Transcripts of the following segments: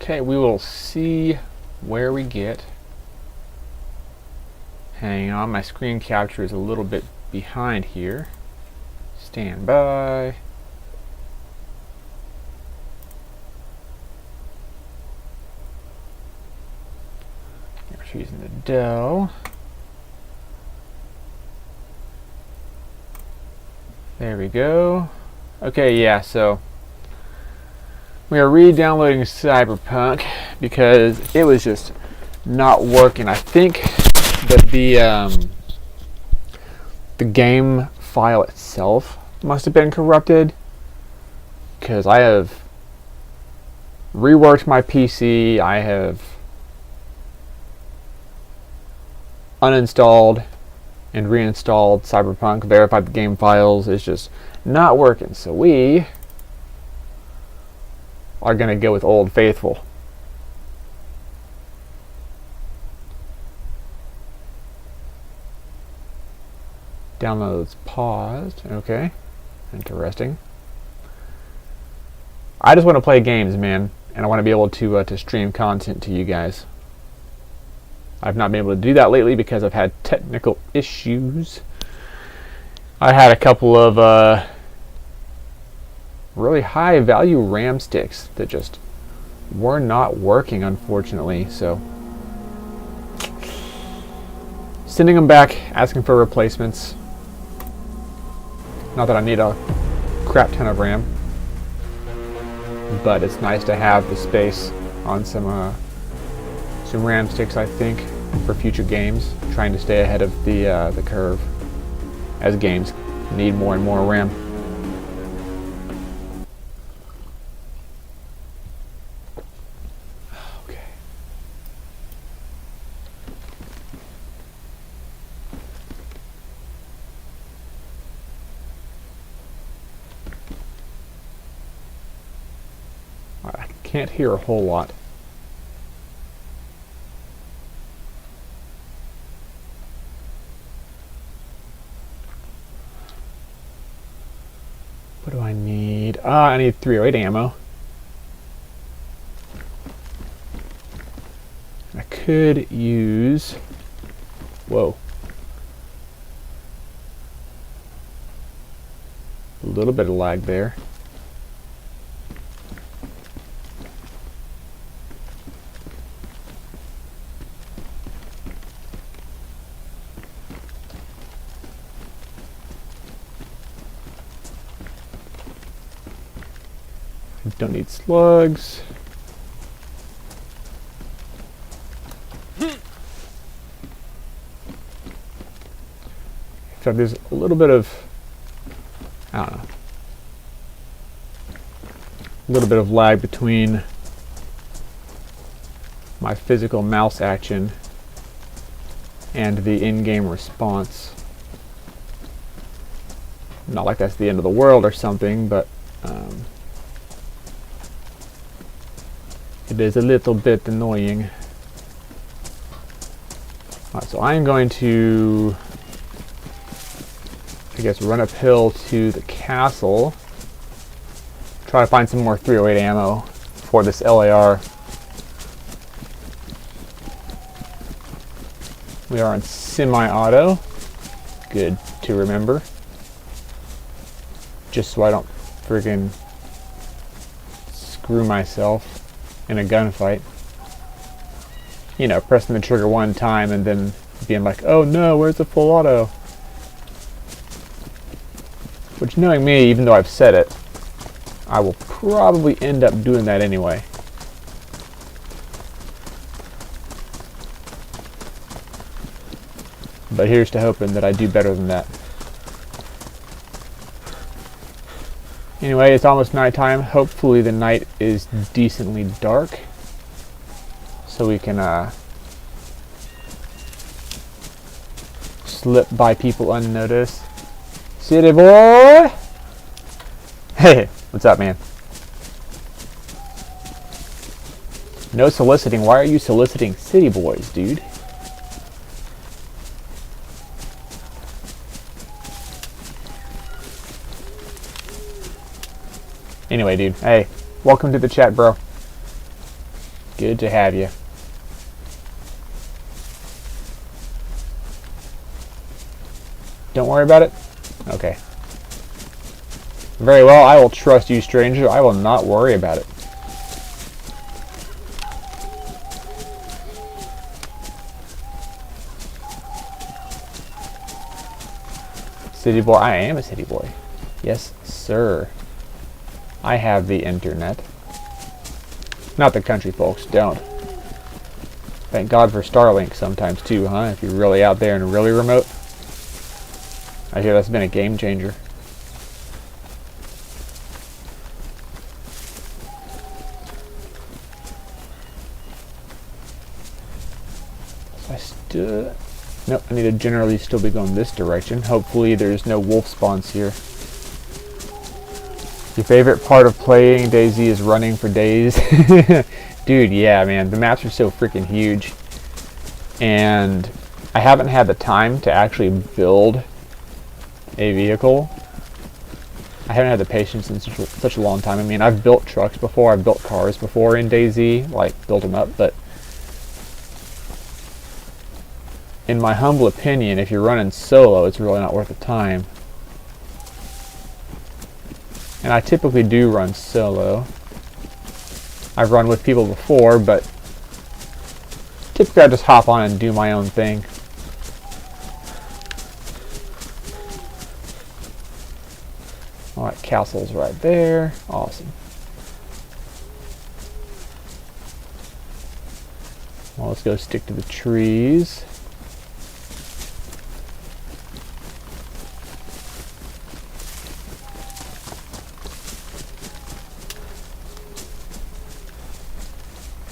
Okay, we will see where we get. Hang on, my screen capture is a little bit behind here. Stand by. We're choosing the Dell. There we go. Okay, yeah, so we are re-downloading Cyberpunk because it was just not working. I think that the game file itself must have been corrupted, because I have reworked my PC, I have uninstalled and reinstalled Cyberpunk, verified the game files. It's just not working. So we are going to go with Old Faithful. Downloads paused. Okay. Interesting. I just want to play games, man, and I want to be able to stream content to you guys. I've not been able to do that lately because I've had technical issues. I had a couple of really high value RAM sticks that just were not working, unfortunately. So sending them back, asking for replacements. Not that I need a crap ton of RAM, but it's nice to have the space on some RAM sticks, I think, for future games. Trying to stay ahead of the curve as games need more and more RAM. Okay. I can't hear a whole lot. What do I need? I need 308 ammo. I could use... Whoa. A little bit of lag there. Don't need slugs. So there's a little bit of, I don't know, a little bit of lag between my physical mouse action and the in-game response. Not like that's the end of the world or something, but it is a little bit annoying. Alright, so I'm going to, I guess, run uphill to the castle. Try to find some more 308 ammo for this LAR. We are on semi-auto. Good to remember. Just so I don't friggin' screw myself in a gunfight. You know, pressing the trigger one time and then being like, oh no, where's the full auto? Which, knowing me, even though I've said it, I will probably end up doing that anyway. But here's to hoping that I do better than that. Anyway, it's almost nighttime. Hopefully the night is decently dark, so we can slip by people unnoticed. City boy! Hey, what's up, man? No soliciting. Why are you soliciting city boys, dude? Anyway, dude, hey, welcome to the chat, bro. Good to have you. Don't worry about it? Okay. Very well, I will trust you, stranger. I will not worry about it. City boy, I am a city boy. Yes, sir. I have the internet. Not the country folks don't. Thank God for Starlink sometimes too, huh? If you're really out there and really remote. I hear that's been a game changer. Nope, I need to generally still be going this direction. Hopefully there's no wolf spawns here. Your favorite part of playing DayZ is running for days? Dude, yeah, man. The maps are so freaking huge. And I haven't had the time to actually build a vehicle. I haven't had the patience in such a long time. I mean, I've built trucks before. I've built cars before in DayZ. Like, built them up, but in my humble opinion, if you're running solo, it's really not worth the time. And I typically do run solo. I've run with people before, but typically I just hop on and do my own thing. Alright, castle's right there. Awesome. Well, let's go stick to the trees.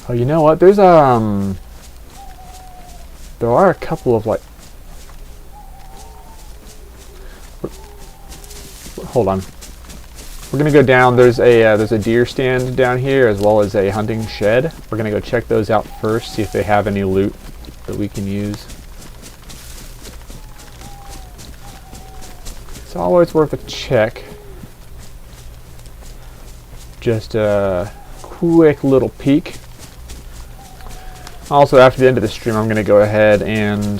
Oh, you know what? There's there are a couple of like. Hold on. We're gonna go down. There's a deer stand down here as well as a hunting shed. We're gonna go check those out first, see if they have any loot that we can use. It's always worth a check. Just a quick little peek. Also, after the end of the stream, I'm going to go ahead and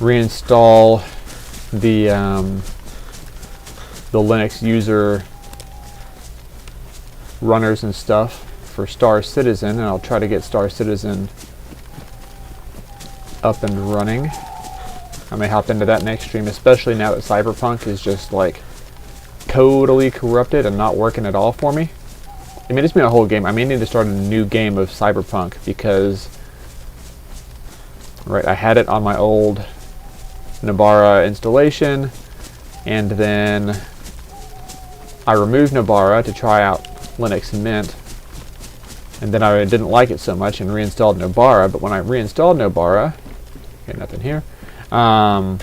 reinstall the Linux user runners and stuff for Star Citizen, and I'll try to get Star Citizen up and running. I may hop into that next stream, especially now that Cyberpunk is just like totally corrupted and not working at all for me. I mean, it's been a whole game. I may need to start a new game of Cyberpunk because, right, I had it on my old Nabara installation, and then I removed Nabara to try out Linux Mint, and then I didn't like it so much and reinstalled Nabara. But when I reinstalled Nabara, okay, nothing here. When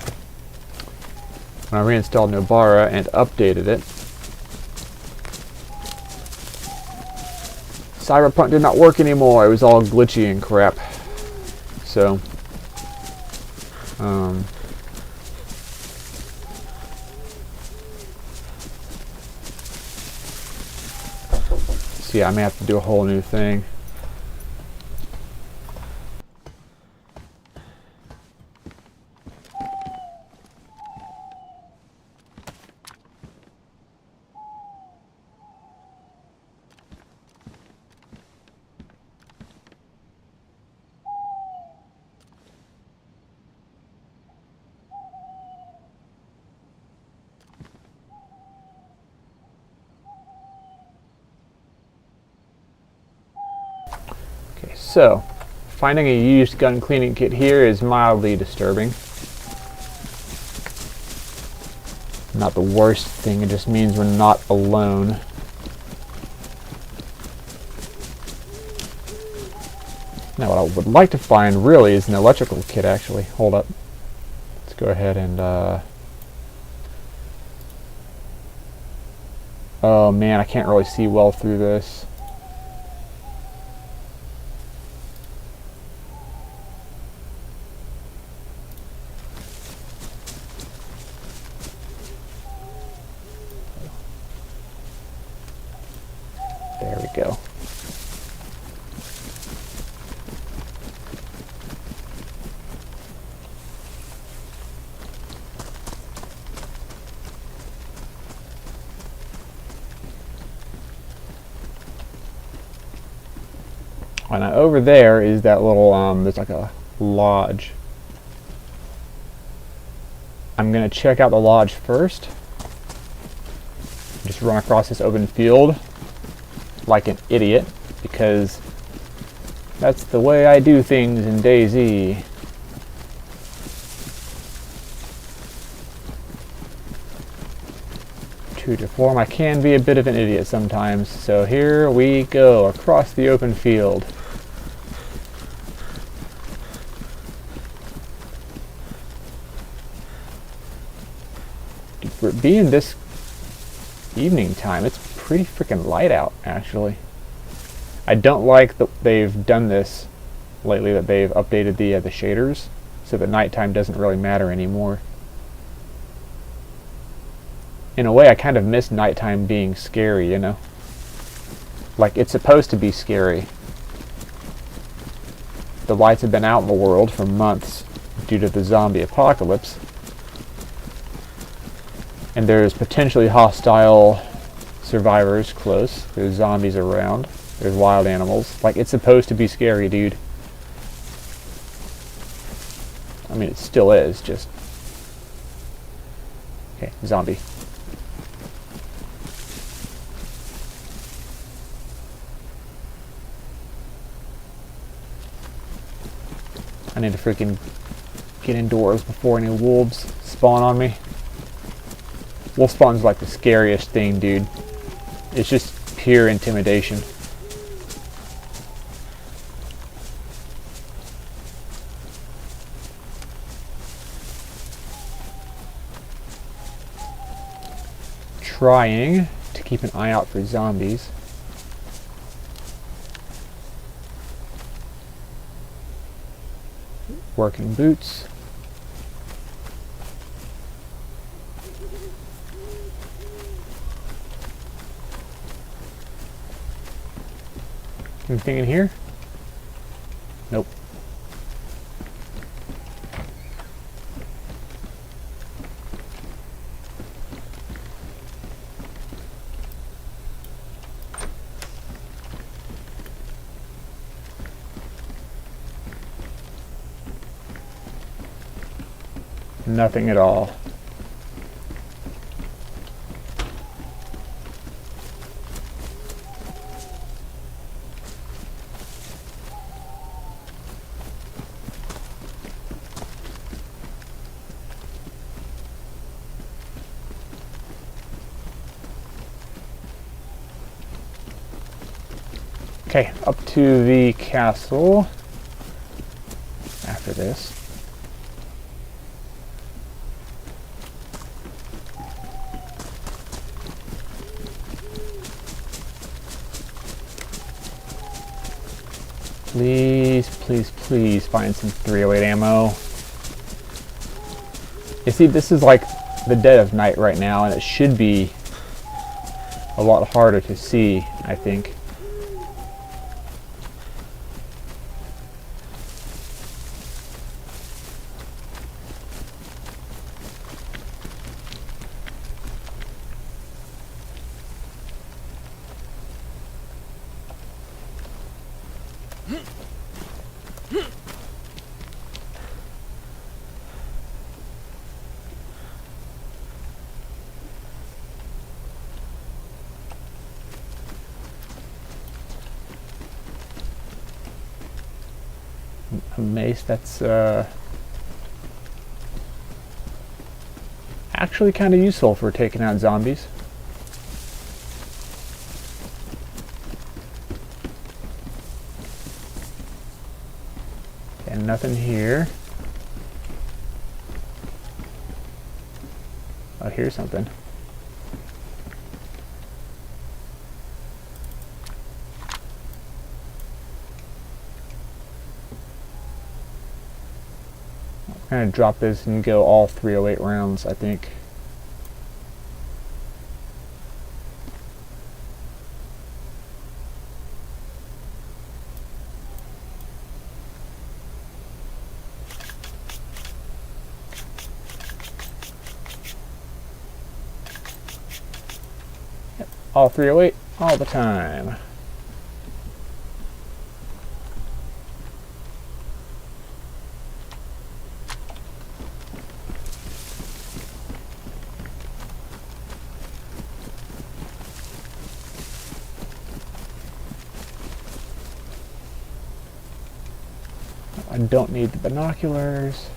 I reinstalled Nabara and updated it, Cyberpunk did not work anymore. It was all glitchy and crap. So, so yeah, I may have to do a whole new thing. So, finding a used gun cleaning kit here is mildly disturbing. Not the worst thing, it just means we're not alone. Now what I would like to find really is an electrical kit actually. Hold up. Let's go ahead and oh man, I can't really see well through this. There we go. And over there is that little, there's like a lodge. I'm going to check out the lodge first. Just run across this open field like an idiot, because that's the way I do things in DayZ. True to form, I can be a bit of an idiot sometimes. So here we go, across the open field. For it being this evening time, it's pretty freaking light out, actually. I don't like that they've done this lately, that they've updated the shaders so that nighttime doesn't really matter anymore. In a way, I kind of miss nighttime being scary, you know? Like, it's supposed to be scary. The lights have been out in the world for months due to the zombie apocalypse. And there's potentially hostile survivors close. There's zombies around. There's wild animals. Like, it's supposed to be scary, dude. I mean, it still is, just... Okay, zombie. I need to freaking get indoors before any wolves spawn on me. Wolf spawn's like the scariest thing, dude. It's just pure intimidation. Trying to keep an eye out for zombies. Working boots. Anything in here? Nope. Nothing at all. Okay, up to the castle after this. Please, please, please find some 308 ammo. You see, this is like the dead of night right now, and it should be a lot harder to see, I think. A mace that's actually kind of useful for taking out zombies. And nothing here. Oh, here's something. I'm going to drop this and go all 308 rounds, I think. Yep, all 308 all the time. don't need the binoculars.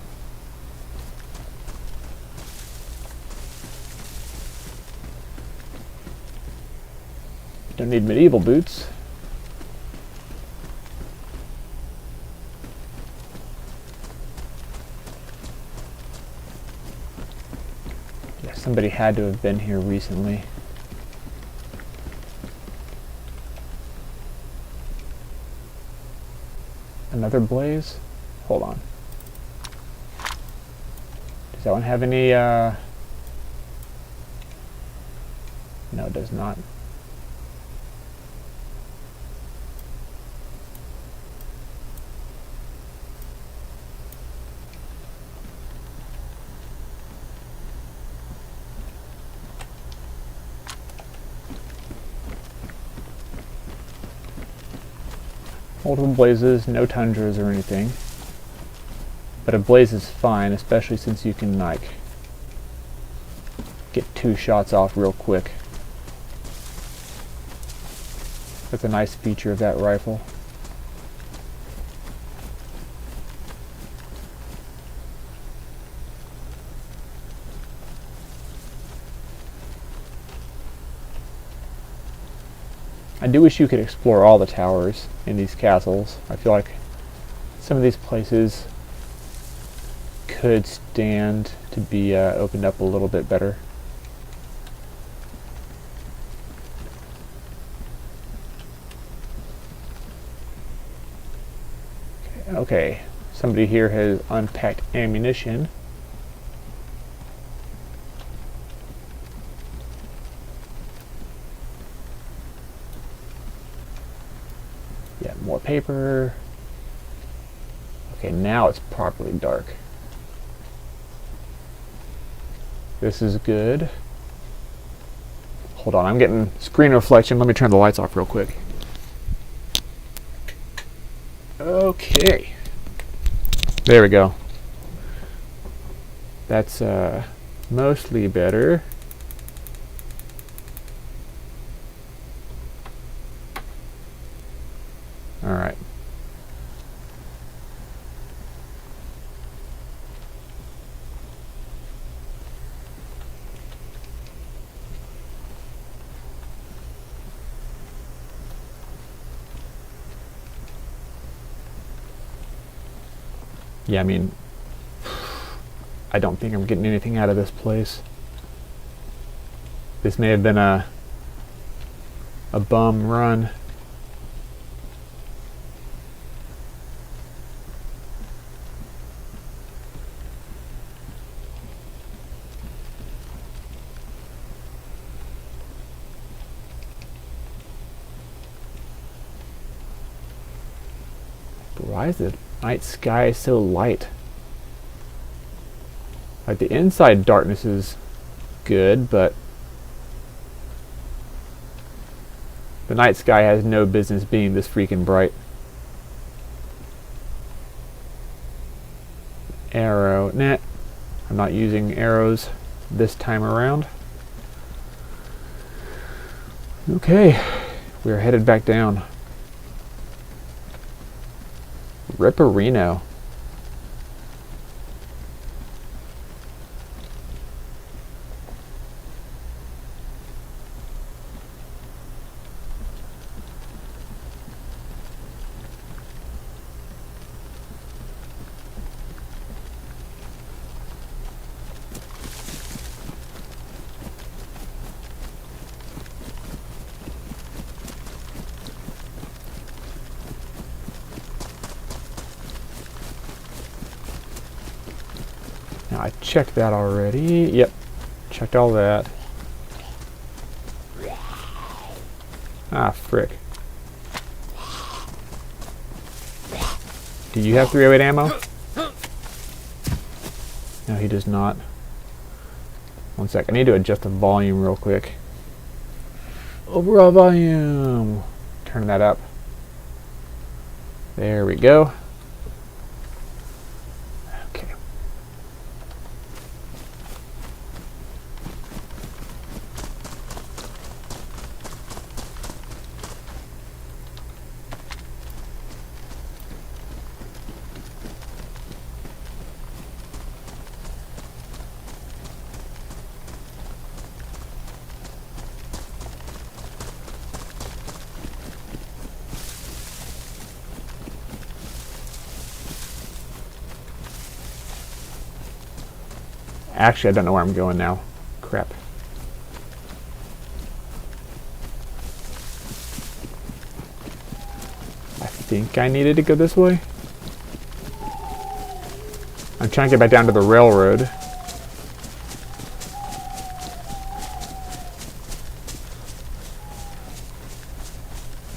Don't need medieval boots. Yeah, somebody had to have been here recently. Another blaze? Hold on. Does that one have any, No, it does not. Multiple blazes, no tundras or anything. But a blaze is fine, especially since you can, like, get 2 shots off real quick. That's a nice feature of that rifle. I do wish you could explore all the towers in these castles. I feel like some of these places could stand to be opened up a little bit better. Okay, somebody here has unpacked ammunition. Yeah, more paper. Okay, now it's properly dark. This is good. Hold on, I'm getting screen reflection. Let me turn the lights off real quick. Okay. There we go. That's mostly better. All right. Yeah, I mean, I don't think I'm getting anything out of this place. This may have been a bum run. But why is the night sky so light? Like, the inside darkness is good, but the night sky has no business being this freaking bright. Arrow. Nah, I'm not using arrows this time around. Okay, we're headed back down. Ripperino. Now, I checked that already. Yep, checked all that. Ah, frick. Do you have 308 ammo? No, he does not. One sec, I need to adjust the volume real quick. Overall volume. Turn that up. There we go. Okay. Actually, I don't know where I'm going now. Crap. I think I needed to go this way. I'm trying to get back down to the railroad.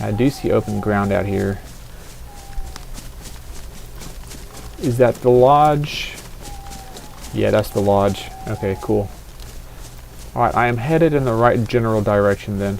I do see open ground out here. Is that the lodge? Yeah, that's the lodge. Okay, cool. Alright, I am headed in the right general direction then.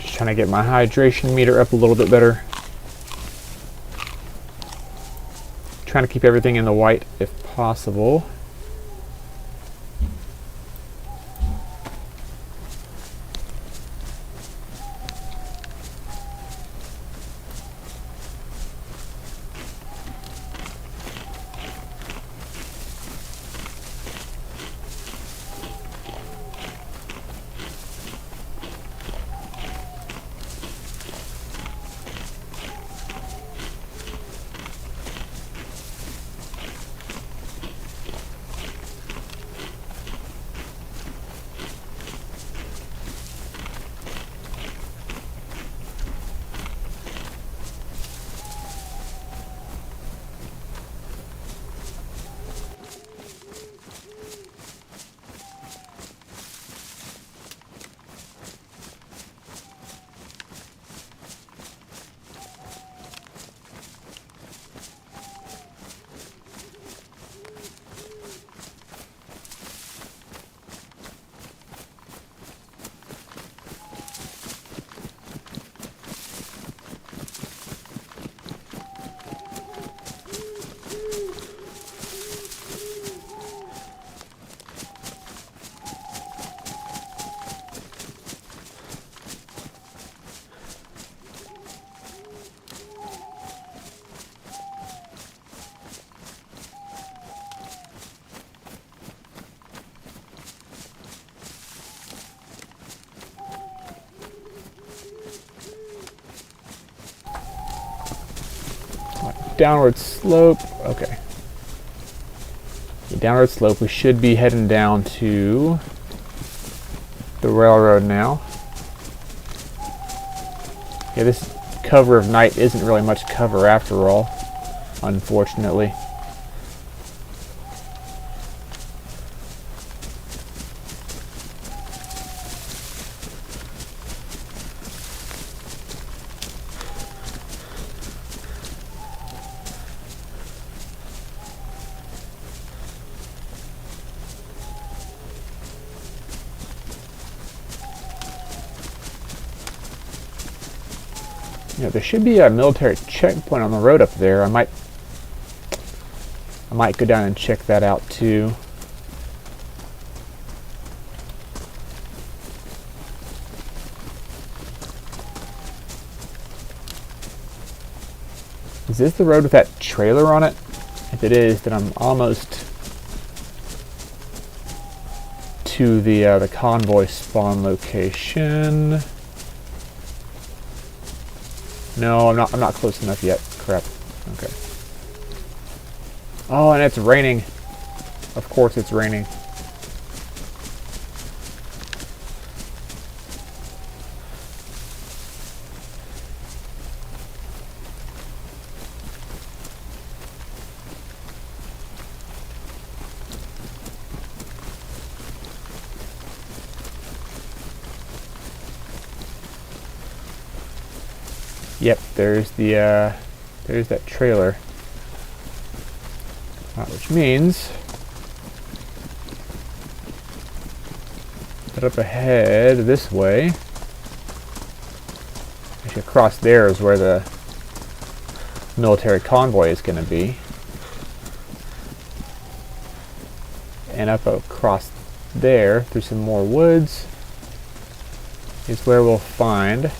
Trying to get my hydration meter up a little bit better. Trying to keep everything in the white if possible. Downward slope. Okay. The downward slope. We should be heading down to the railroad now. Yeah, this cover of night isn't really much cover after all, unfortunately. Yeah, there should be a military checkpoint on the road up there. I might go down and check that out too. Is this the road with that trailer on it? If it is, then I'm almost to the convoy spawn location. No, I'm not close enough yet. Crap. Okay. Oh, and it's raining. Of course it's raining. Yep, there's the there's that trailer. Which means that up ahead this way, actually across there is where the military convoy is going to be. And up across there, through some more woods, is where we'll find...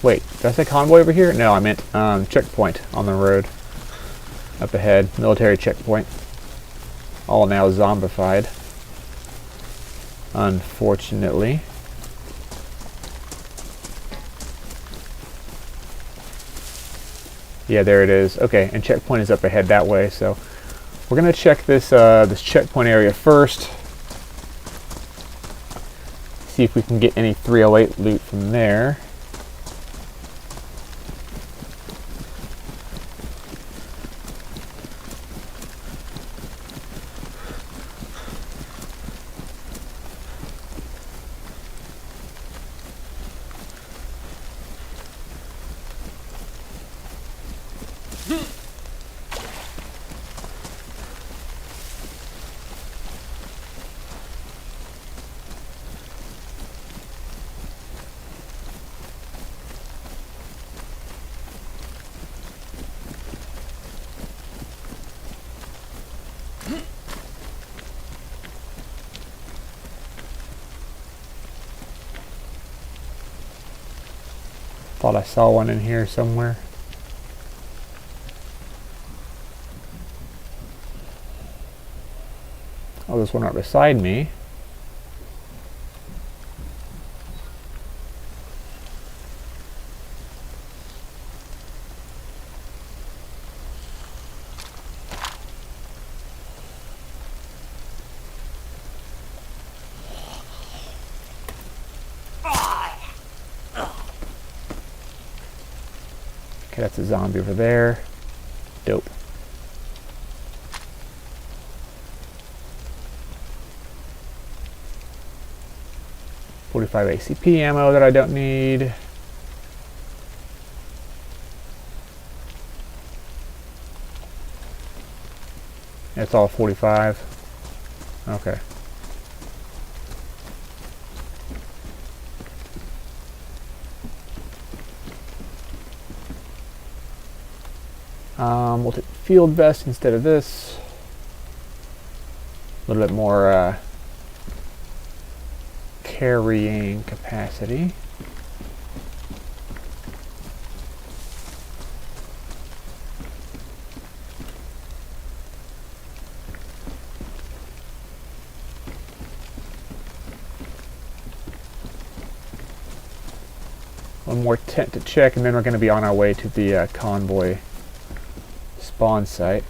Wait, did I say convoy over here? No, I meant checkpoint on the road. Up ahead, military checkpoint. All now zombified. Unfortunately. Yeah, there it is. Okay, and checkpoint is up ahead that way, so we're gonna check this this checkpoint area first. See if we can get any 308 loot from there. Thought I saw one in here somewhere. Oh, there's one right beside me. Okay, that's a zombie over there. Dope. .45 ACP ammo that I don't need. It's all 45. Okay. We'll take field vest instead of this. A little bit more carrying capacity. One more tent to check, and then we're going to be on our way to the convoy spawn site.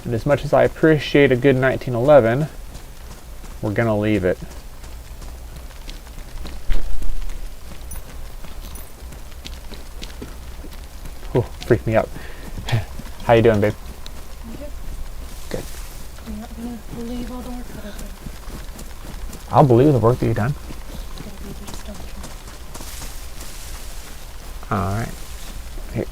And as much as I appreciate a good 1911, we're going to leave it. Oh, freaked me out. How you doing, babe? I'm good. Good. You're not going to believe all the work that I've done. I'll believe the work that you've done. You just don't trust. Alright. Here.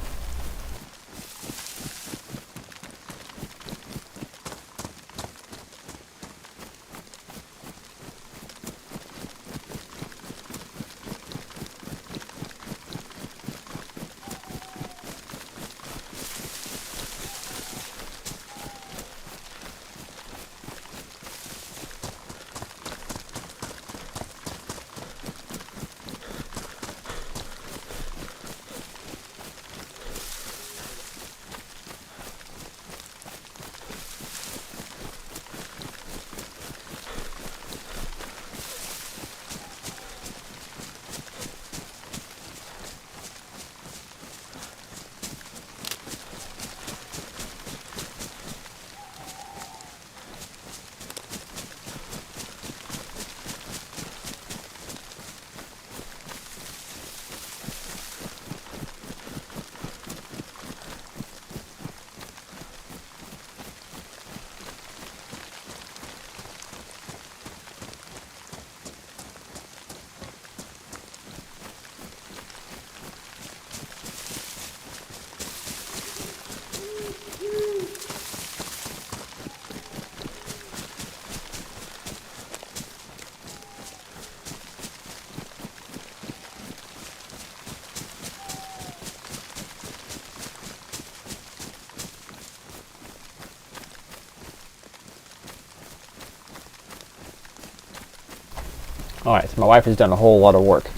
Alright, so my wife has done a whole lot of work.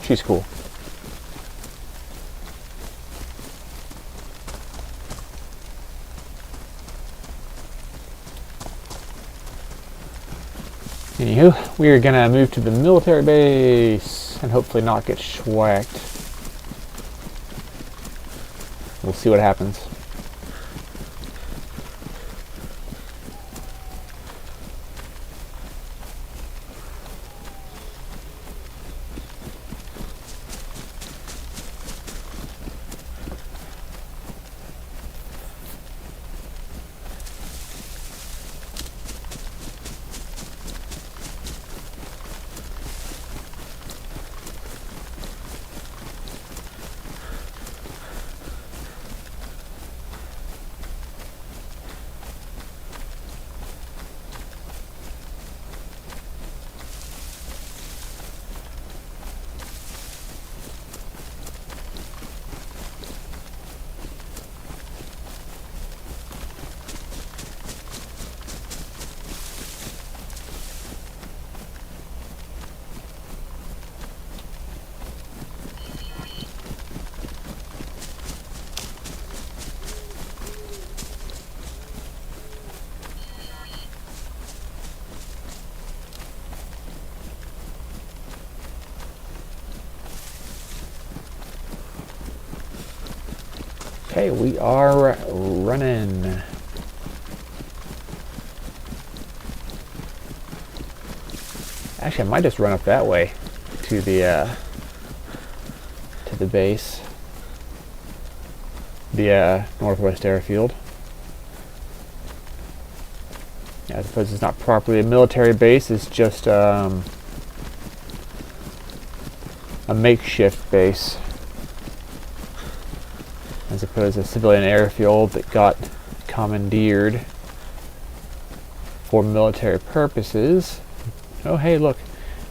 She's cool. Anywho, we are gonna move to the military base and hopefully not get schwacked. We'll see what happens. Okay, we are running. Actually, I might just run up that way to the base, the Northwest Airfield. Yeah, I suppose it's not properly a military base; it's just a makeshift base, as opposed to a civilian airfield that got commandeered for military purposes. Oh, hey, look,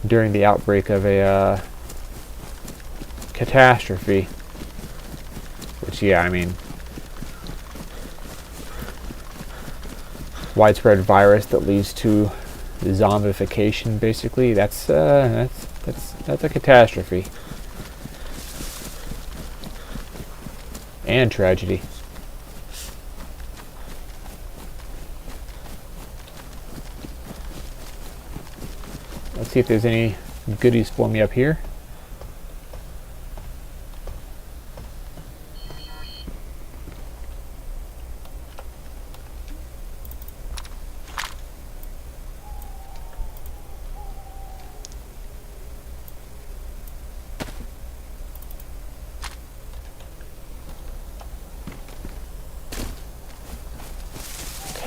during the outbreak of a catastrophe. Which, yeah, I mean, widespread virus that leads to zombification, basically. That's a catastrophe. And tragedy. Let's see if there's any goodies for me up here.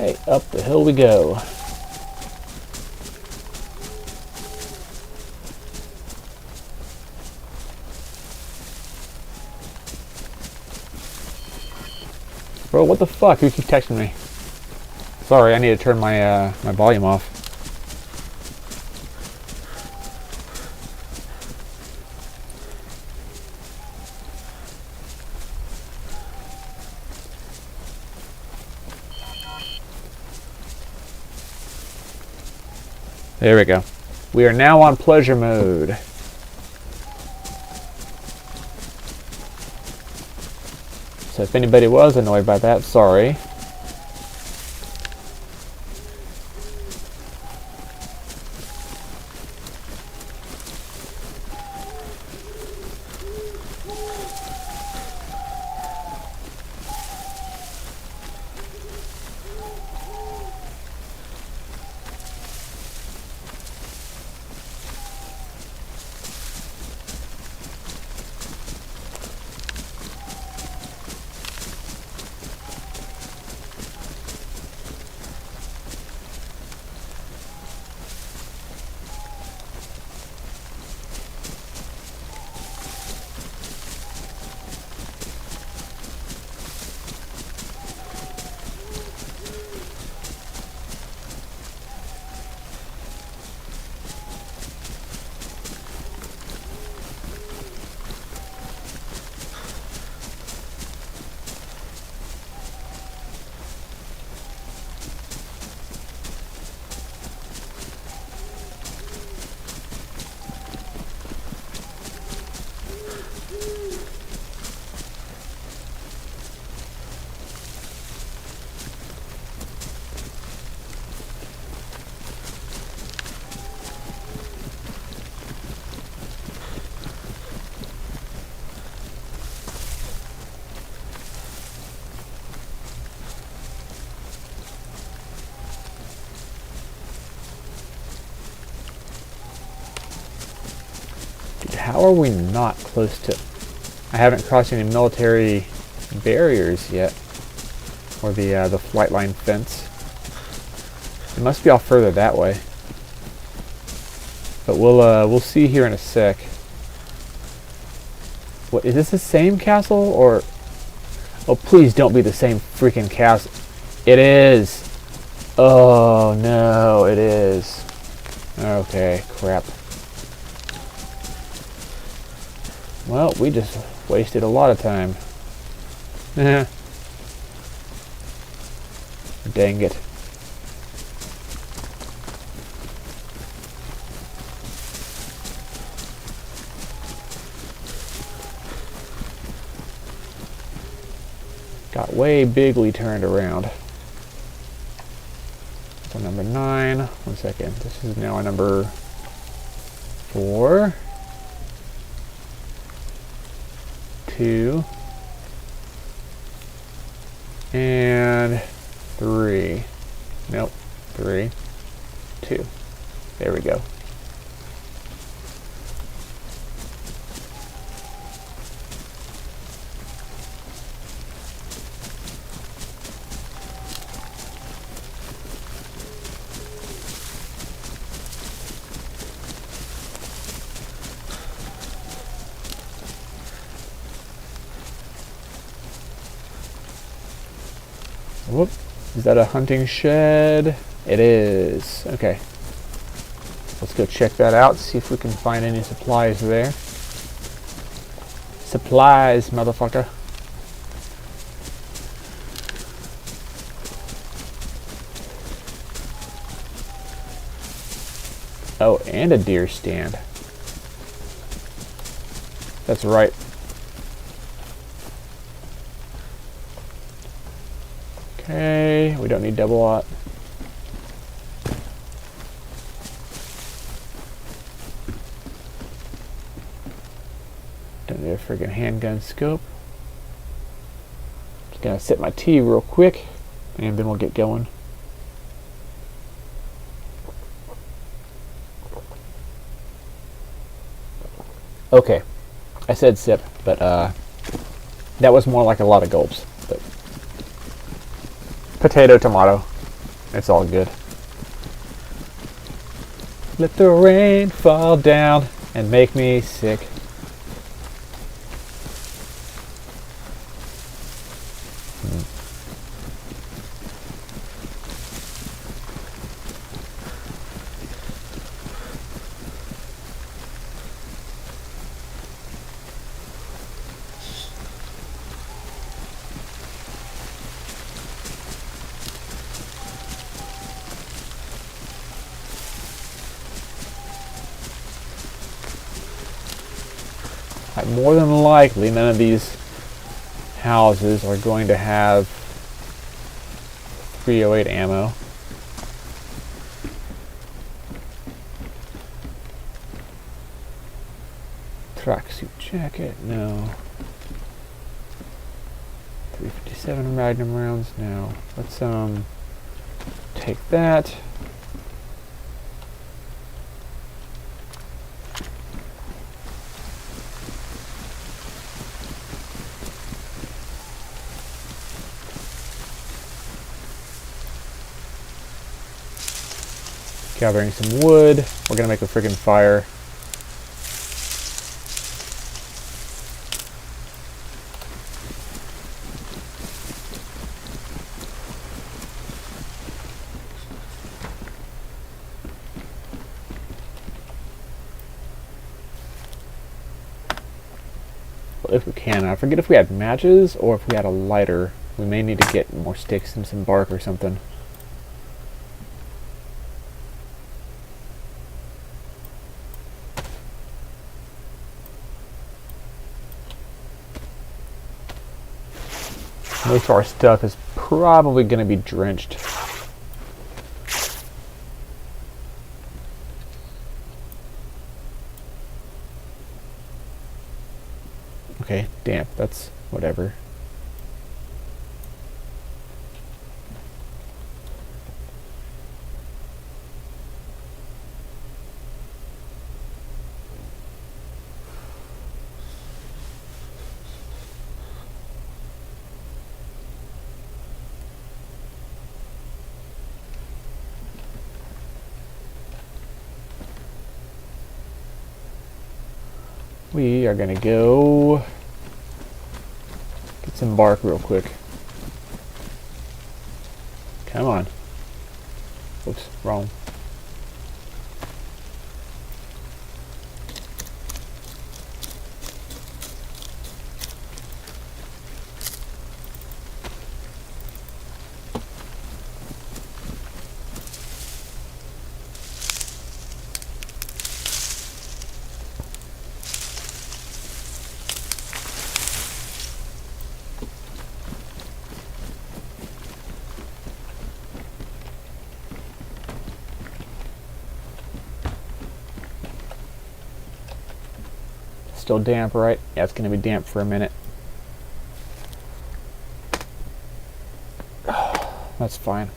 Okay, up the hill we go. Bro, what the fuck? Who keeps texting me? Sorry, I need to turn my my volume off. There we go. We are now on pleasure mode. So if anybody was annoyed by that, sorry. How are we not close to... I haven't crossed any military barriers yet. Or the flight line fence. It must be off further that way. But we'll see here in a sec. What, is this the same castle or... Oh, please don't be the same freaking castle. It is. Oh, no, it is. Okay, crap. Well, we just wasted a lot of time. Dang it. Got way bigly turned around. So number 9. 1 second. This is now number 4. 2. And 3. Nope. 3. 2. There we go. Whoop. Is that a hunting shed? It is. Okay. Let's go check that out, see if we can find any supplies there. Supplies, motherfucker. Oh, and a deer stand. That's right. Okay, we don't need double lot. Don't need a friggin' handgun scope. Just gonna set my tea real quick, and then we'll get going. Okay, I said sip, but that was more like a lot of gulps. But potato, tomato, it's all good. Let the rain fall down and make me sick. More than likely, none of these houses are going to have 308 ammo. Tracksuit jacket, no. 357 Magnum rounds, no. Let's take that. Gathering some wood. We're gonna make a friggin' fire. Well, if we can. I forget if we had matches or if we had a lighter. We may need to get more sticks and some bark or something. Most of our stuff is probably going to be drenched. Okay, damp. That's whatever. We are gonna go get some bark real quick. Come on. Oops, wrong. Still damp, right? Yeah, it's going to be damp for a minute. That's fine.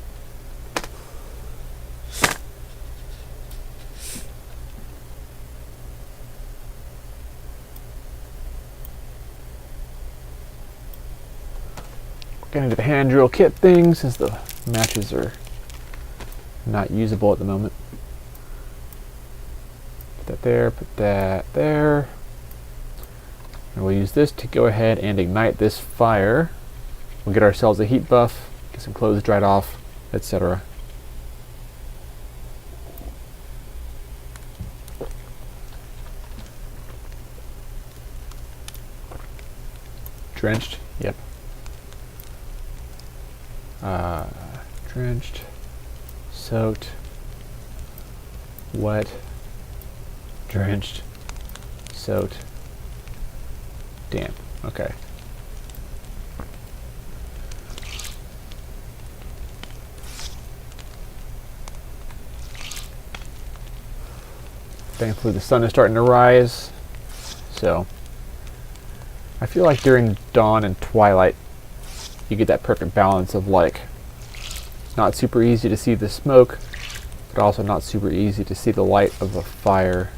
Gonna do the hand drill kit thing since the matches are not usable at the moment. Put that there, put that there. And we'll use this to go ahead and ignite this fire. We'll get ourselves a heat buff, get some clothes dried off, etc. Drenched? Yep. Drenched, soaked, wet, drenched, soaked, damp. Okay. Thankfully the sun is starting to rise, so I feel like during dawn and twilight you get that perfect balance of like not super easy to see the smoke, but also not super easy to see the light of the fire.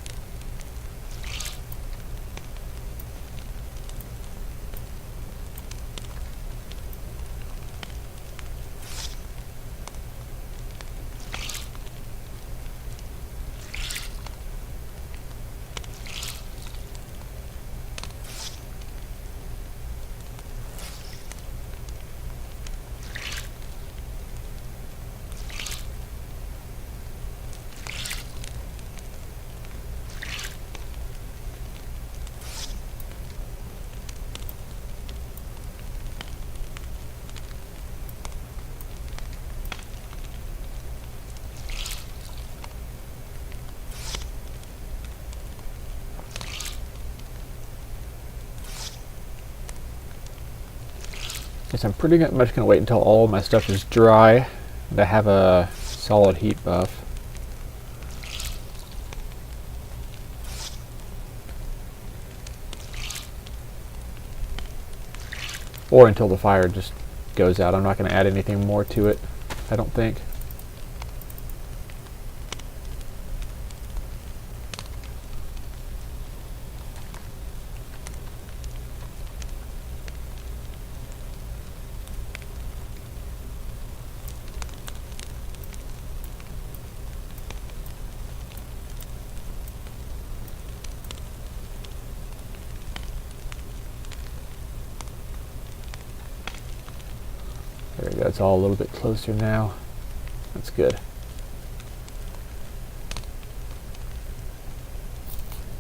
Guess I'm pretty much going to wait until all my stuff is dry and I have a solid heat buff. Or until the fire just goes out. I'm not going to add anything more to it, I don't think. There we go, it's all a little bit closer now. That's good.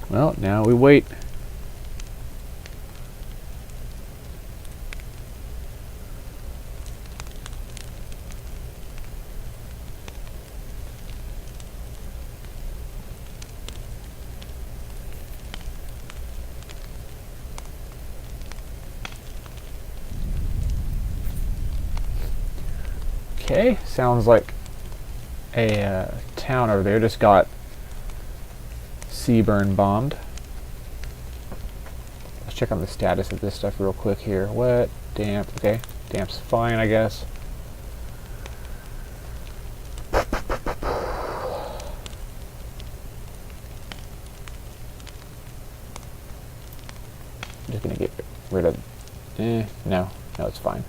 Well, now we wait. Okay, sounds like a town over there just got Seaburn bombed. Let's check on the status of this stuff real quick here. Wet, damp, okay. Damp's fine, I guess. I'm just gonna get rid of, no, it's fine.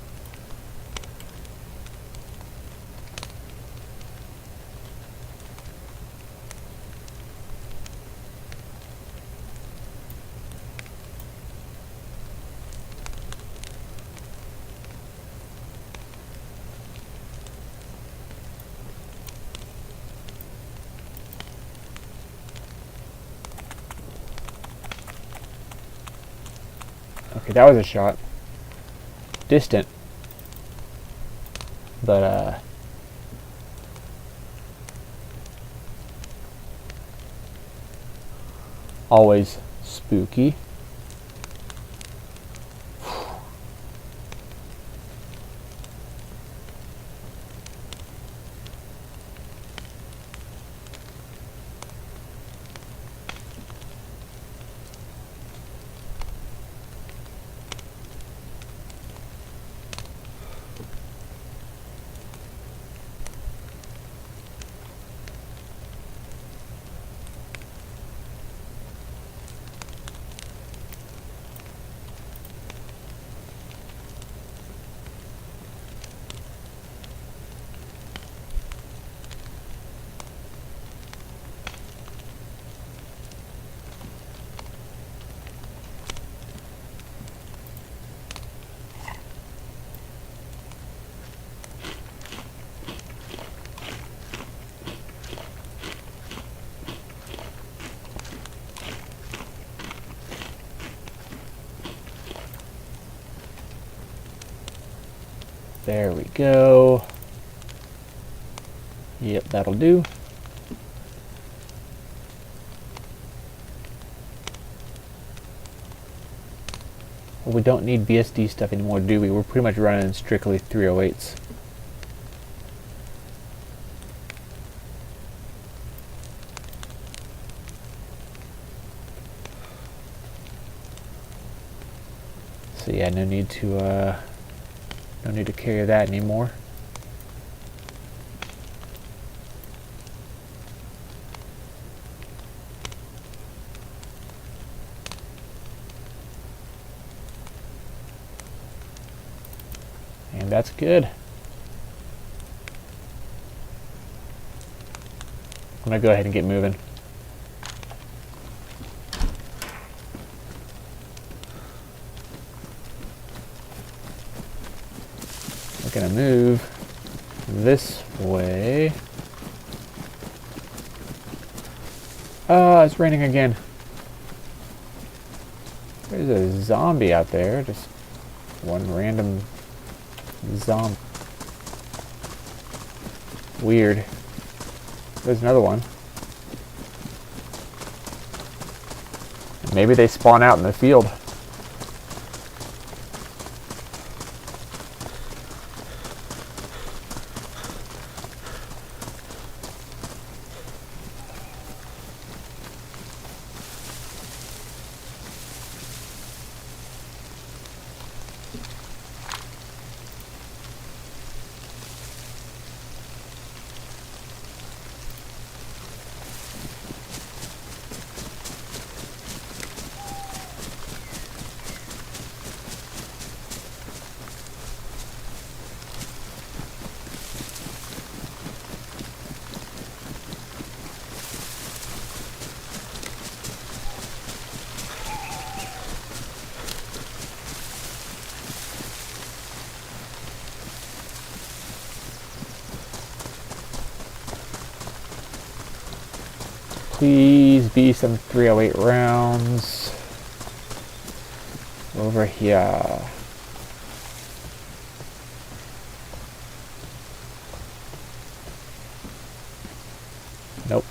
Okay, that was a shot. Distant. But, always spooky. There we go. Yep, that'll do. Well, we don't need BSD stuff anymore, do we? We're pretty much running strictly 308s. So yeah, no need to carry that anymore. And that's good. I'm gonna go ahead and get moving. We're gonna move this way. It's raining again. There's a zombie out there, just one random zombie. Weird. There's another one. Maybe they spawn out in the field. Please be some 308 rounds over here. Nope.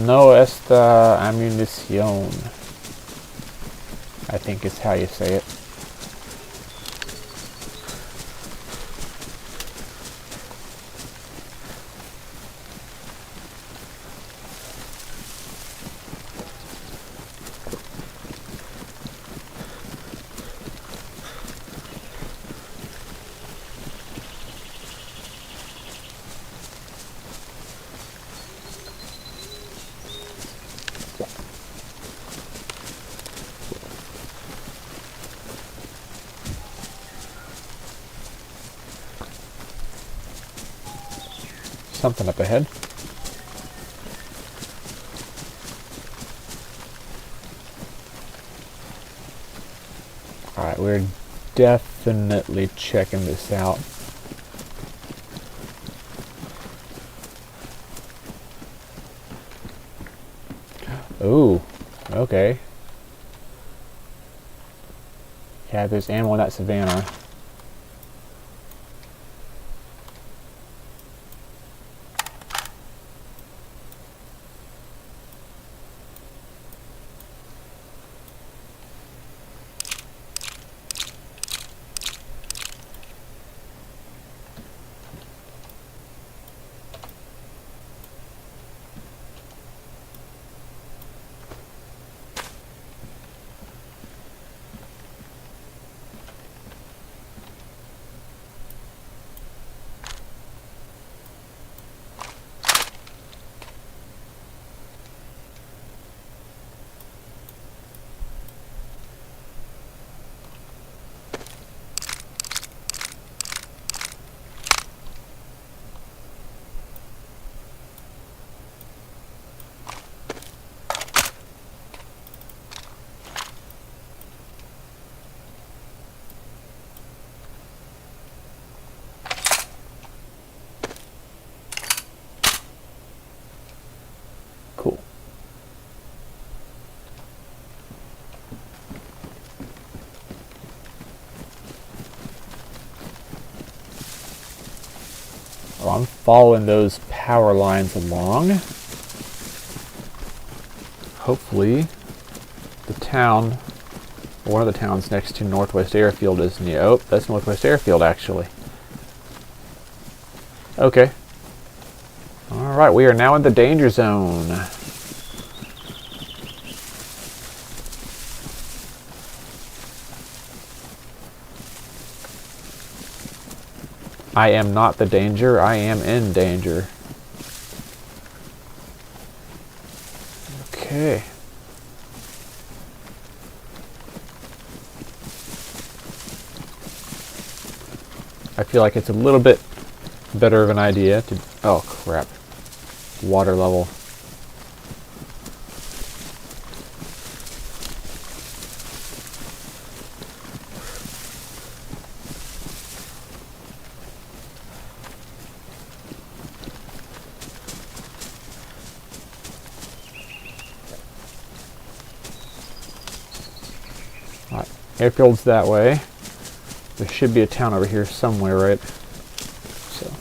No esta ammunición, I think is how you say it. Something up ahead. Alright, we're definitely checking this out. Okay. Yeah, there's animal in that savanna. Cool. Well, I'm following those power lines along. Hopefully, the town, one of the towns next to Northwest Airfield is near. Oh, that's Northwest Airfield, actually. Okay. Alright, we are now in the danger zone. I am not the danger, I am in danger. Okay. I feel like it's a little bit better of an idea to... Oh, crap. Water level. Alright, airfield's that way. There should be a town over here somewhere, right? So.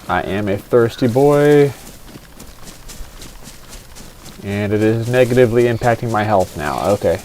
I am a thirsty boy, and it is negatively impacting my health now. Okay.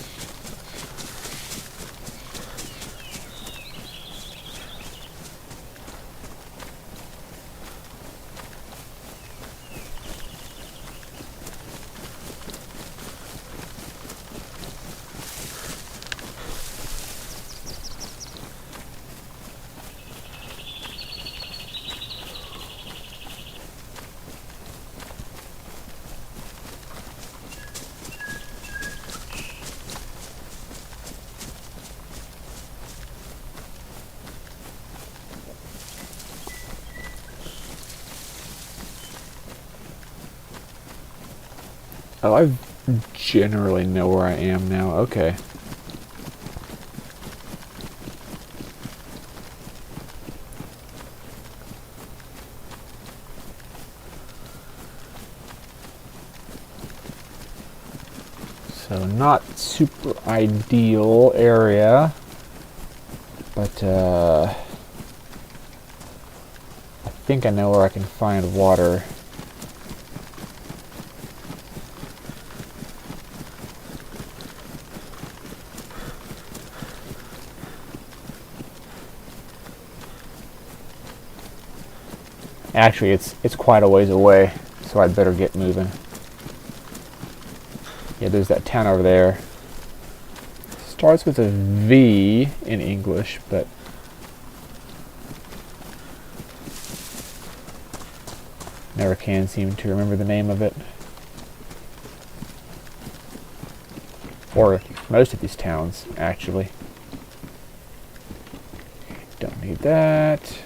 Oh, I generally know where I am now. Okay. So not super ideal area, but I think I know where I can find water. Actually, it's quite a ways away, so I'd better get moving. Yeah, there's that town over there. Starts with a V in English, but never can seem to remember the name of it. Or most of these towns, actually. Don't need that.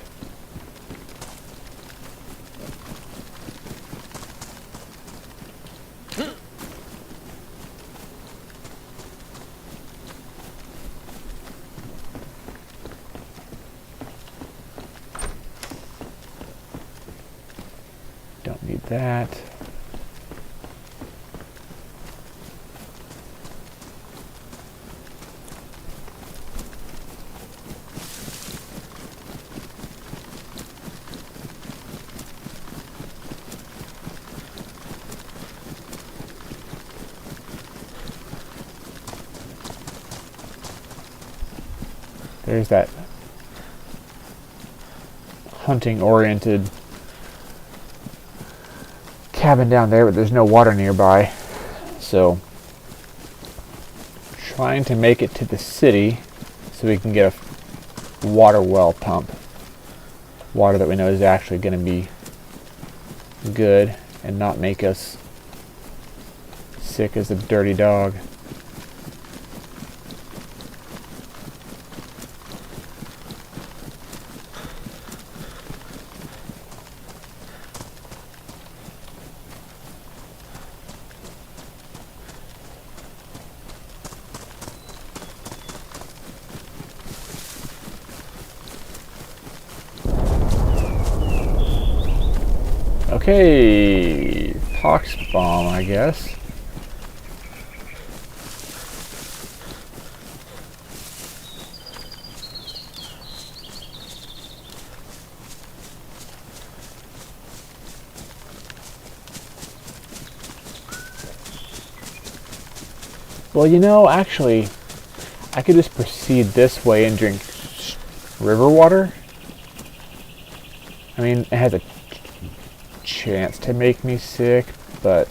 Don't need that. There's that hunting-oriented cabin down there, but there's no water nearby. So, trying to make it to the city so we can get a water well pump. Water that we know is actually going to be good and not make us sick as a dirty dog. Okay, pox bomb, I guess. Well, you know, actually, I could just proceed this way and drink river water. I mean, it has a chance to make me sick, but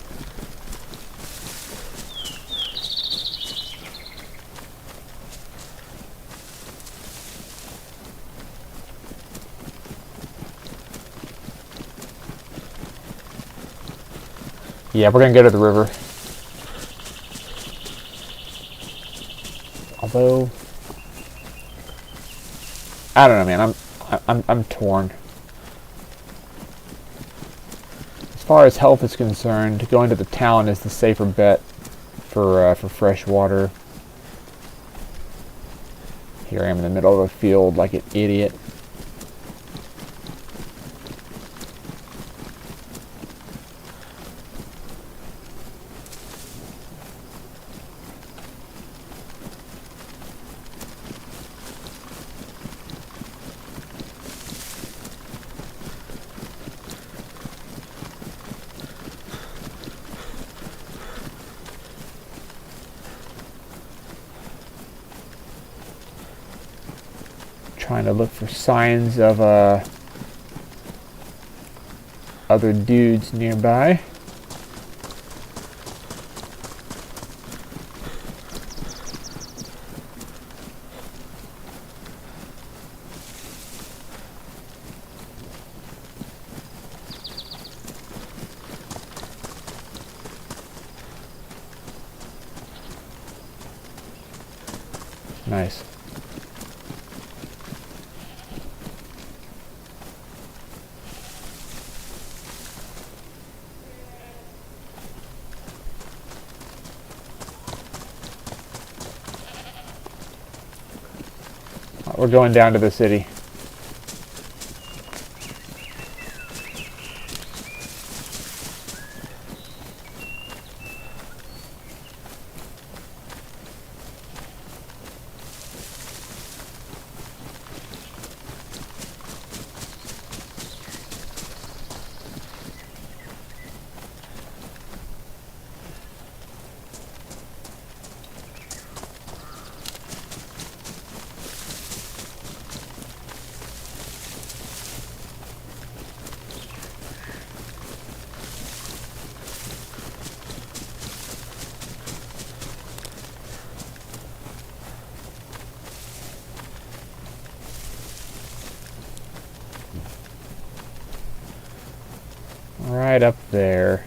yeah, we're gonna go to the river. Although, I don't know, man. I'm torn. As far as health is concerned, going to the town is the safer bet for fresh water. Here I am in the middle of a field like an idiot. Trying to look for signs of other dudes nearby. Nice. We're going down to the city. Right up there.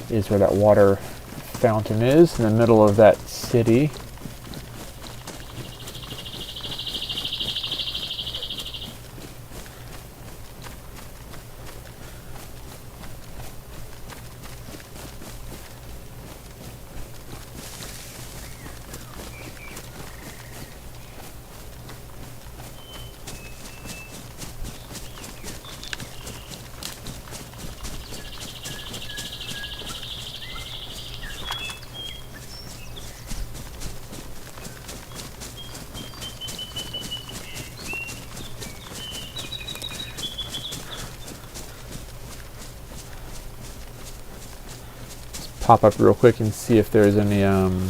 Is where that water fountain is, in the middle of that city. Pop up real quick and see if there's any no,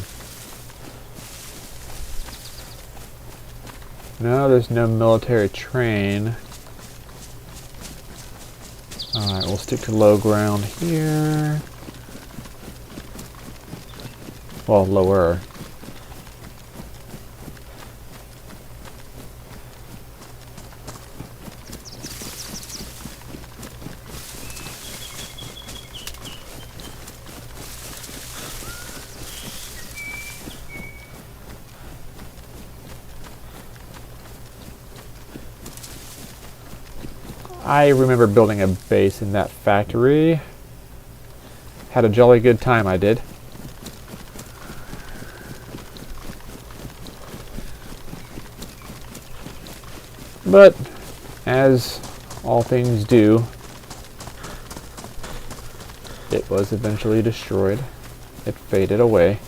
there's no military train. Alright, we'll stick to low ground here. Well, lower. I remember building a base in that factory. Had a jolly good time, I did. But, as all things do, it was eventually destroyed. It faded away.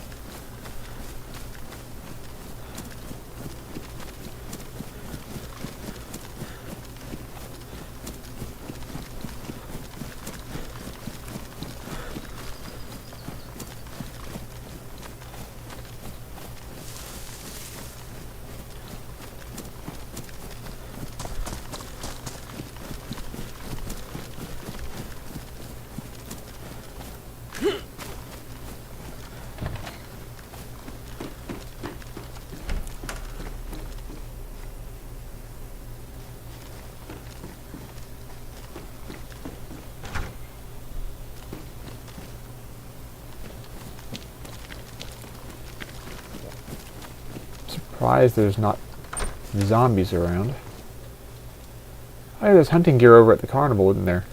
Surprised there's not zombies around. Oh, there's hunting gear over at the carnival, isn't there?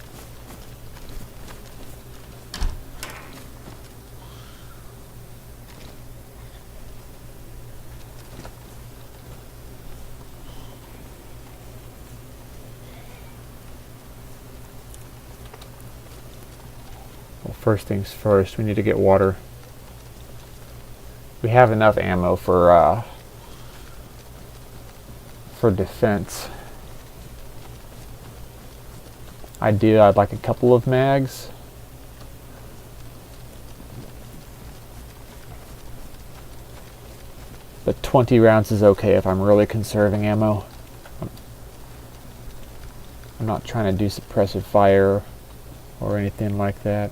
Well, first things first, we need to get water. We have enough ammo for defense. Ideally, I'd like a couple of mags. But 20 rounds is okay if I'm really conserving ammo. I'm not trying to do suppressive fire or anything like that.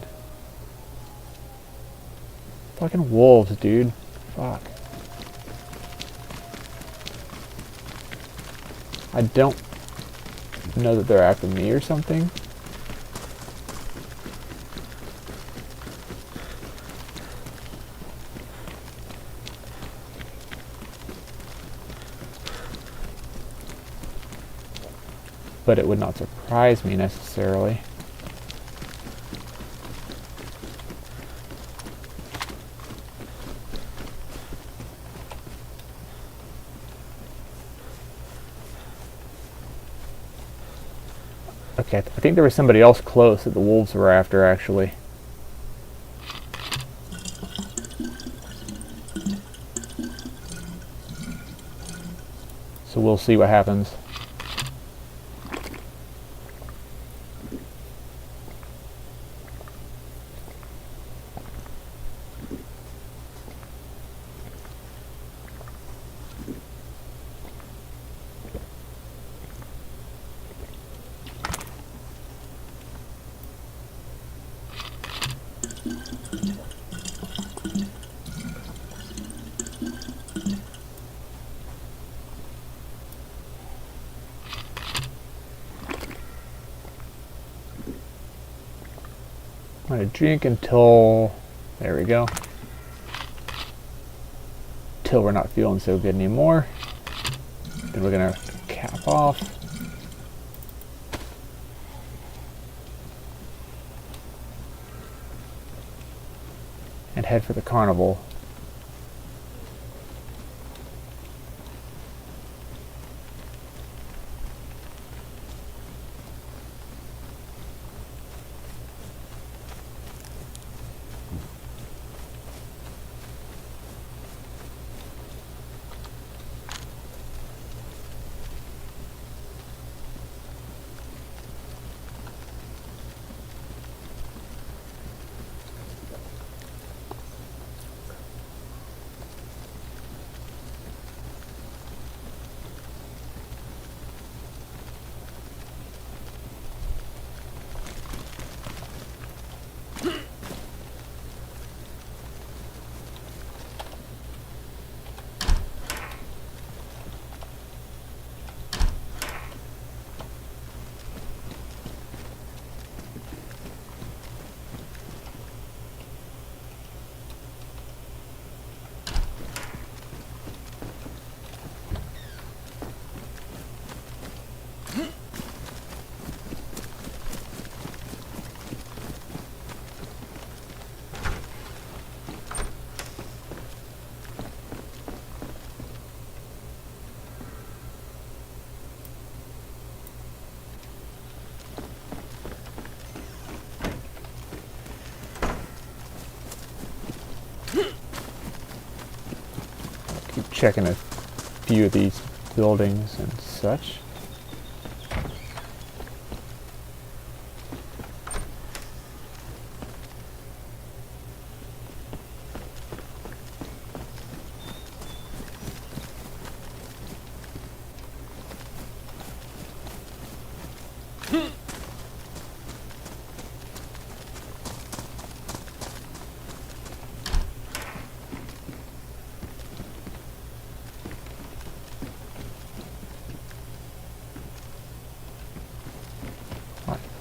Fucking wolves, dude. Fuck. I don't know that they're after me or something. But it would not surprise me necessarily. Okay, I think there was somebody else close that the wolves were after, actually. So we'll see what happens. I'm going to drink until... There we go. until we're not feeling so good anymore. Then we're gonna cap off. And head for the carnival. Keep checking a few of these buildings and such.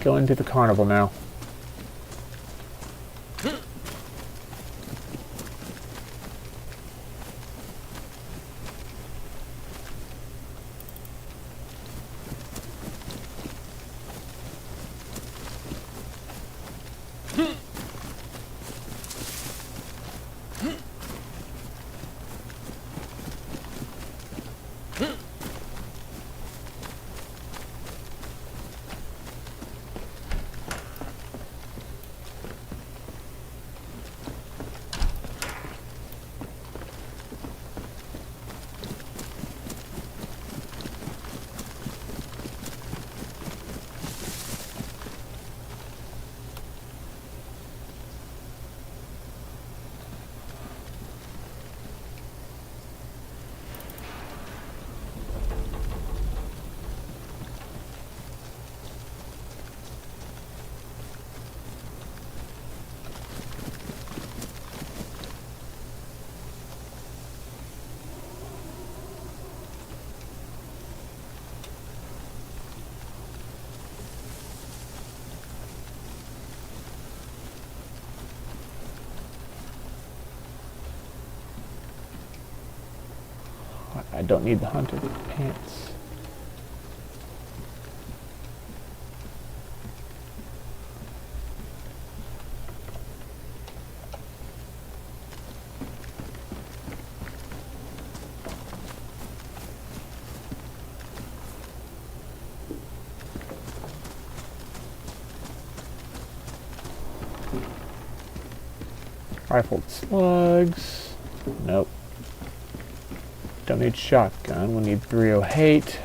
Going to the carnival now. I don't need the hunter pants. Rifled slugs. Nope. Don't need shotgun. We need 308.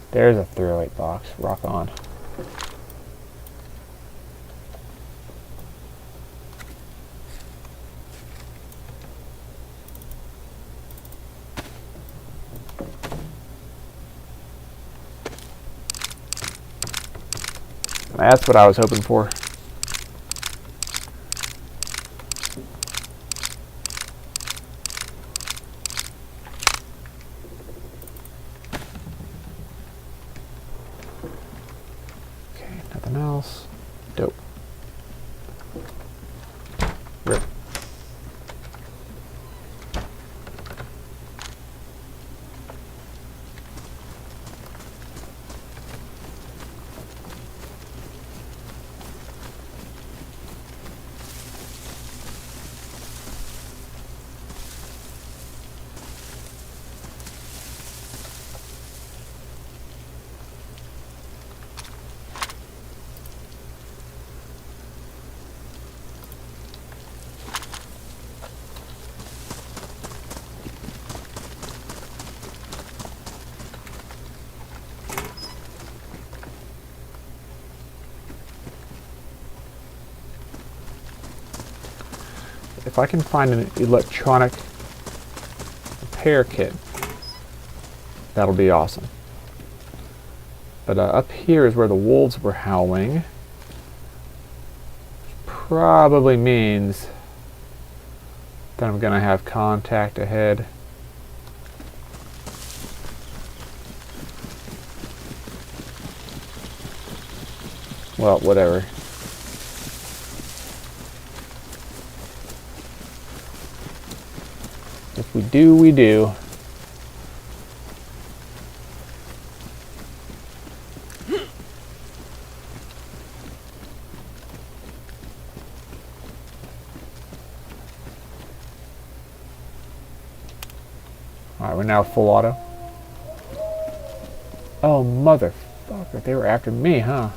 There's a 308 box. Rock on. That's what I was hoping for. Okay, nothing else. Dope. Rip. If I can find an electronic repair kit, that'll be awesome. But up here is where the wolves were howling. Probably means that I'm gonna have contact ahead. Well, whatever. If we do, we do. Alright, we're now full auto. Oh, motherfucker. They were after me, huh?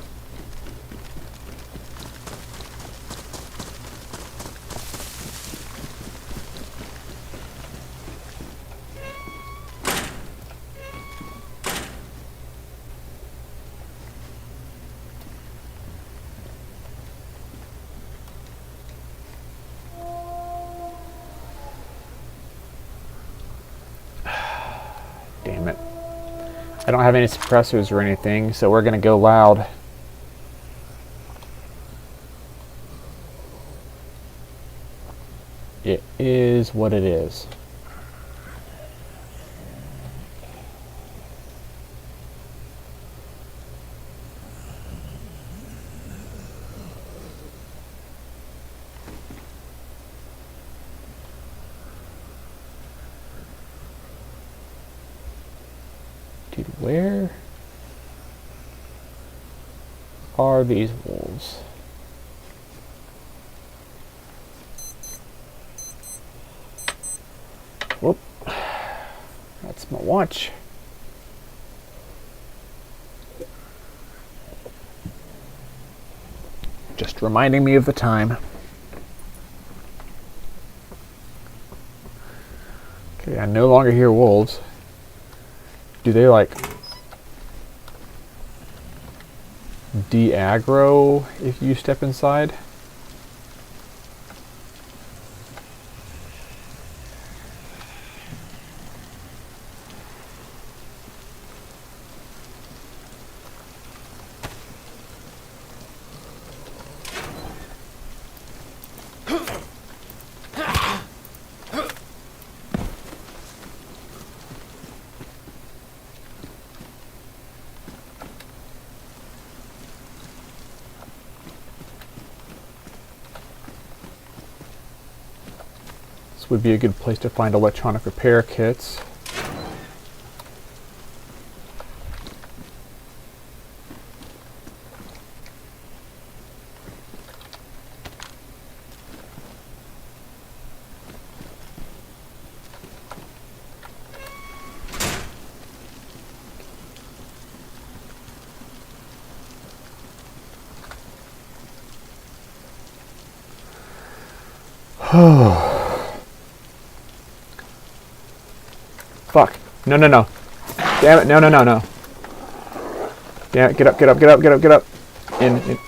Damn it. I don't have any suppressors or anything, so we're gonna go loud. It is what it is. Dude, where are these wolves? Whoop. That's my watch. Just reminding me of the time. Okay, I no longer hear wolves. Do they like de-aggro if you step inside? This would be a good place to find electronic repair kits. Fuck. No, no, no. Damn it. No, no, no, no. Damn it. Get up, get up, get up, get up, get up.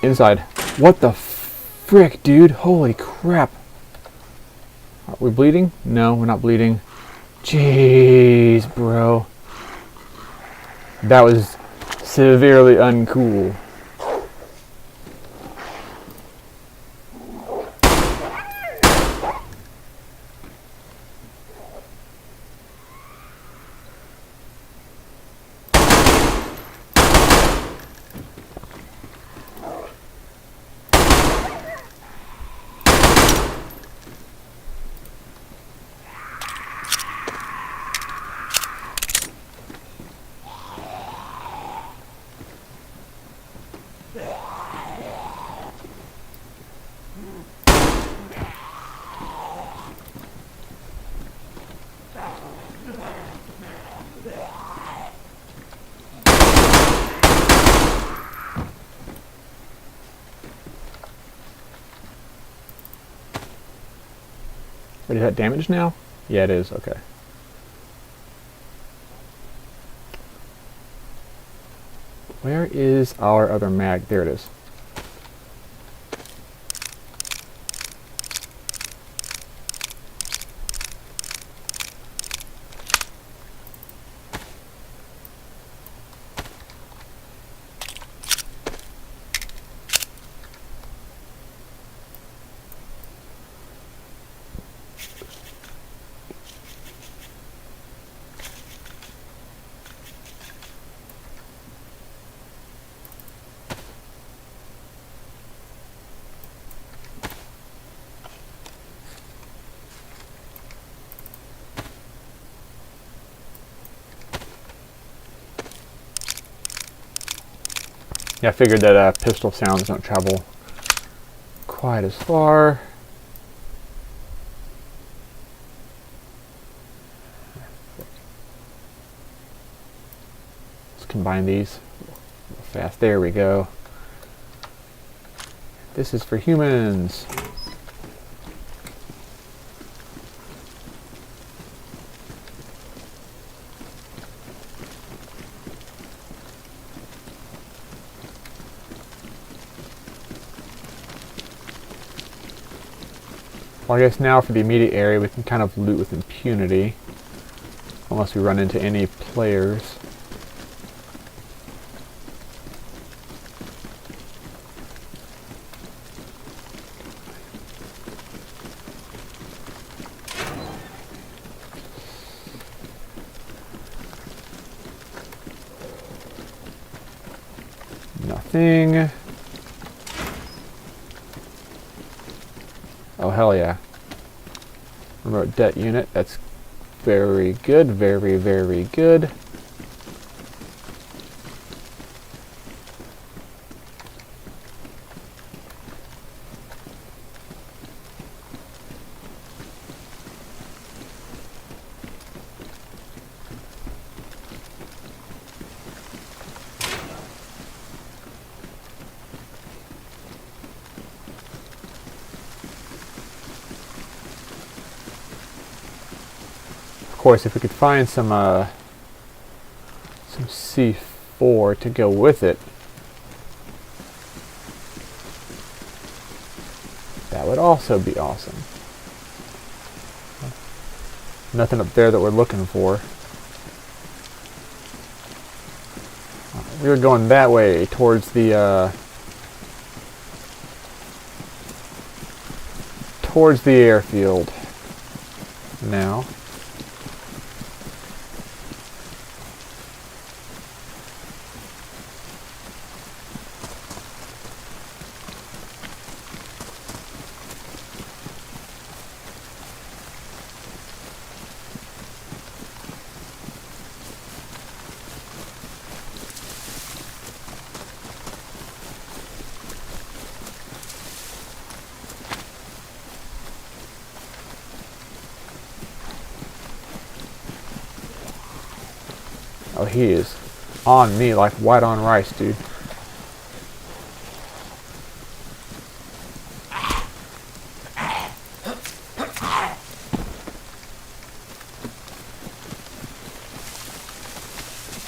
Inside. What the frick, dude? Holy crap. Are we bleeding? No, we're not bleeding. Jeez, bro. That was severely uncool. But is that damaged now? Yeah, it is. Okay. Where is our other mag? There it is. Yeah, I figured that pistol sounds don't travel quite as far. Let's combine these real fast. There we go. This is for humans. Well, I guess now for the immediate area we can kind of loot with impunity. Unless we run into any players. Nothing. Oh, hell yeah. Remote det unit. That's very good. Very, very good. Of course, if we could find some C4 to go with it, that would also be awesome. Nothing up there that we're looking for. We were going that way towards the airfield now. Oh, he is on me like white on rice, dude.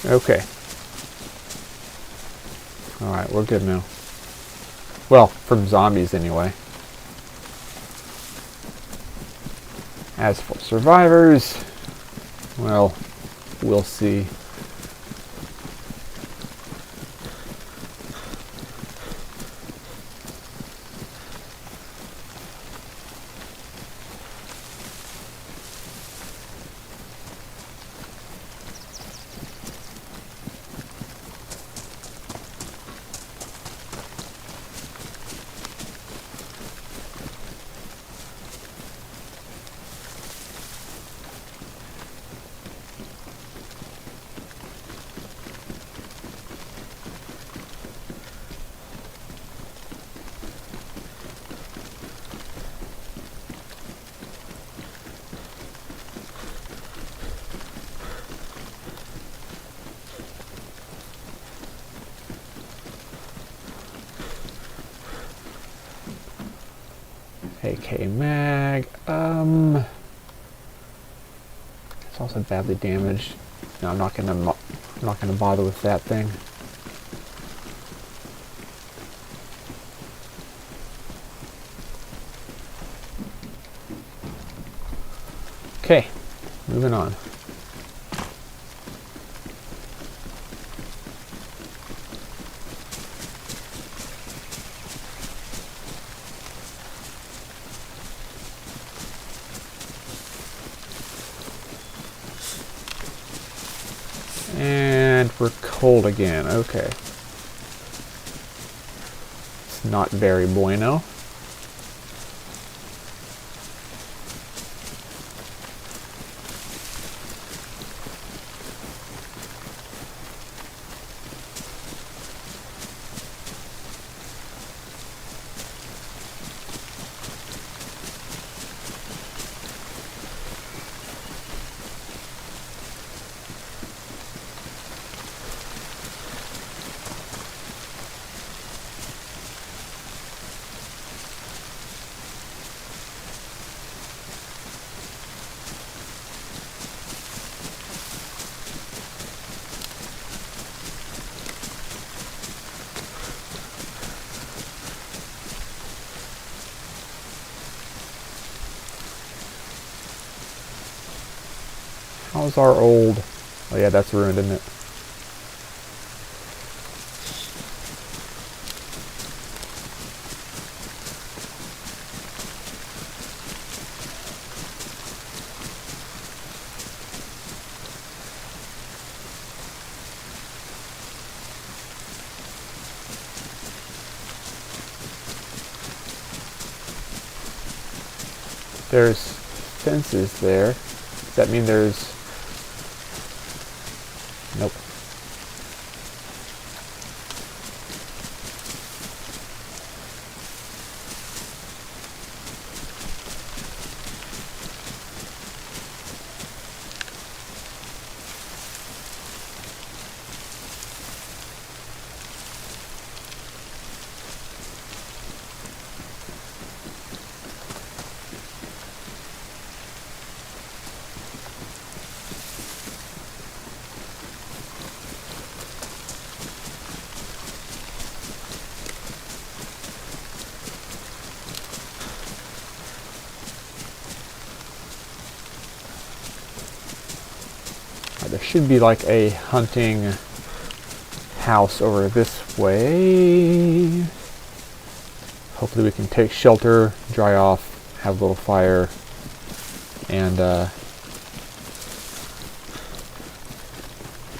Okay. Alright, we're good now. Well, from zombies anyway. As for survivors, well, we'll see. AK mag. It's also badly damaged. No, I'm not gonna bother with that thing. Okay, moving on. And we're cold again. Okay. It's not very bueno. How's our old... Oh yeah, that's ruined, isn't it? There's fences there. Does that mean there's... Nope. There should be like a hunting house over this way. Hopefully we can take shelter, dry off, have a little fire, and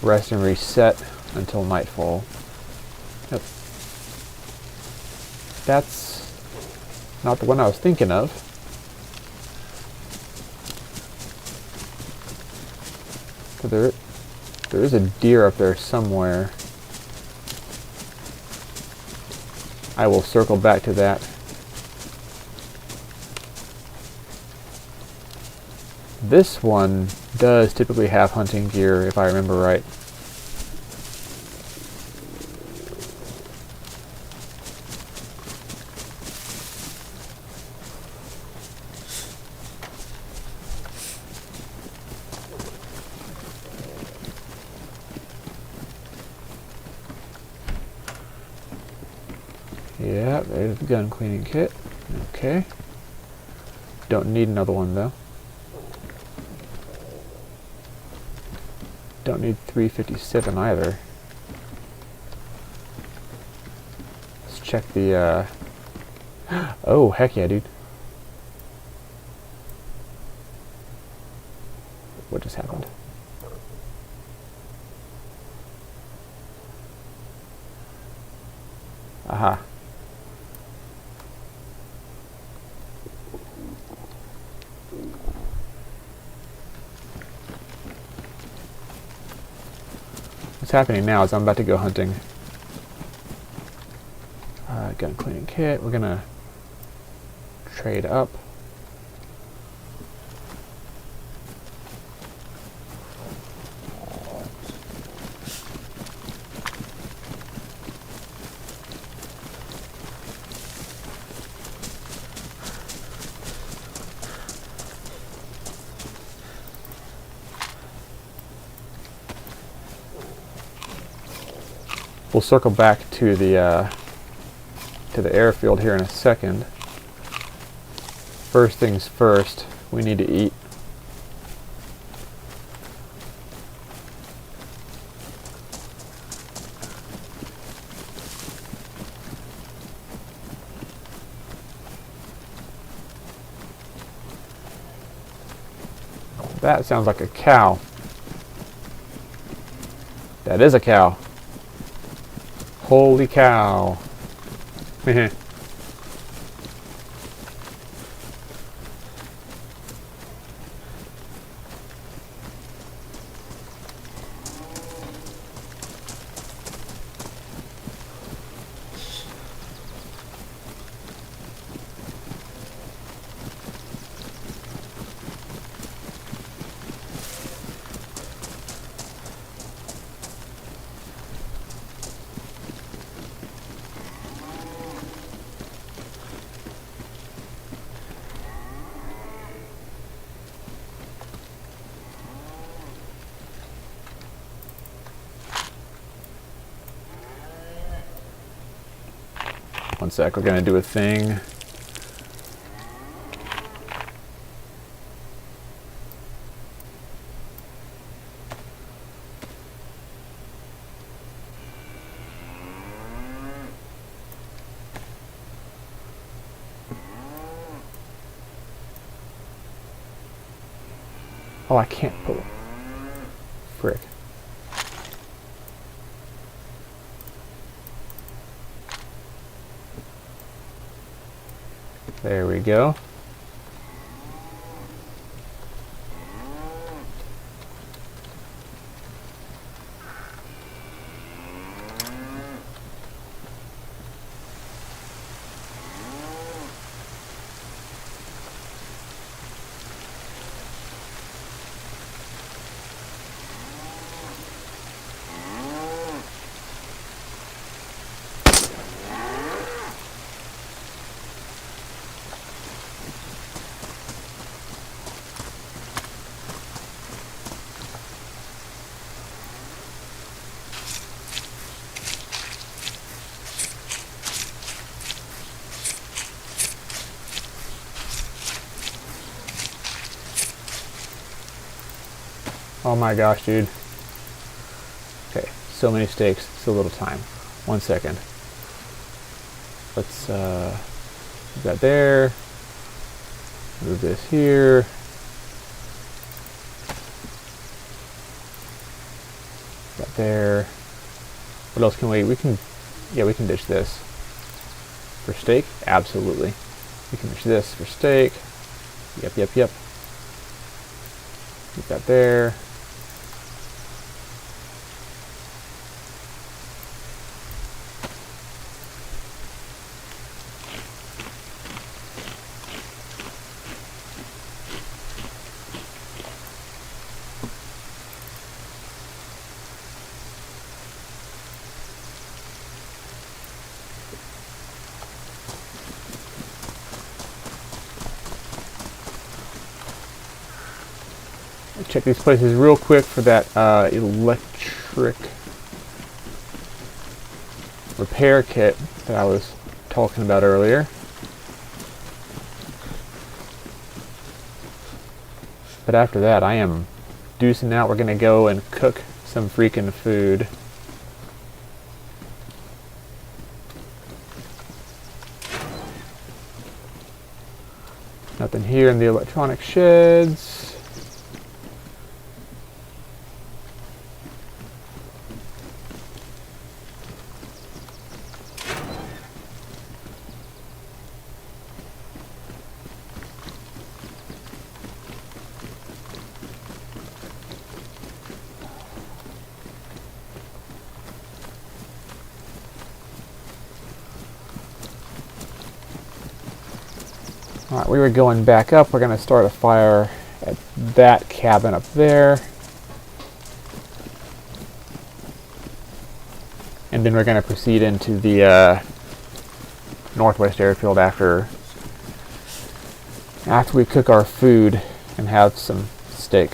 rest and reset until nightfall. Yep. That's not the one I was thinking of. There is a deer up there somewhere. I will circle back to that. This one does typically have hunting gear, if I remember right. Yeah, there's the gun cleaning kit. Okay. Don't need another one though. Don't need 357 either. Let's check the oh, heck yeah, dude. What just happened? Aha. What's happening now is I'm about to go hunting. Gun cleaning kit. We're gonna trade up. We'll circle back to the airfield here in a second. First things first, we need to eat. That sounds like a cow. That is a cow. Holy cow. One sec, we're gonna do a thing. Oh, I can't pull it. Frick. There we go. Oh my gosh, dude. Okay, so many steaks, so little time. 1 second. Let's move that there. Move this here. That there. What else can we can, yeah, we can dish this. For steak? Absolutely. We can dish this for steak. Yep, yep, yep. Keep that there. Check these places real quick for that electric repair kit that I was talking about earlier. But after that, I am deucing out. We're going to go and cook some freaking food. Nothing here in the electronic sheds. Alright, we were going back up. We're going to start a fire at that cabin up there. And then we're going to proceed into the northwest airfield after we cook our food and have some steak.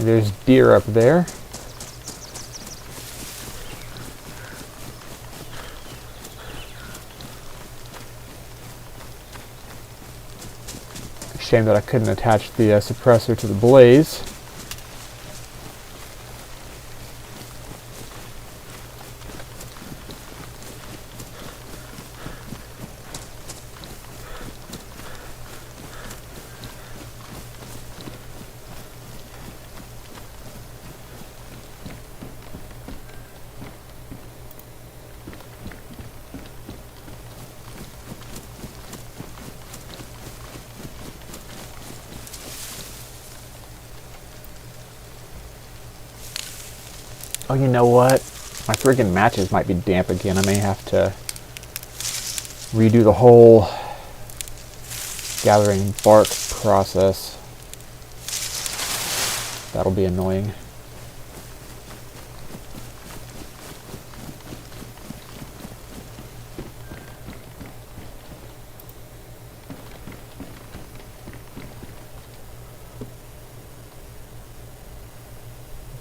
there's deer up there. Shame that I couldn't attach the suppressor to the blaze. Oh, you know what? My friggin' matches might be damp again. I may have to redo the whole gathering bark process. That'll be annoying.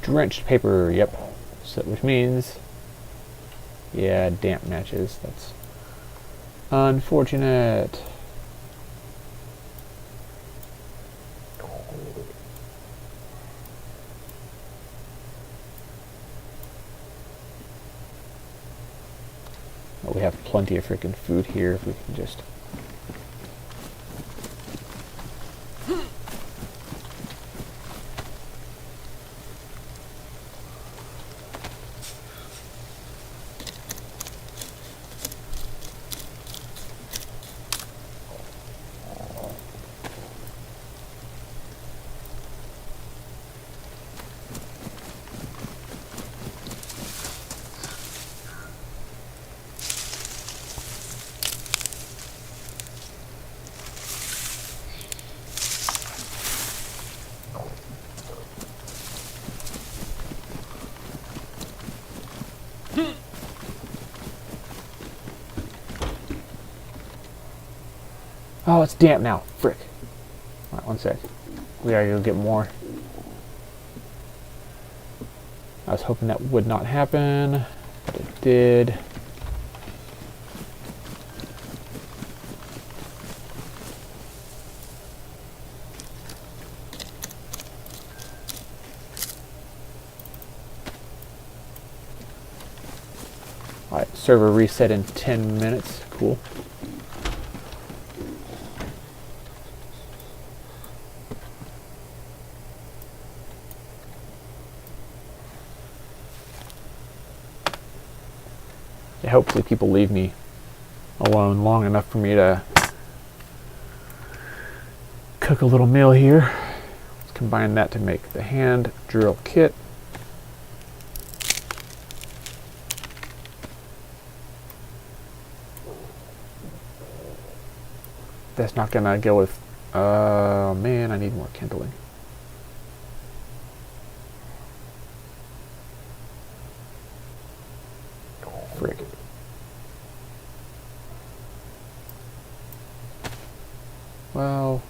Drenched paper, yep. So, which means, yeah, damp matches. That's unfortunate. Oh, we have plenty of freaking food here if we can just... Oh, it's damp now. Frick. Alright, one sec. We are going to get more. I was hoping that would not happen, but it did. Alright, server reset in 10 minutes. Cool. Yeah, hopefully people leave me alone long enough for me to cook a little meal here. Let's combine that to make the hand drill kit. That's not gonna go with, man, I need more kindling. Frick. Well,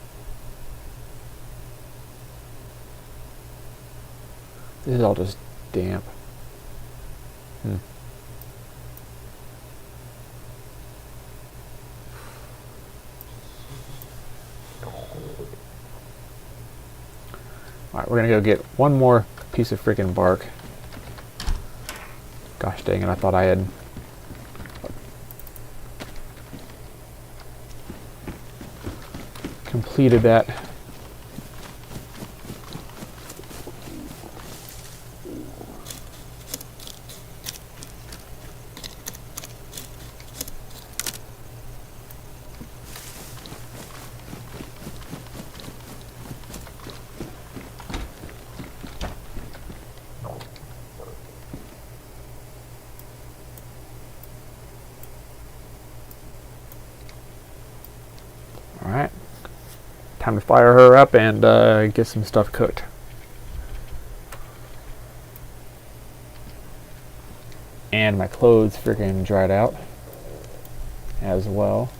this is all just damp. Alright, we're gonna go get one more piece of freaking bark. Gosh dang it, I thought I had completed that. Alright, time to fire her up and get some stuff cooked. And my clothes freaking dried out as well.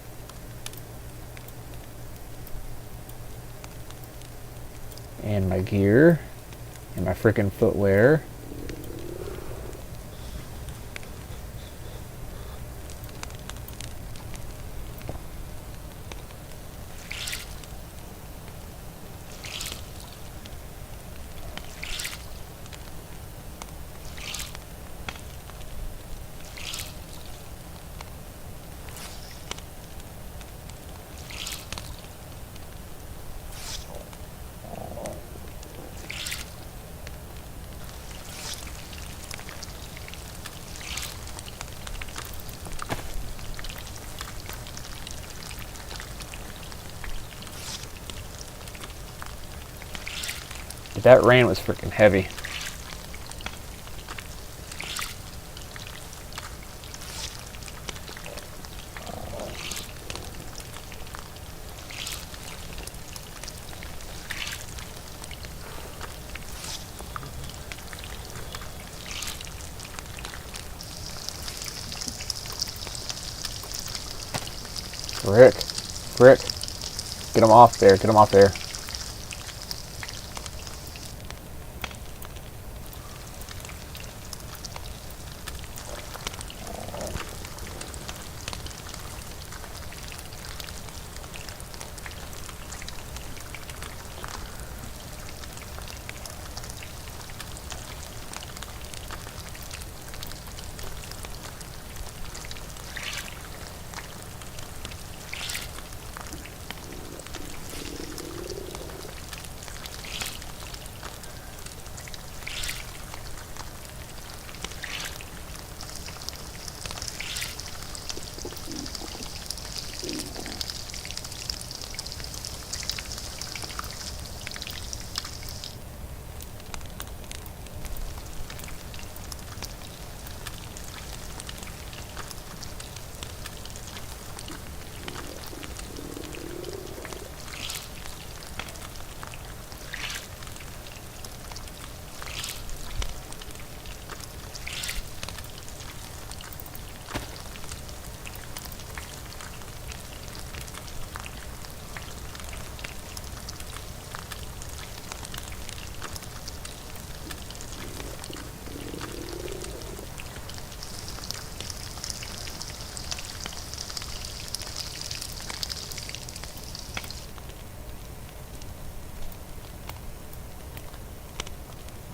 And my gear. And my frickin' footwear. That rain was freaking heavy. Rick, get him off there, get him off there.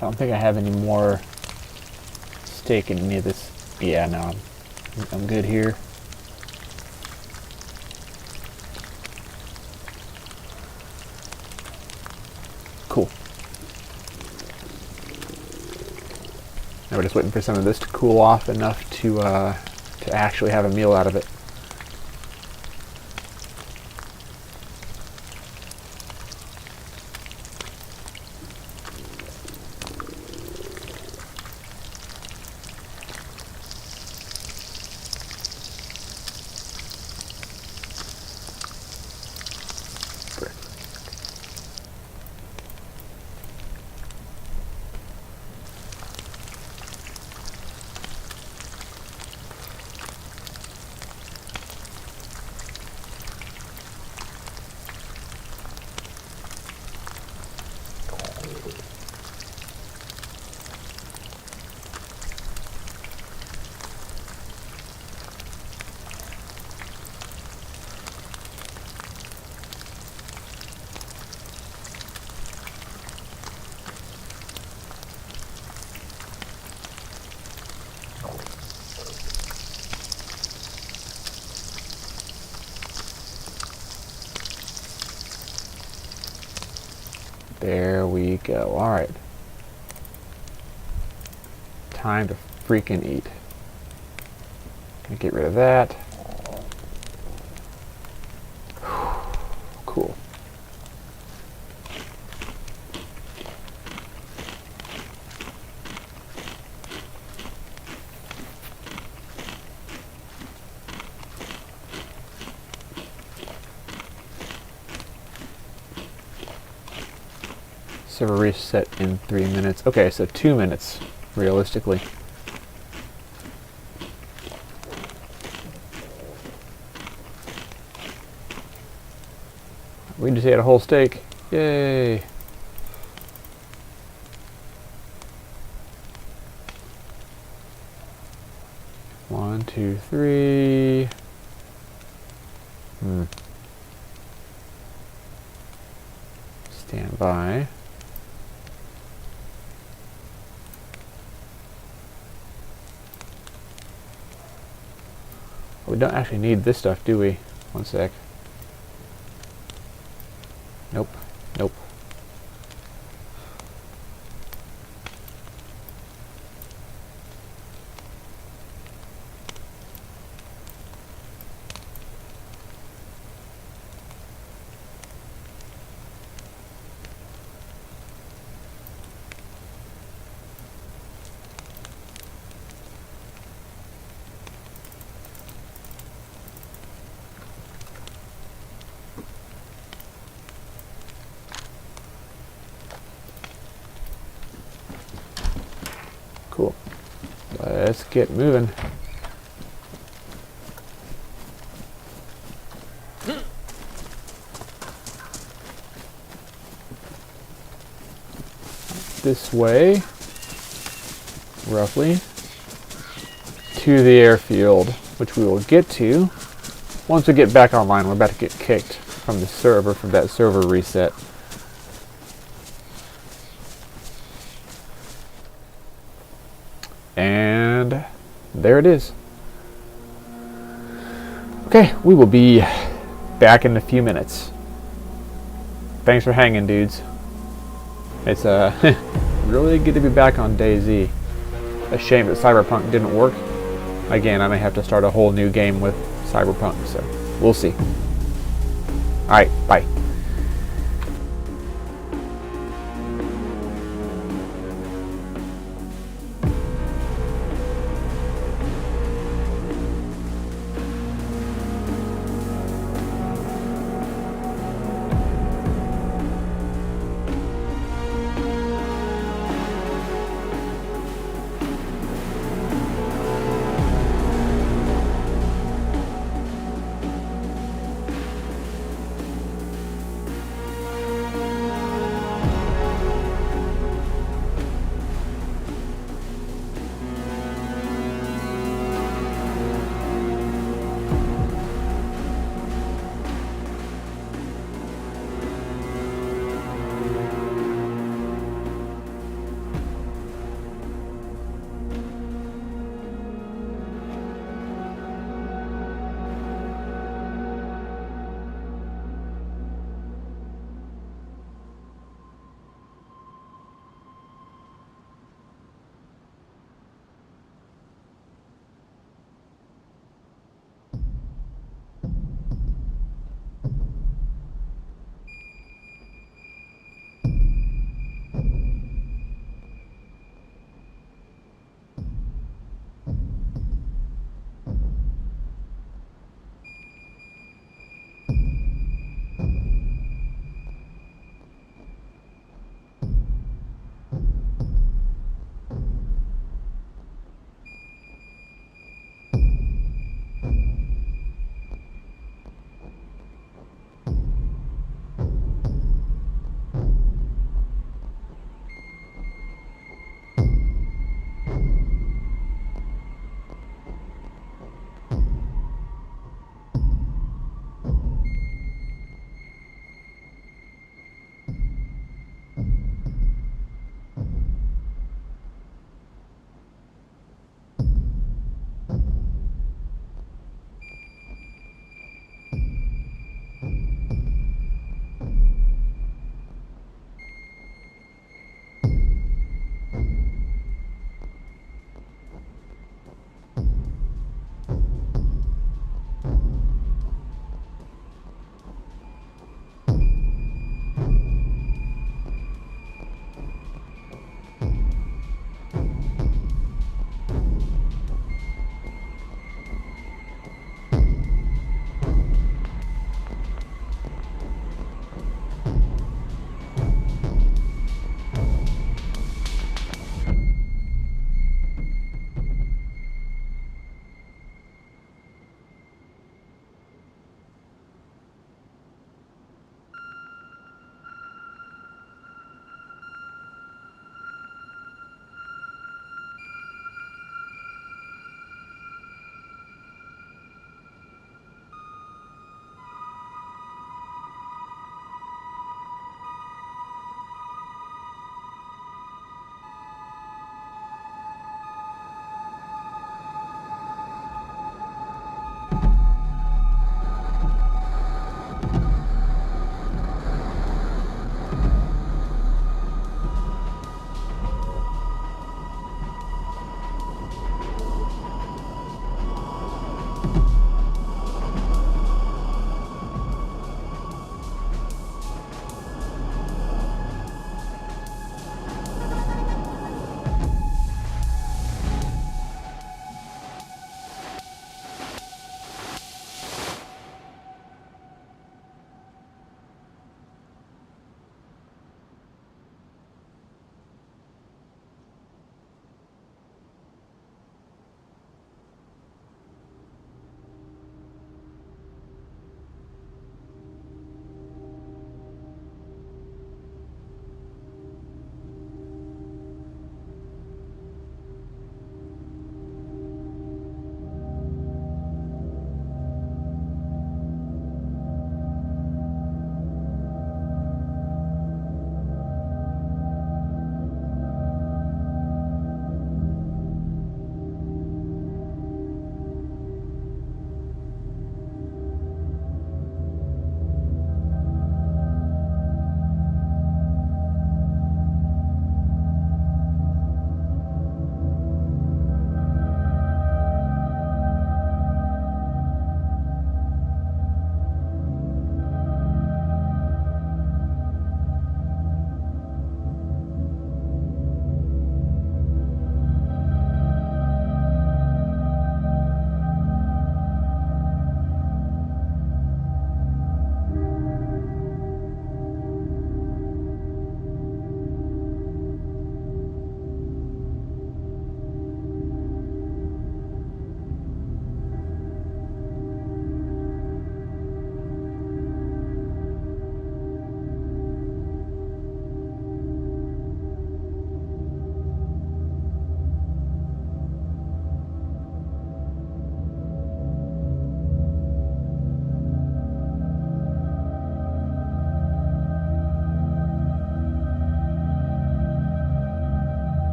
I don't think I have any more steak in any of this. Yeah, no, I'm good here. Cool. Now we're just waiting for some of this to cool off enough to actually have a meal out of it. There we go. All right. Time to freaking eat. Gonna get rid of that. Cool. Server reset in 3 minutes. Okay, so 2 minutes, realistically. We just ate a whole steak. Yay! 1, 2, 3. Stand by. We don't actually need this stuff, do we? One sec. Nope. Nope. Cool. Let's get moving. This way, roughly, to the airfield, which we will get to once we get back online. We're about to get kicked from the server, from that server reset. And there it is. Okay, we will be back in a few minutes. Thanks for hanging, dudes. It's really good to be back on DayZ. A shame that Cyberpunk didn't work. Again, I may have to start a whole new game with Cyberpunk, so we'll see. Alright, bye.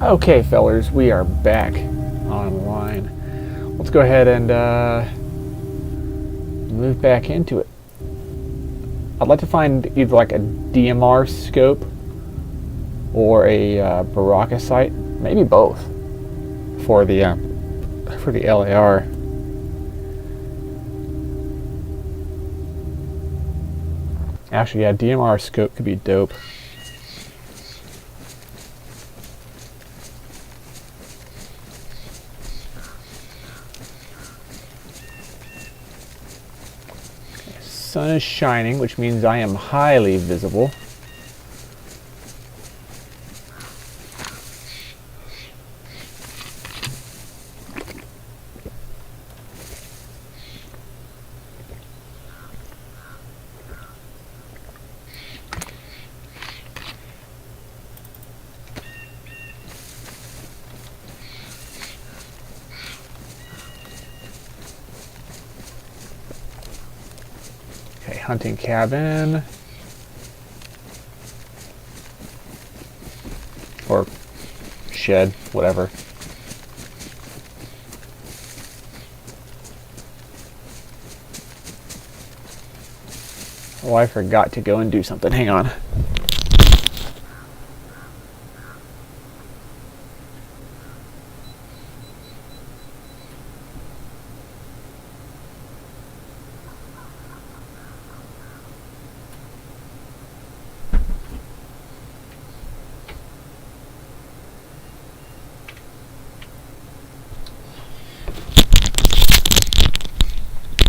Okay, fellers, we are back online. Let's go ahead and move back into it. I'd like to find either like a DMR scope or a Baraka sight, maybe both, for the LAR. Actually, yeah, DMR scope could be dope. Sun is shining, which means I am highly visible. Okay, hunting cabin. Or shed, whatever. Oh, I forgot to go and do something. Hang on.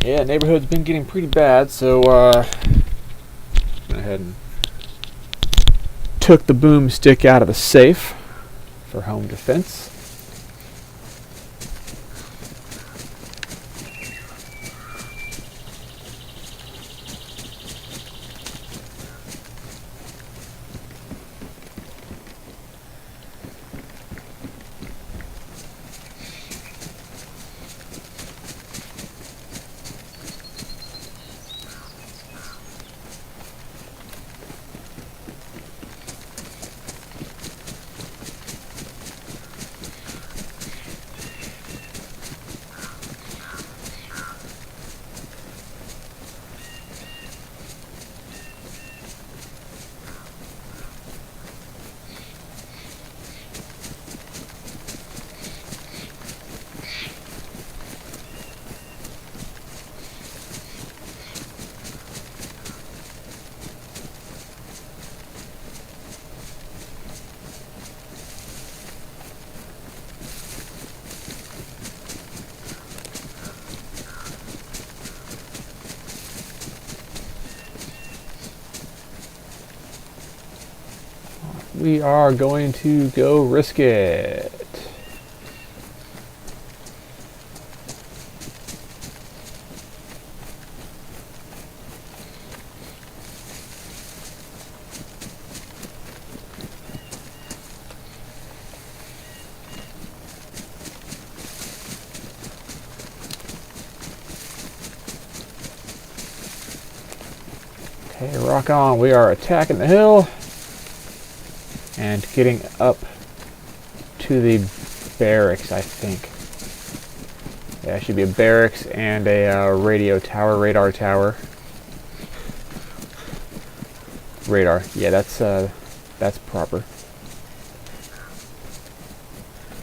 Yeah, neighborhood's been getting pretty bad, so went ahead and took the boomstick out of the safe for home defense. We are going to go risk it. Okay, rock on. We are attacking the hill and getting up to the barracks, I think. Yeah, it should be a barracks and a radio tower, radar tower. Radar. Yeah, that's proper.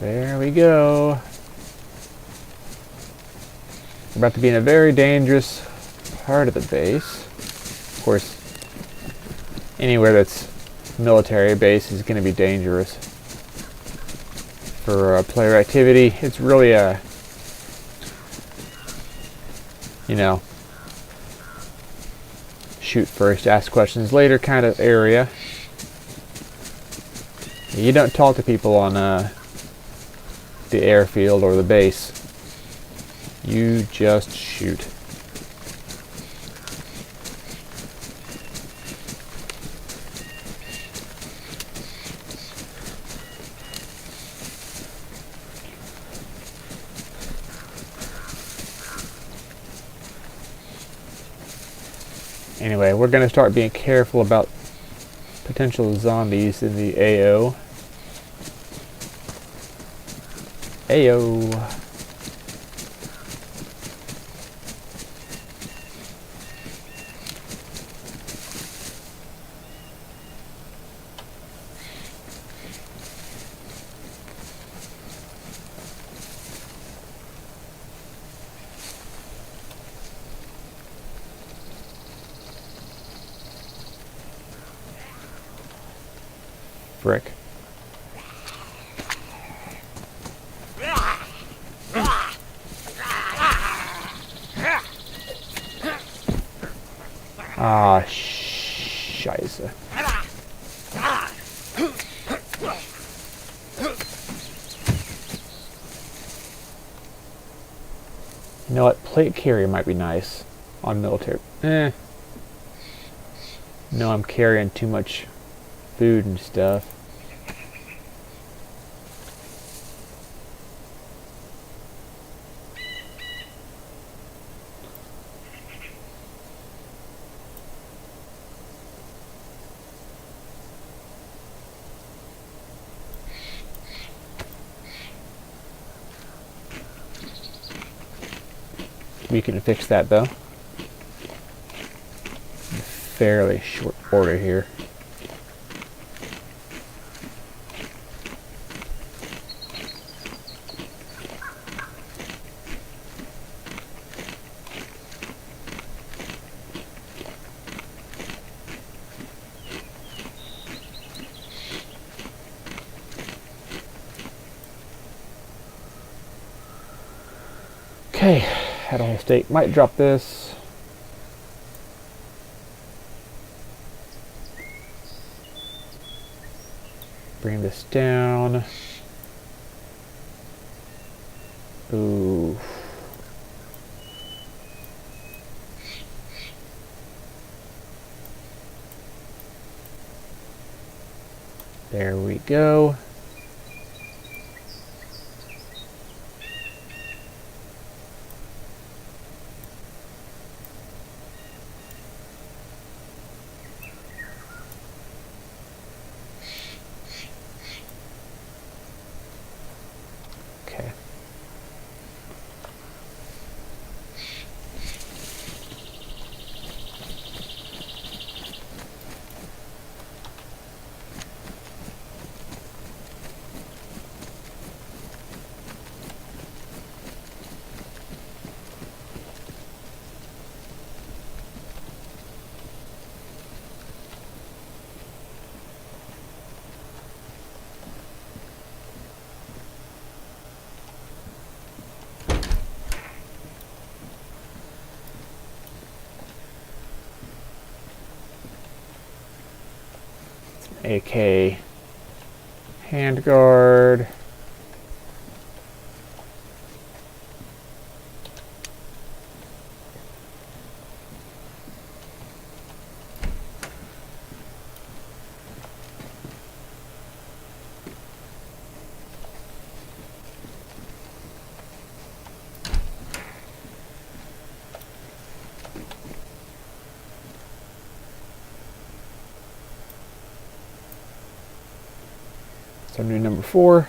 There we go. We're about to be in a very dangerous part of the base. Of course, anywhere that's military base is going to be dangerous for player activity. It's really a, shoot first, ask questions later kind of area. You don't talk to people on the airfield or the base. You just shoot. Anyway, we're going to start being careful about potential zombies in the AO. Ayo. Frick. Ah, scheiße. You know what? Plate carrier might be nice on military. No, I'm carrying too much food and stuff. We can fix that though. Fairly short order here. Okay, had a whole steak. Might drop this. Bring this down. Ooh. There we go. Okay. AK handguard. So new number 4.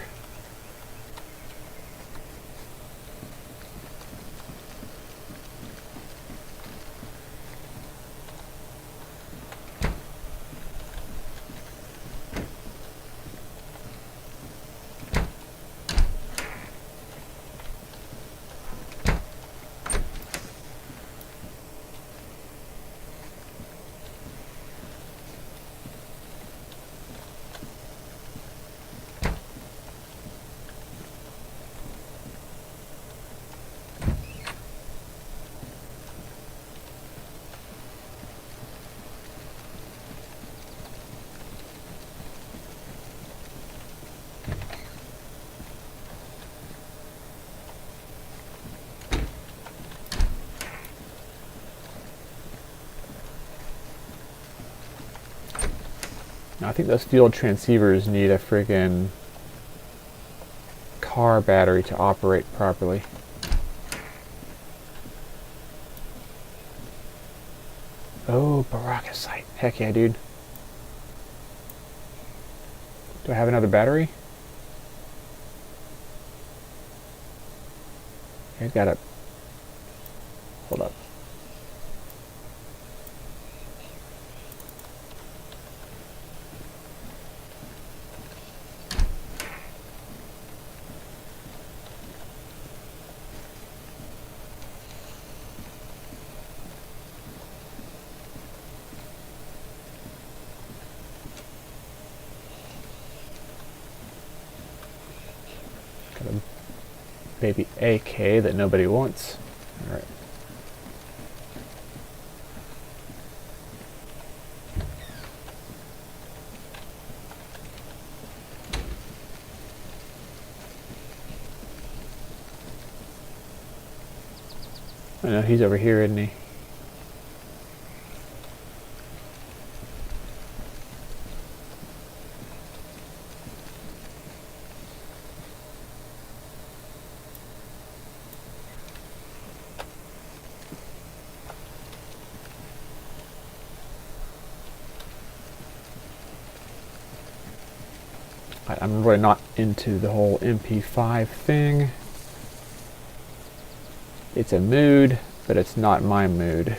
Now, I think those field transceivers need a friggin' car battery to operate properly. Oh, Baraka site. Heck yeah, dude. Do I have another battery? I gotta... Hold up. Got a baby AK that nobody wants. Alright. I know he's over here, isn't he? I'm really not into the whole MP5 thing. It's a mood, but it's not my mood.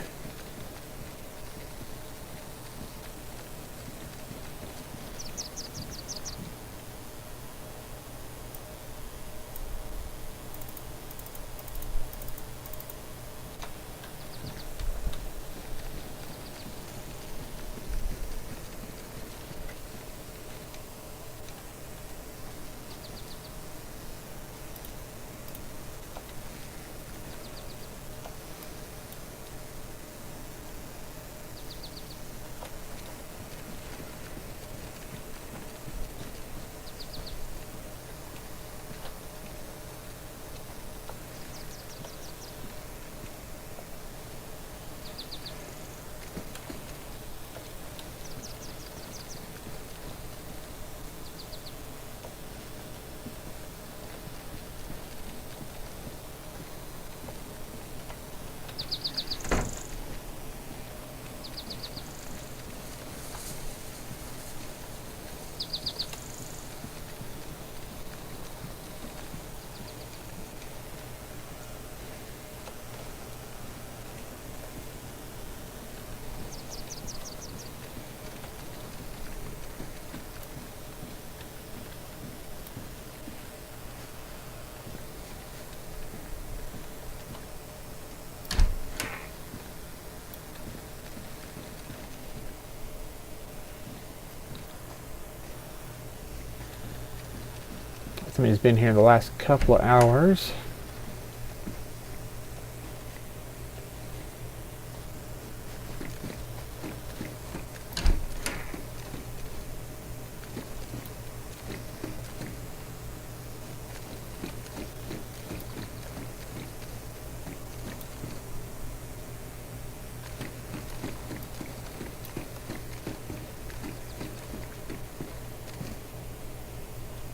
Somebody's been here the last couple of hours.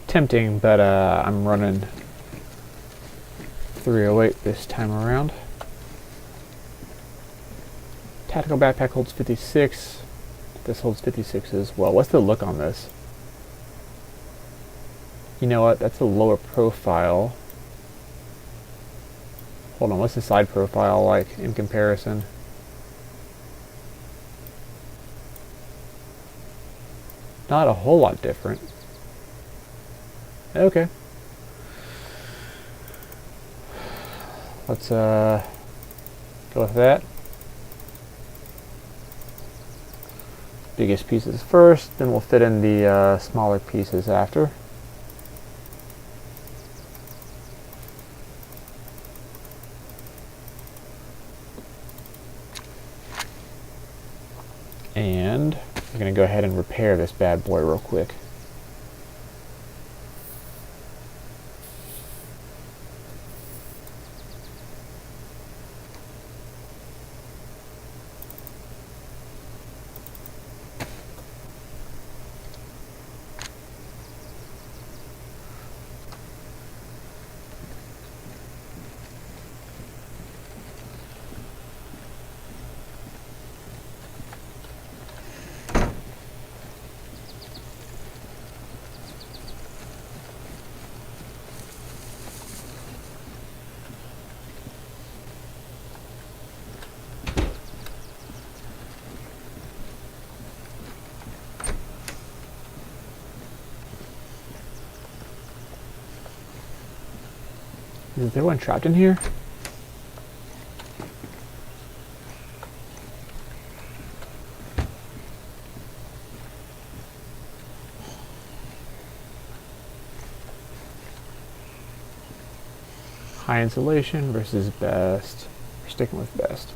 Tempting, but I'm running 308 this time around. Tactical backpack holds 56. This holds 56 as well. What's the look on this? You know what? That's a lower profile. Hold on, what's the side profile like in comparison? Not a whole lot different. Okay. Let's go with that. Biggest pieces first, then we'll fit in the smaller pieces after. And we're going to go ahead and repair this bad boy real quick. Is there one trapped in here? High insulation versus best. We're sticking with best.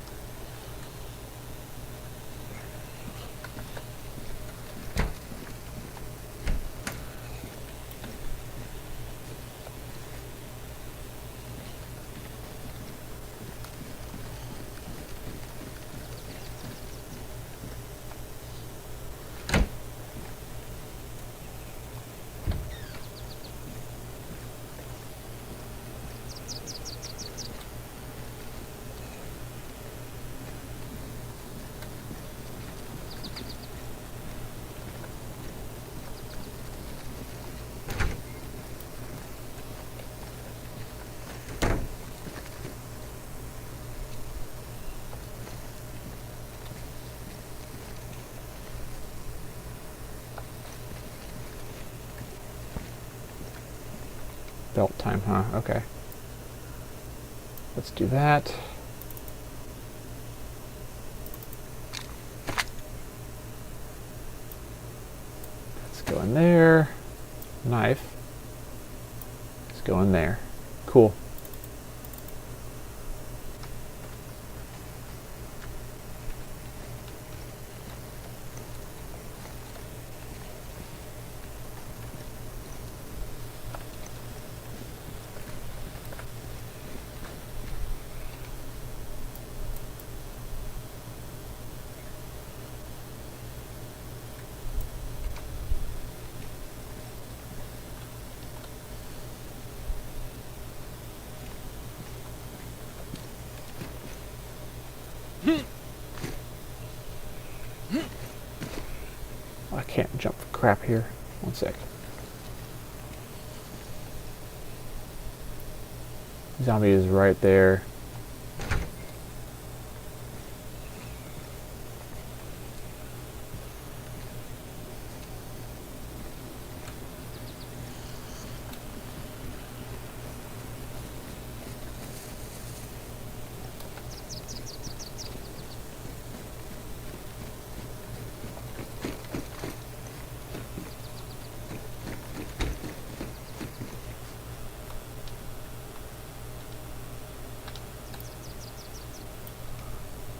Belt time, huh? Okay. Let's do that. Let's go in there. Knife. Let's go in there. Cool. I can't jump for crap here. One sec. Zombie is right there.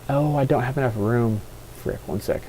Oh, I don't have enough room. Frick, one sec.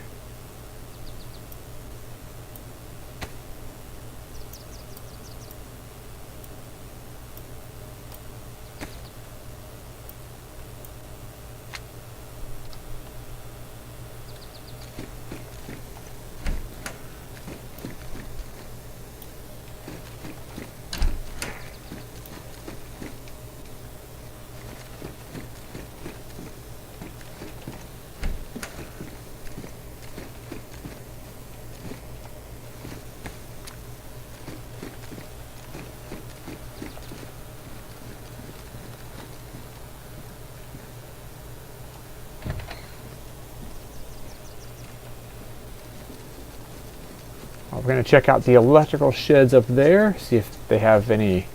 We're going to check out the electrical sheds up there, see if they have any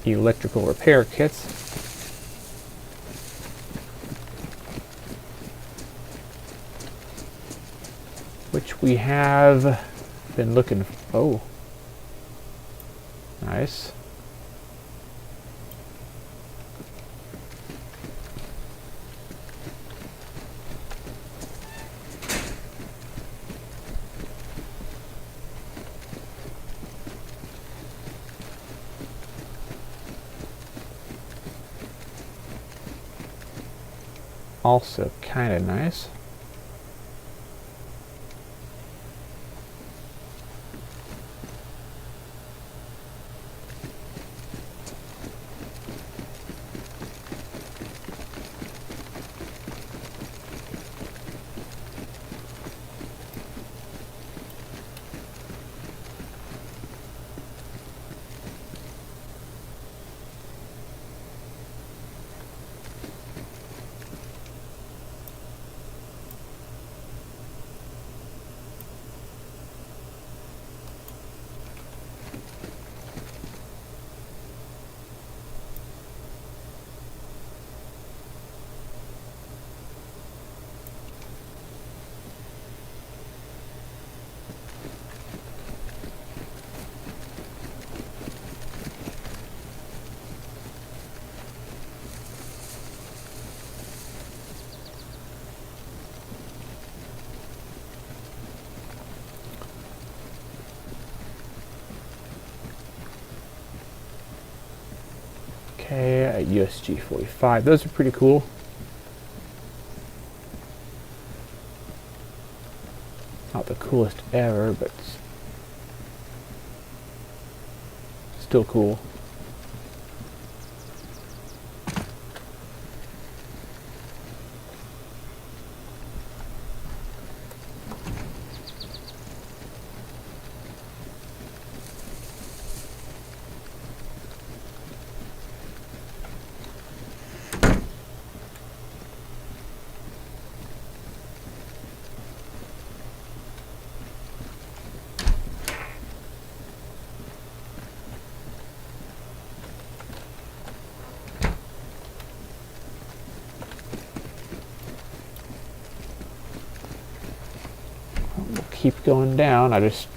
electrical repair kits. Which we have been looking for. Oh. Nice. Also kind of nice. USG 45. Those are pretty cool. Not the coolest ever, but still cool. Keep going down. I just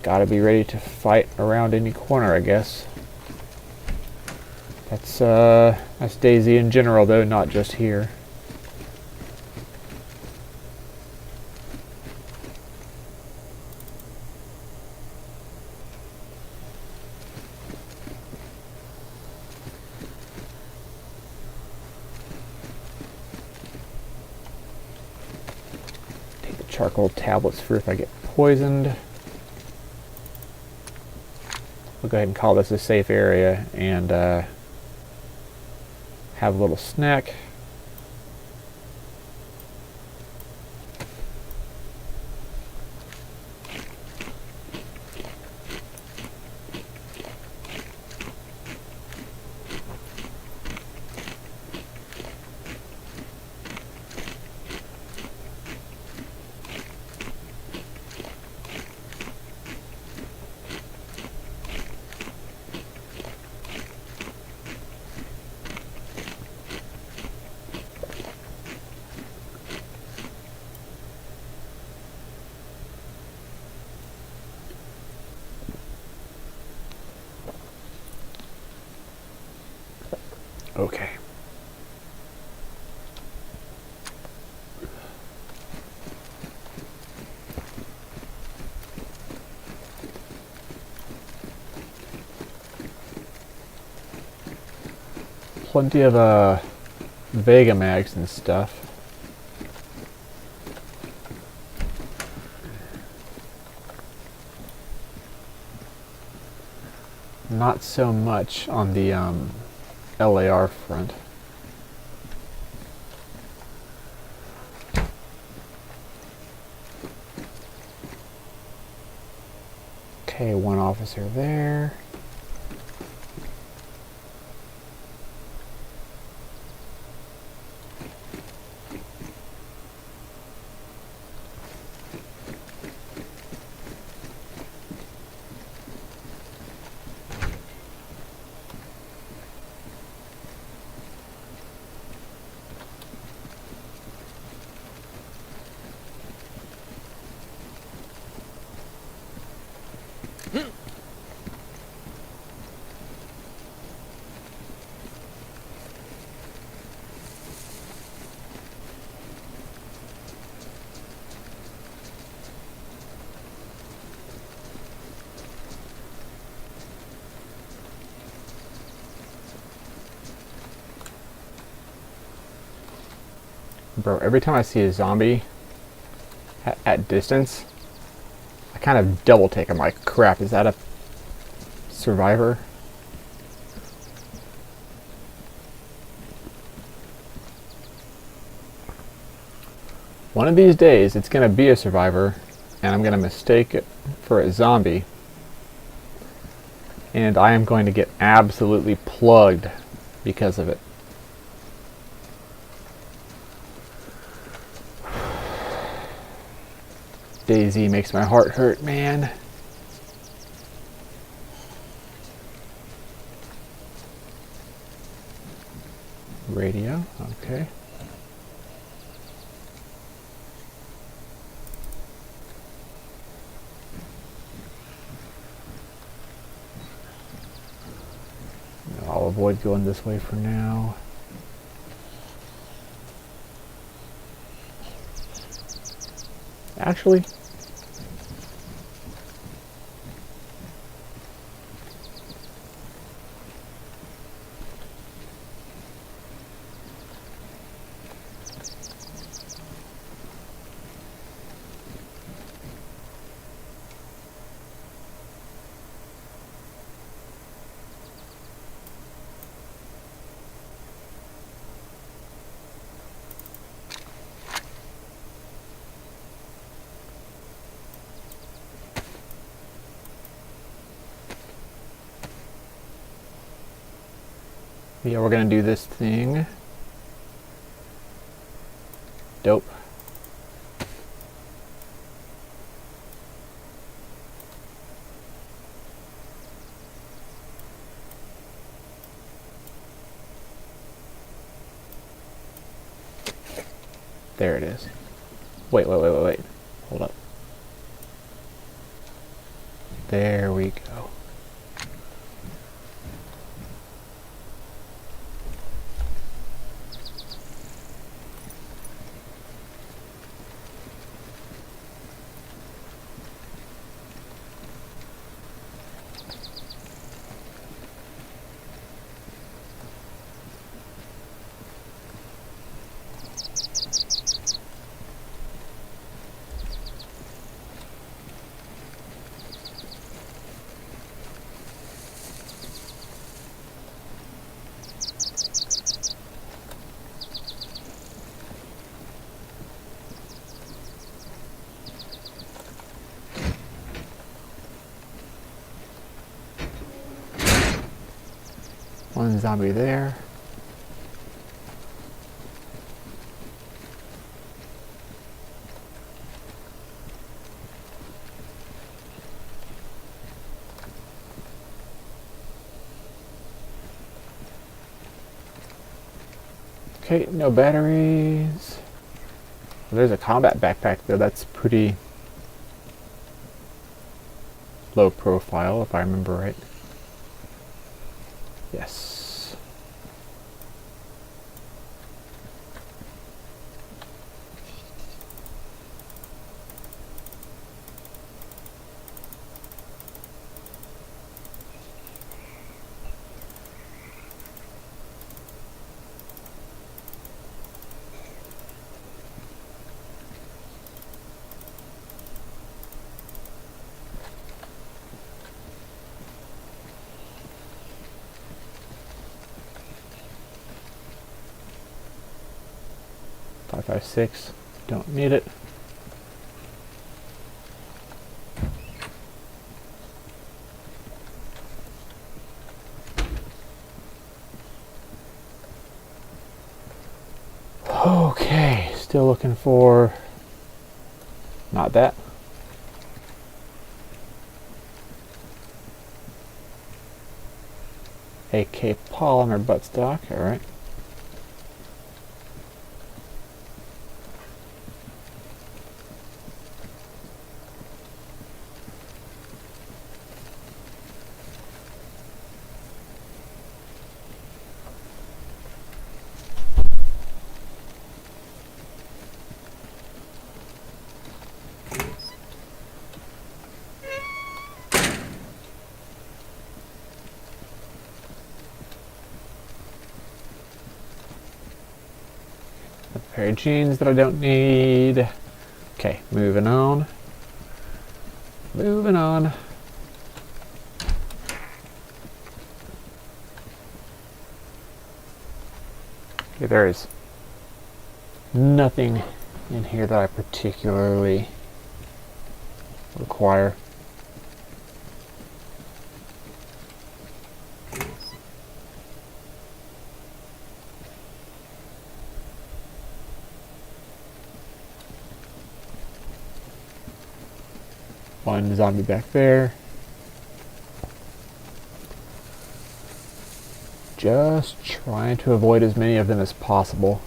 gotta be ready to fight around any corner, I guess. That's DayZ in general, though, not just here. Charcoal tablets for if I get poisoned. We'll go ahead and call this a safe area and have a little snack. Okay. Plenty of Vega mags and stuff. Not so much on the LAR front. Okay, one officer there. Bro, every time I see a zombie at distance, I kind of double take. I'm like, crap, is that a survivor? One of these days, it's going to be a survivor, and I'm going to mistake it for a zombie. And I am going to get absolutely plugged because of it. DayZ makes my heart hurt, man. Radio, okay. I'll avoid going this way for now. Actually, Yeah, we're gonna do this thing. Dope. There it is. Wait. Hold up. There we go. One zombie there. Okay, no batteries. Well, there's a combat backpack though. That's pretty low profile, if I remember right. Yes. Five, 6. Don't need it. Okay, still looking for not that. AK polymer buttstock, alright. A pair of jeans that I don't need. Okay, moving on. Moving on. Okay, there is nothing in here that I particularly require. One zombie back there. Just trying to avoid as many of them as possible.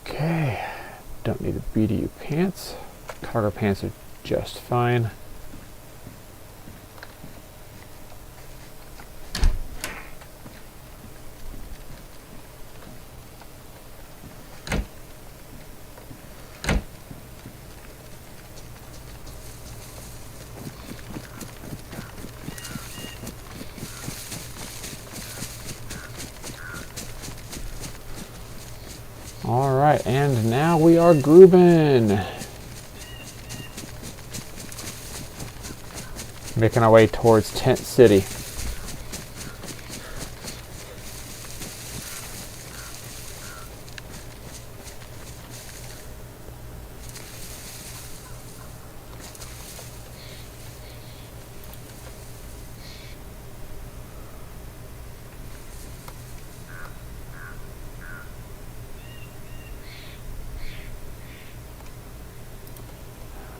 Okay, don't need the BDU pants. Cargo pants are just fine. Alright, and now we are grooving. Making our way towards Tent City.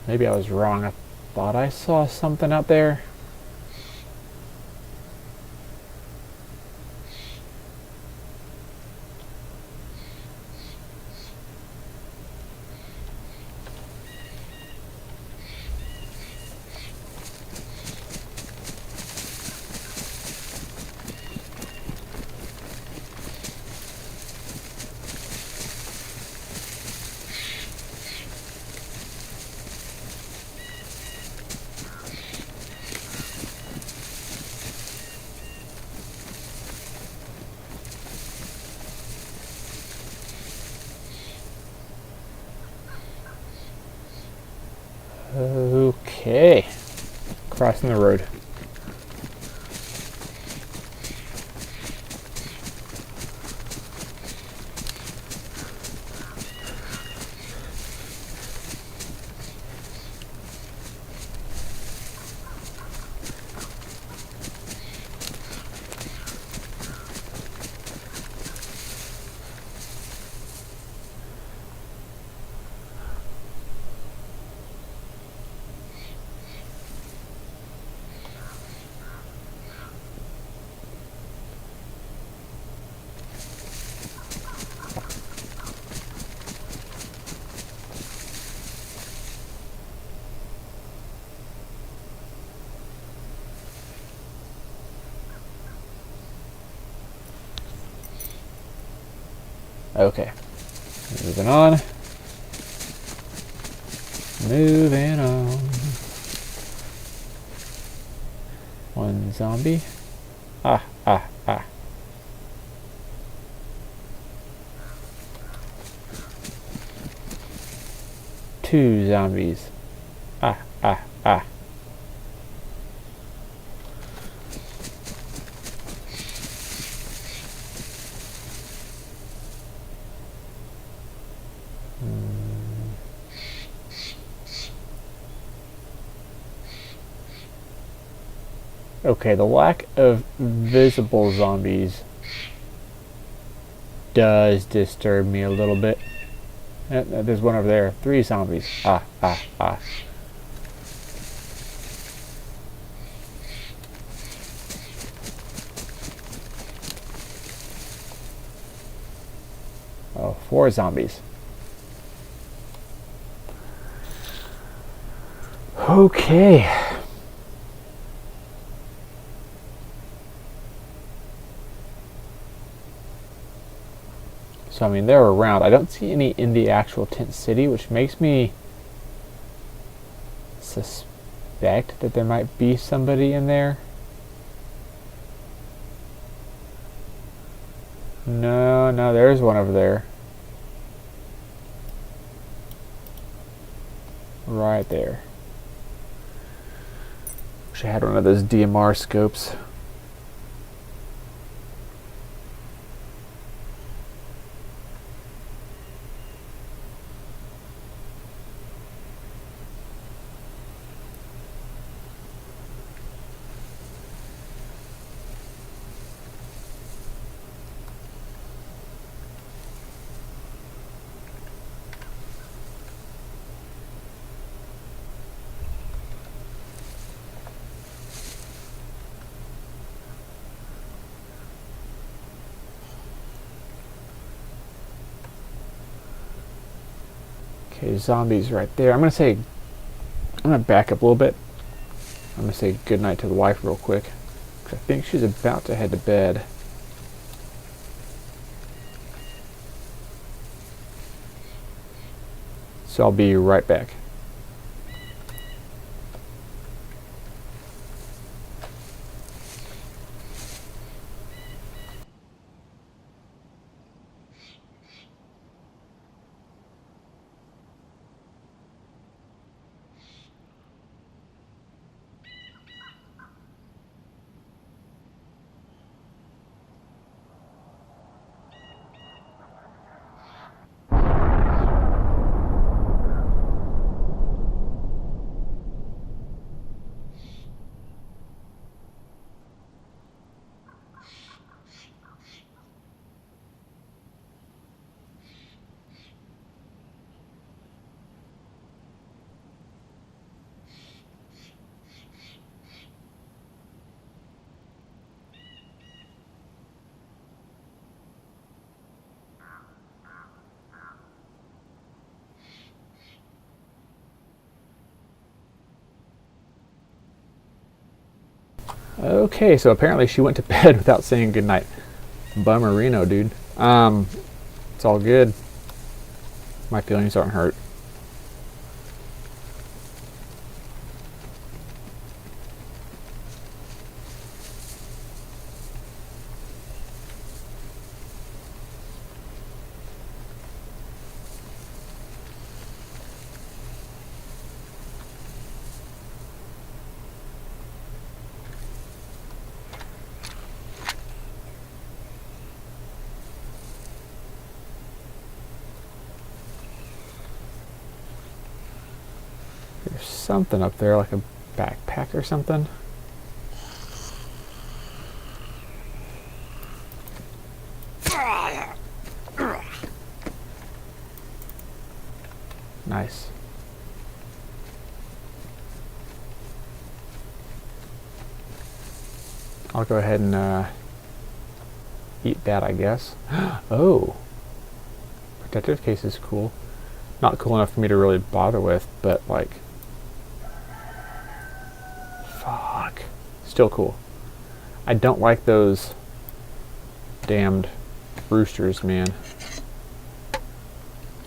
Maybe I was wrong. I thought I saw something out there. Okay. Crossing the road. Okay. Moving on. Moving on. One zombie. Ah. Two zombies. Ah. Okay, the lack of visible zombies does disturb me a little bit. There's one over there. 3 zombies. Ah. Oh, 4 zombies. Okay. So, I mean, they're around. I don't see any in the actual tent city, which makes me suspect that there might be somebody in there. No, there's one over there. Right there. Wish I had one of those DMR scopes. Okay, zombies right there. I'm gonna back up a little bit. I'm gonna say goodnight to the wife real quick, 'cause I think she's about to head to bed. So I'll be right back. Okay, so apparently she went to bed without saying goodnight. Bummerino, dude. It's all good. My feelings aren't hurt. There's something up there, like a backpack or something. Nice. I'll go ahead and eat that, I guess. Oh, protective case is cool. Not cool enough for me to really bother with, but like, fuck, still cool. I don't like those damned roosters, man.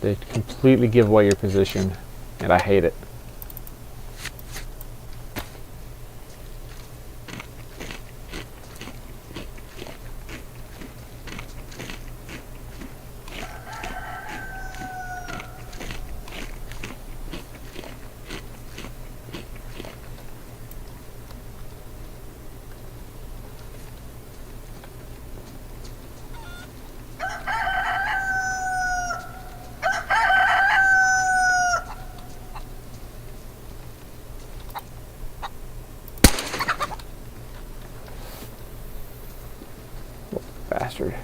They completely give away your position, and I hate it. Bastard.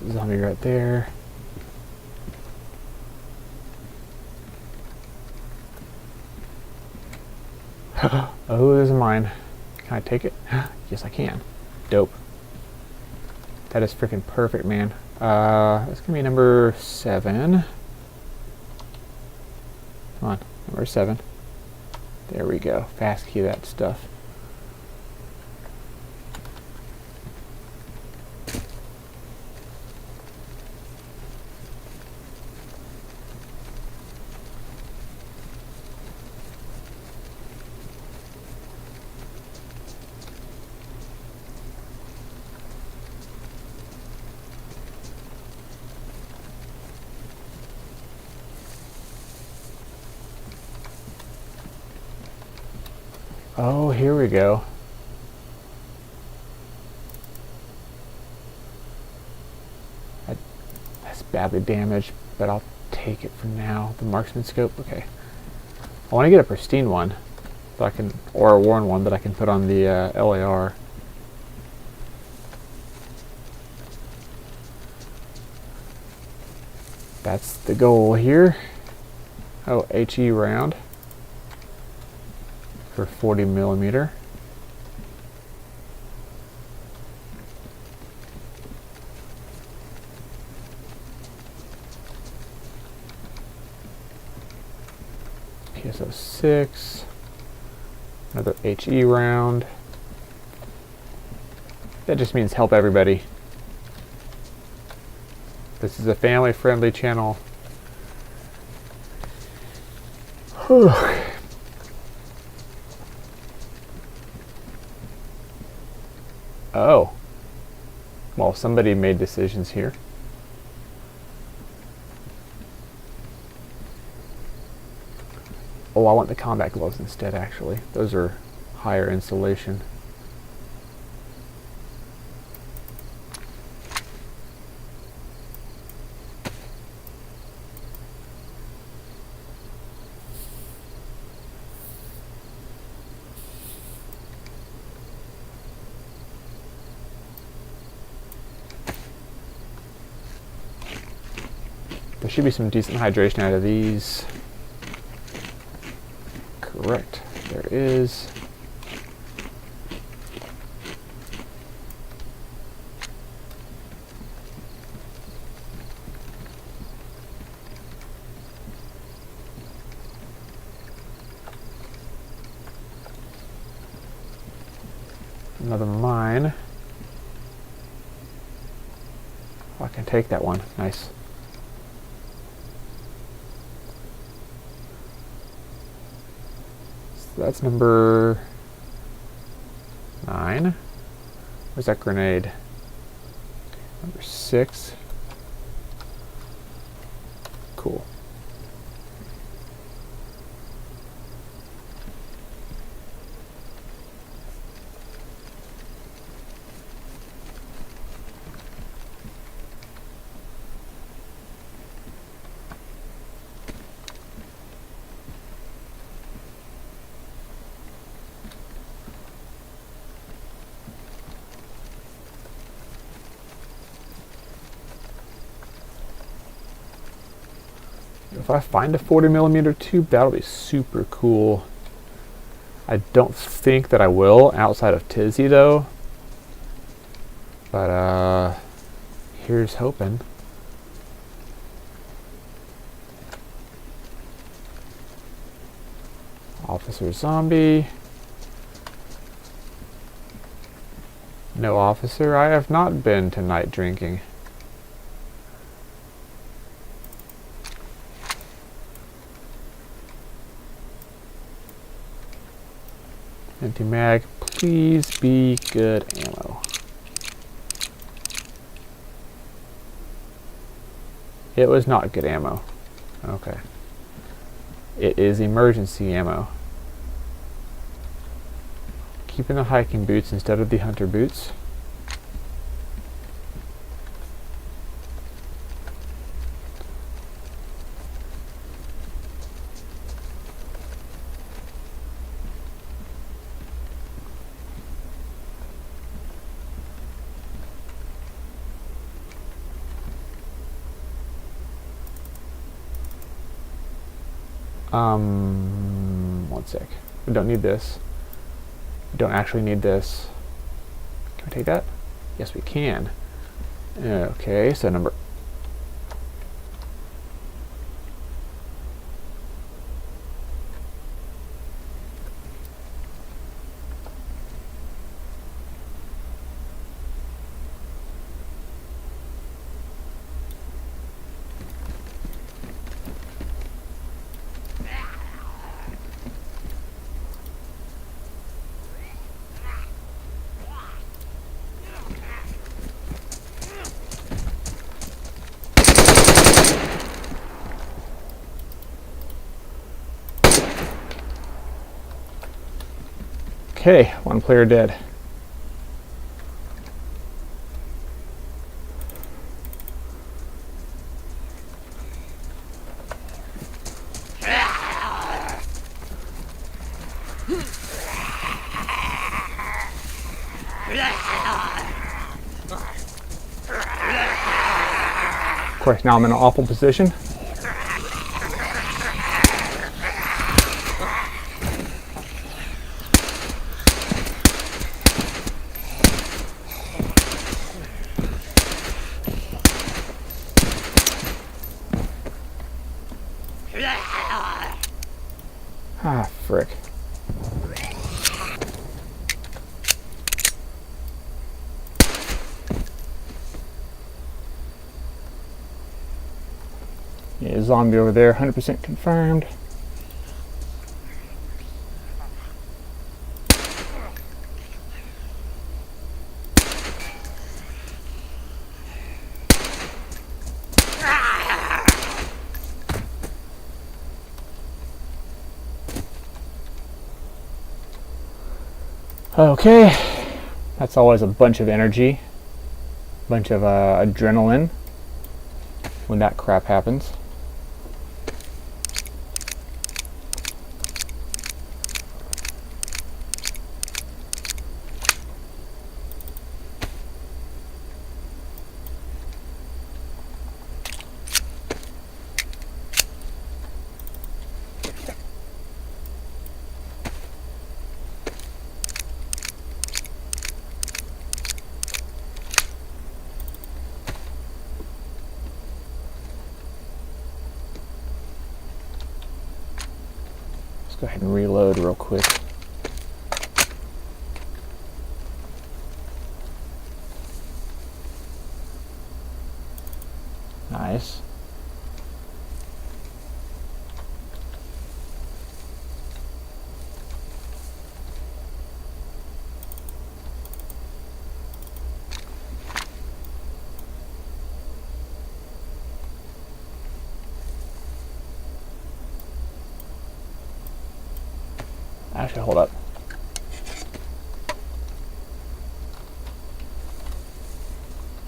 Zombie right there. Oh, there's a mine. Can I take it? Yes, I can. Dope. That is freaking perfect, man. That's gonna be number 7. Come on, number 7. There we go. Fast key that stuff. Oh, here we go. That's badly damaged, but I'll take it for now. The marksman scope, okay. I want to get a pristine one, so I can, or a worn one that I can put on the LAR. That's the goal here. Oh, HE round for 40 millimeter. PSO 6. Another HE round. That just means help everybody. This is a family-friendly channel. Oh. Well, somebody made decisions here. Oh, I want the combat gloves instead, actually. Those are higher insulation. There should be some decent hydration out of these. Correct. There is. Another mine. Oh, I can take that one. Nice. So that's number 9. Where's that grenade? Number 6. Cool. If I find a 40mm tube, that'll be super cool. I don't think that I will outside of DayZ though. But here's hoping. Officer zombie. No officer. I have not been tonight drinking. Empty mag, please be good ammo. It was not good ammo. Okay. It is emergency ammo. Keeping the hiking boots instead of the hunter boots. One sec. We don't need this. We don't actually need this. Can we take that? Yes, we can. Okay, so number... Okay, one player dead. Of course, now I'm in an awful position. Ah, frick. Yeah, zombie over there, 100% confirmed. Okay, that's always a bunch of energy, bunch of adrenaline when that crap happens. Let's go ahead and reload real quick. Nice. Actually, hold up.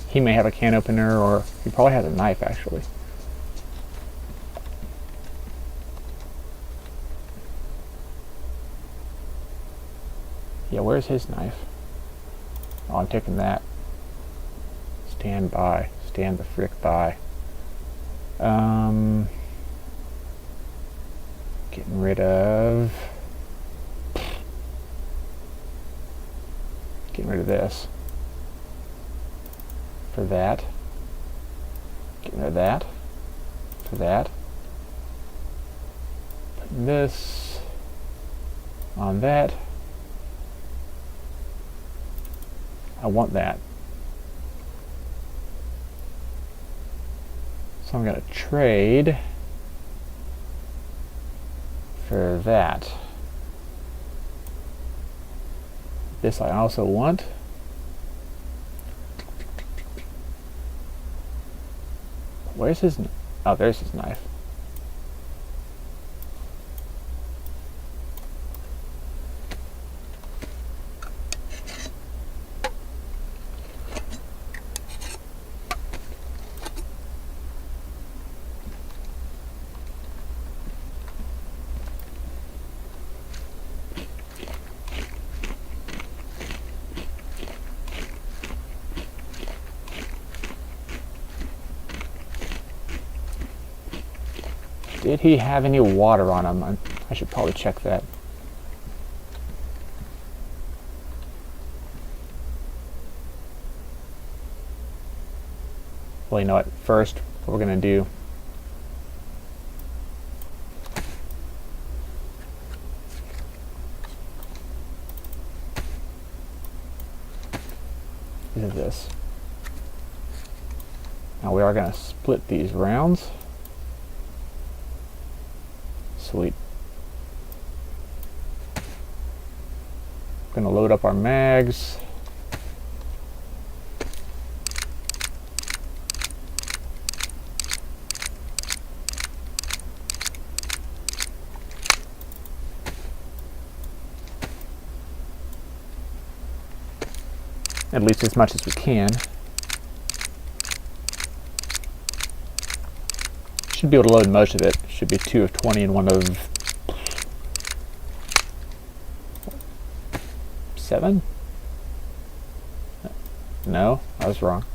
He may have a can opener, or he probably has a knife, actually. Yeah, where's his knife? Oh, I'm taking that. Stand by. Stand the frick by. Getting rid of... Getting rid of this. For that. Getting rid of that. For that. Putting this on that. I want that. So I'm going to trade for that. This I also want. Where's his... Oh, there's his knife. Did he have any water on him? I should probably check that. Well, you know what? First, what we're going to do is this. Now we are going to split these rounds. Sweet. Gonna load up our mags. At least as much as we can. Should be able to load most of it. Should be 2 of 20 and 1 of 7? No, I was wrong.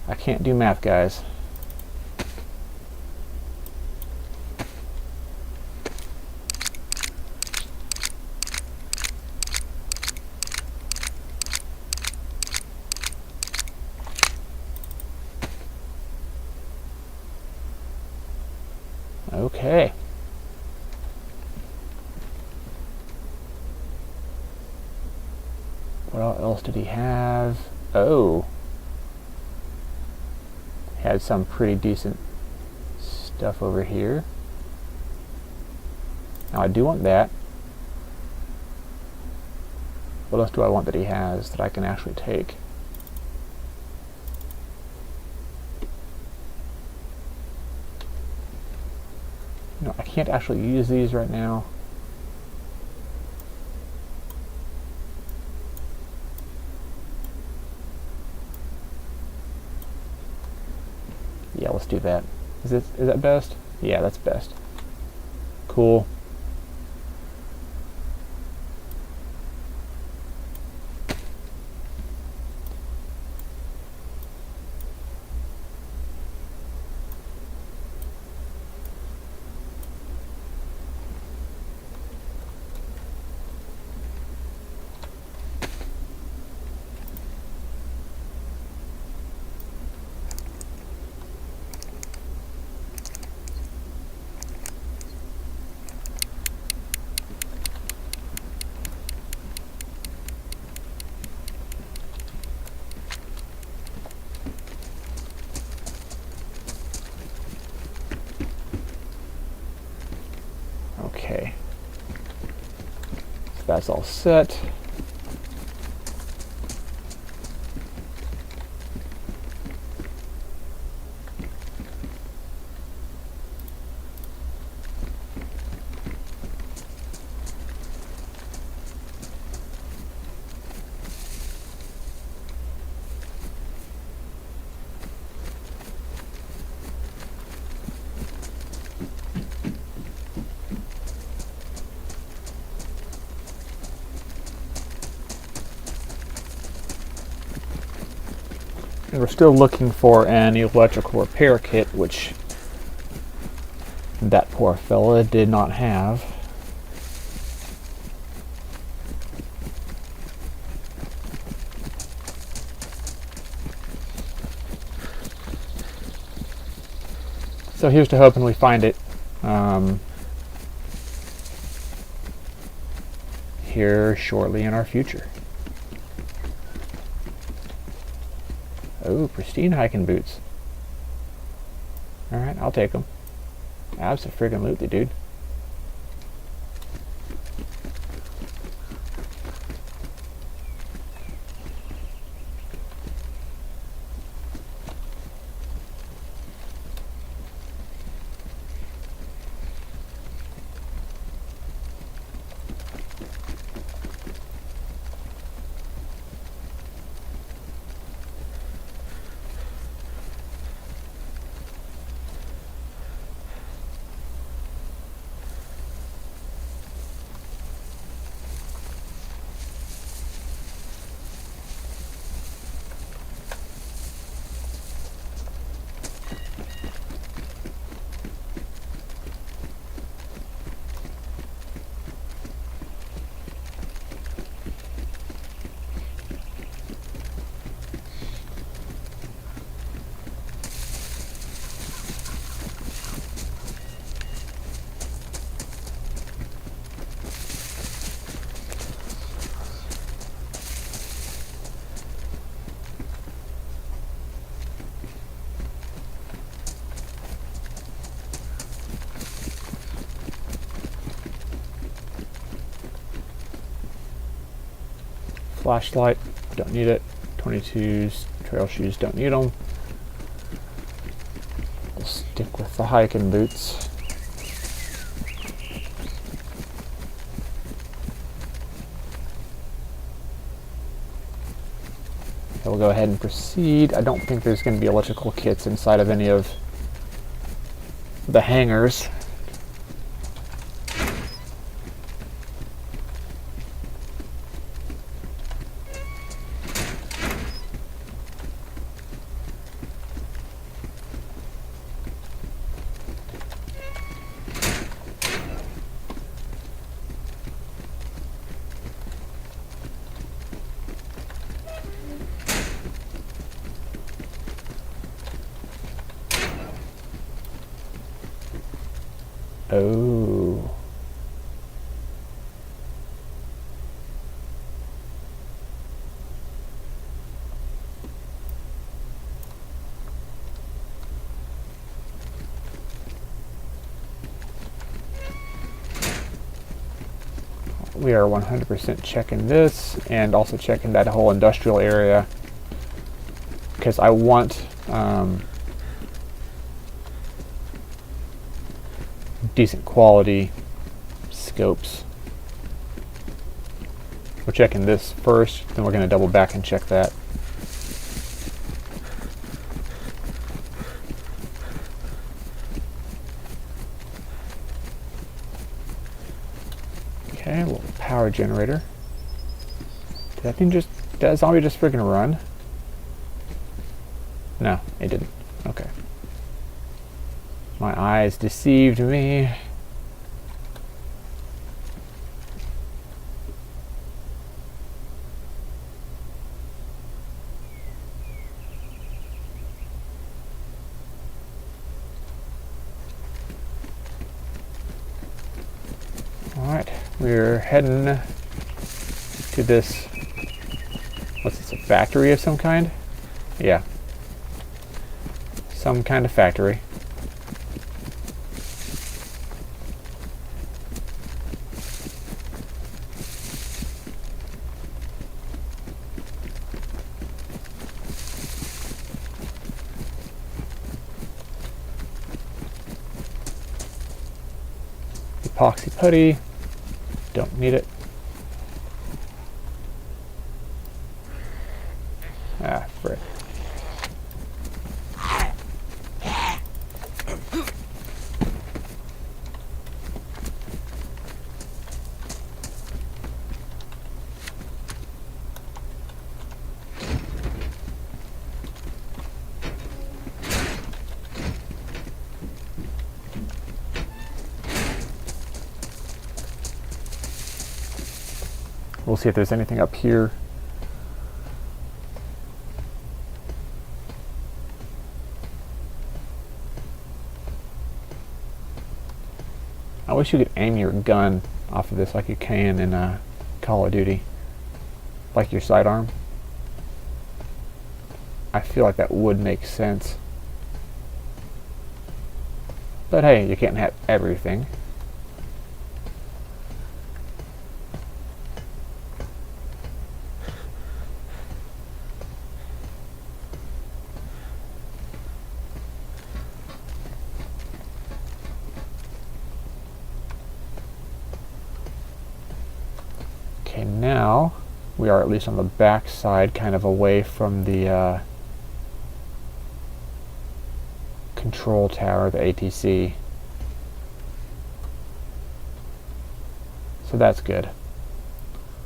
I can't do math, guys. Okay. What else did he have? Oh. Had some pretty decent stuff over here. Now I do want that. What else do I want that he has that I can actually take? No, I can't actually use these right now. Yeah, let's do that. Is that best? Yeah, that's best. Cool. That's all set. And we're still looking for an electrical repair kit, which that poor fella did not have. So here's to hoping we find it here shortly in our future. Oh, pristine hiking boots. Alright, I'll take them. Abso-friggin-lutely, dude. Flashlight, don't need it. 22s, trail shoes, don't need them. We'll stick with the hiking boots. We'll go ahead and proceed. I don't think there's going to be electrical kits inside of any of the hangars. Oh. We are 100% checking this and also checking that whole industrial area because I want decent quality scopes. We're checking this first, then we're going to double back and check that. Okay, a little power generator. Did that zombie just freaking run? No, it didn't. Okay. My eyes deceived me. Alright, we're heading to this, what's this, a factory of some kind? Yeah. Some kind of factory. epoxy putty. Don't need it. Ah, frick. We'll see if there's anything up here. I wish you could aim your gun off of this like you can in Call of Duty. Like your sidearm. I feel like that would make sense. But hey, you can't have everything. Okay, now we are at least on the back side, kind of away from the control tower, the ATC. So that's good.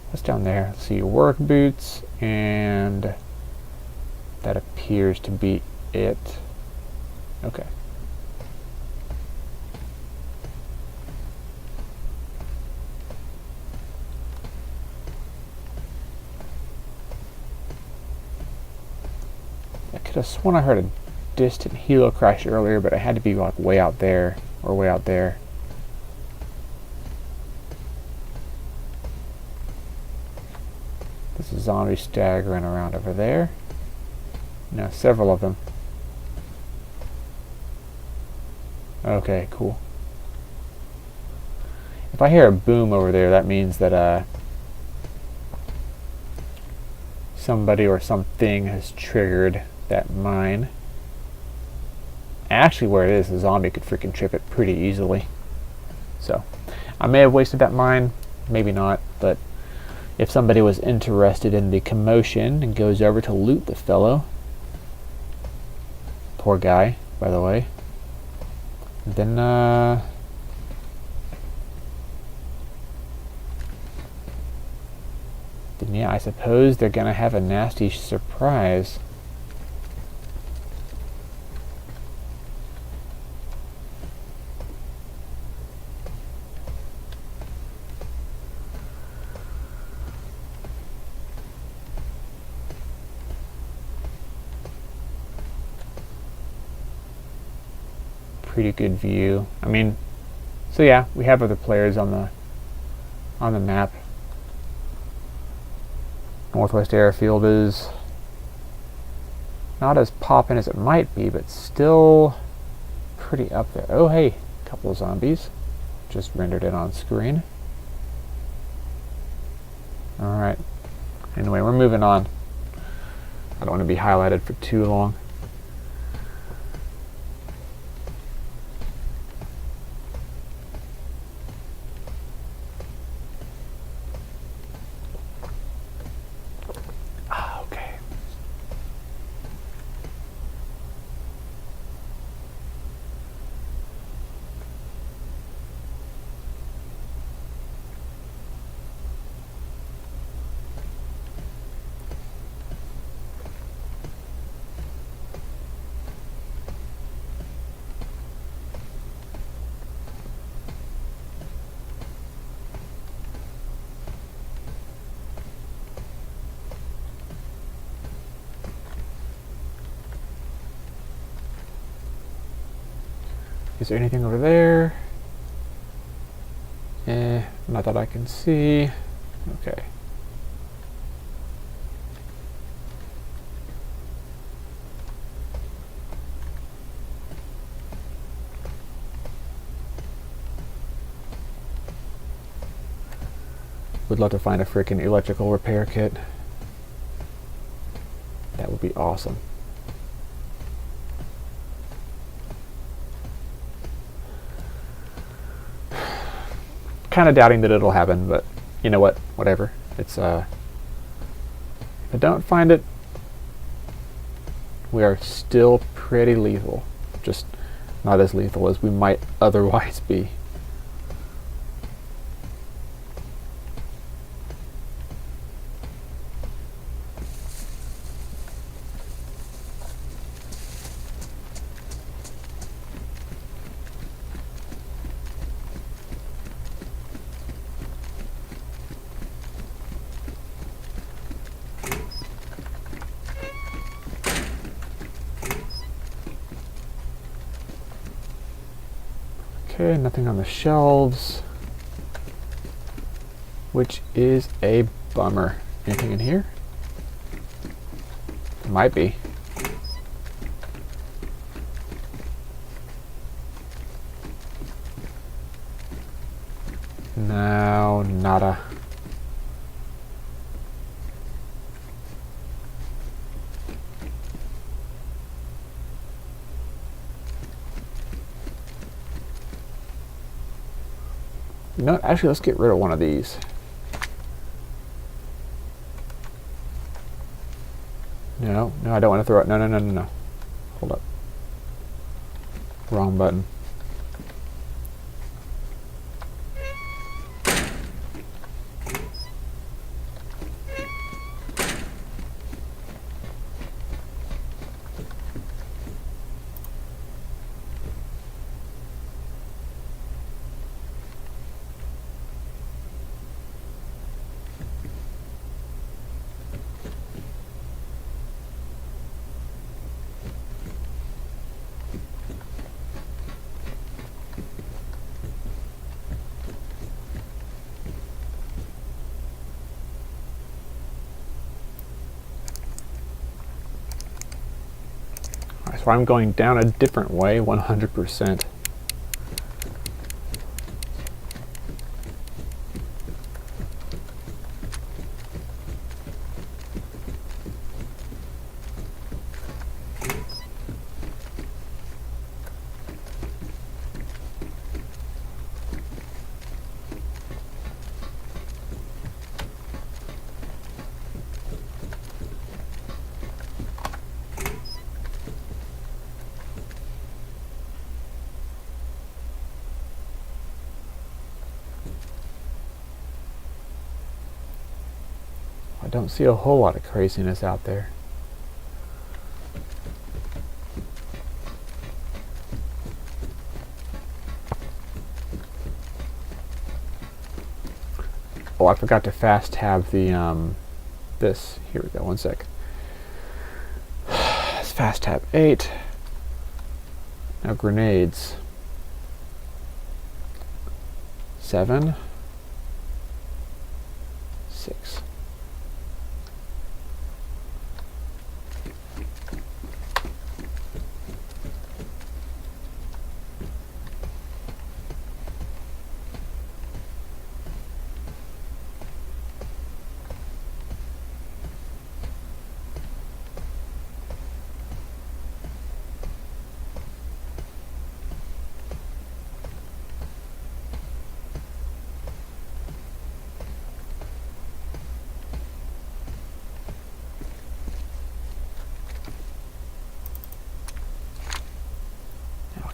What's down there? Let's see, work boots, and that appears to be it. Okay. I could have sworn I heard a distant helo crash earlier, but it had to be like way out there, or way out there. There's a zombie staggering around over there. No, several of them. Okay, cool. If I hear a boom over there, that means that somebody or something has triggered that mine. Actually, where it is, a zombie could freaking trip it pretty easily. So, I may have wasted that mine, maybe not, but if somebody was interested in the commotion and goes over to loot the fellow, poor guy, by the way, then yeah, I suppose they're gonna have a nasty surprise. Pretty good view. I mean, so yeah, we have other players on the map. Northwest Airfield is not as poppin' as it might be, but still pretty up there. Oh hey, a couple of zombies just rendered it on screen. Alright, anyway, we're moving on. I don't want to be highlighted for too long. Is there anything over there? Not that I can see. Okay. Would love to find a freaking electrical repair kit. That would be awesome. kind of doubting that it'll happen, but you know what? Whatever. It's if I don't find it, we are still pretty lethal. Just not as lethal as we might otherwise be. Okay, nothing on the shelves, which is a bummer. Anything in here? There might be. No, nada. No, actually, let's get rid of one of these. No, I don't want to throw it. No. Hold up. Wrong button. So I'm going down a different way, 100%. I don't see a whole lot of craziness out there. Oh, I forgot to fast tab the this. Here we go. One sec. Let's fast tab 8. Now grenades. 7, 6.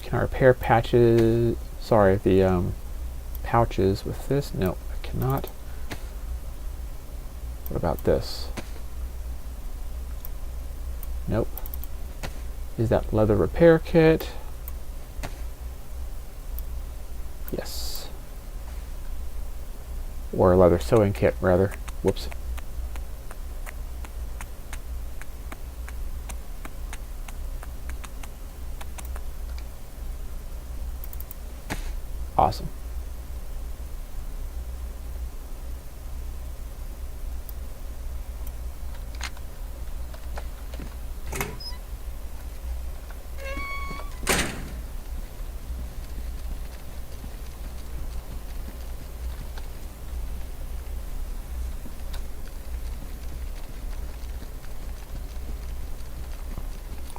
Can I repair patches? Sorry, the pouches with this? No, I cannot. What about this? Nope. Is that leather repair kit? Yes. Or a leather sewing kit, rather. Whoops. Awesome.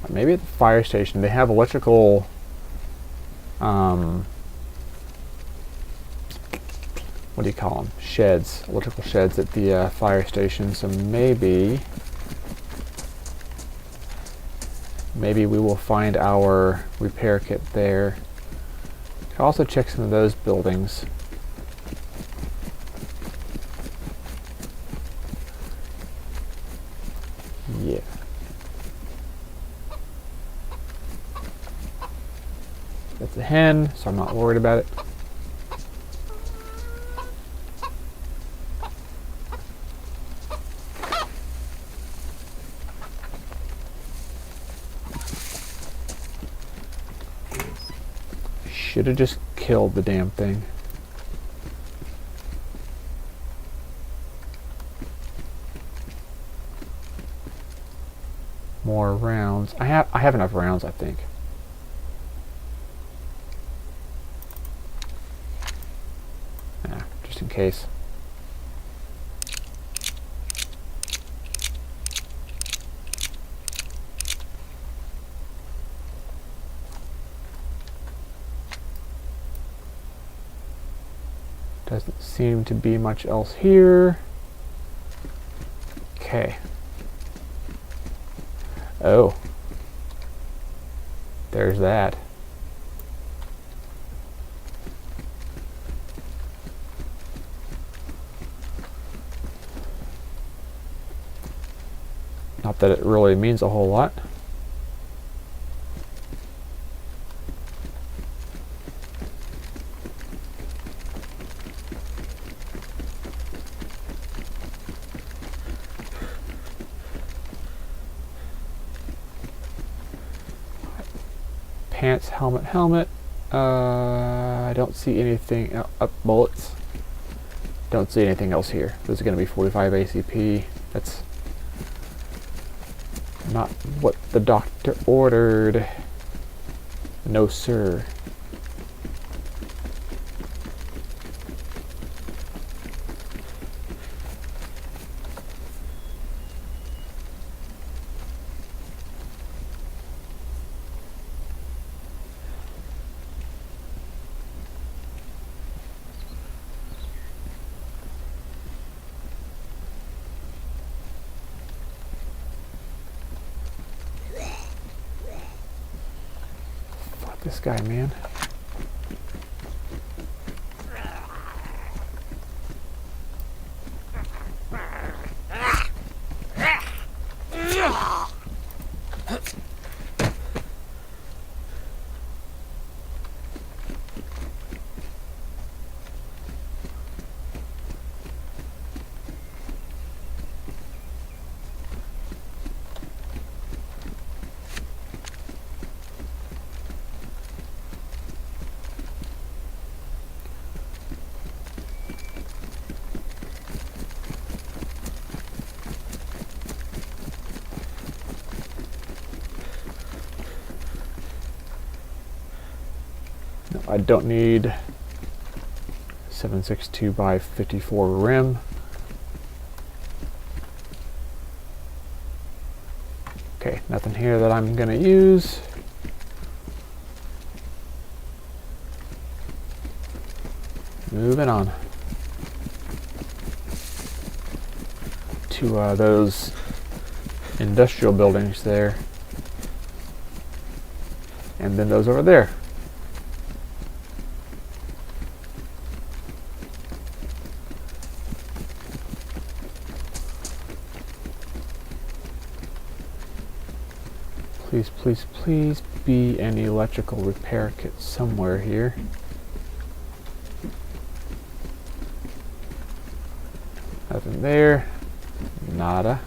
Maybe at the fire station they have electrical what do you call them? Sheds, electrical sheds at the fire station. So maybe we will find our repair kit there. Could also check some of those buildings. Yeah. That's a hen, so I'm not worried about it. Should have just killed the damn thing. More rounds. I have enough rounds, I think. Just in case. Doesn't seem to be much else here. Okay. Oh. There's that. Not that it really means a whole lot. Pants, helmet. I don't see anything. Bullets. Don't see anything else here. This is going to be 45 ACP. That's not what the doctor ordered. No, sir. This guy, man. I don't need 762 by 54 rim. Okay, nothing here that I'm gonna use. Moving on to those industrial buildings there, and then those over there. Please, please, please be an electrical repair kit somewhere here. Nothing there. Nada.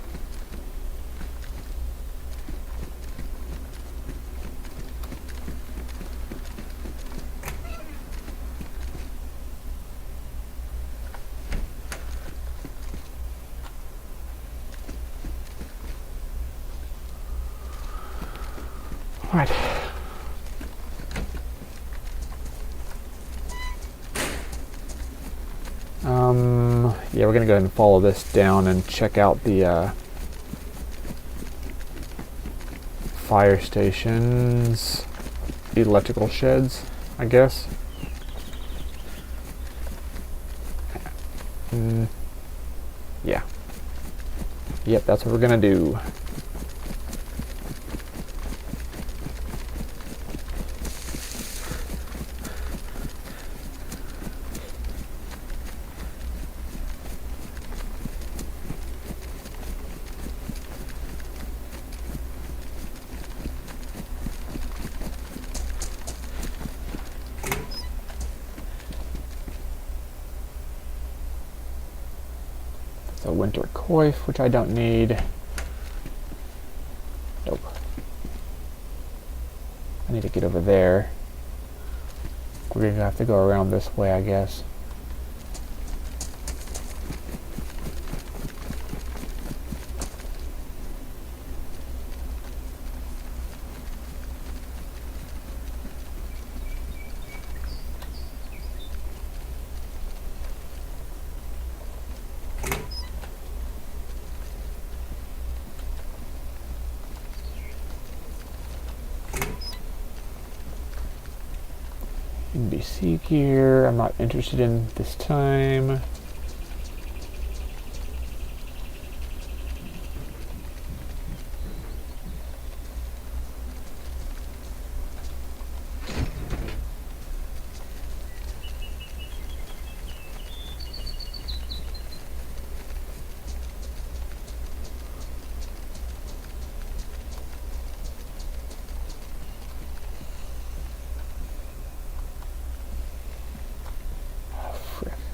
All right. Yeah, we're gonna go ahead and follow this down and check out the fire station's electrical sheds, I guess. Yeah. Yep, that's what we're gonna do. So winter coif, which I don't need. Nope. I need to get over there. We're gonna have to go around this way, I guess. NBC gear, I'm not interested in this time.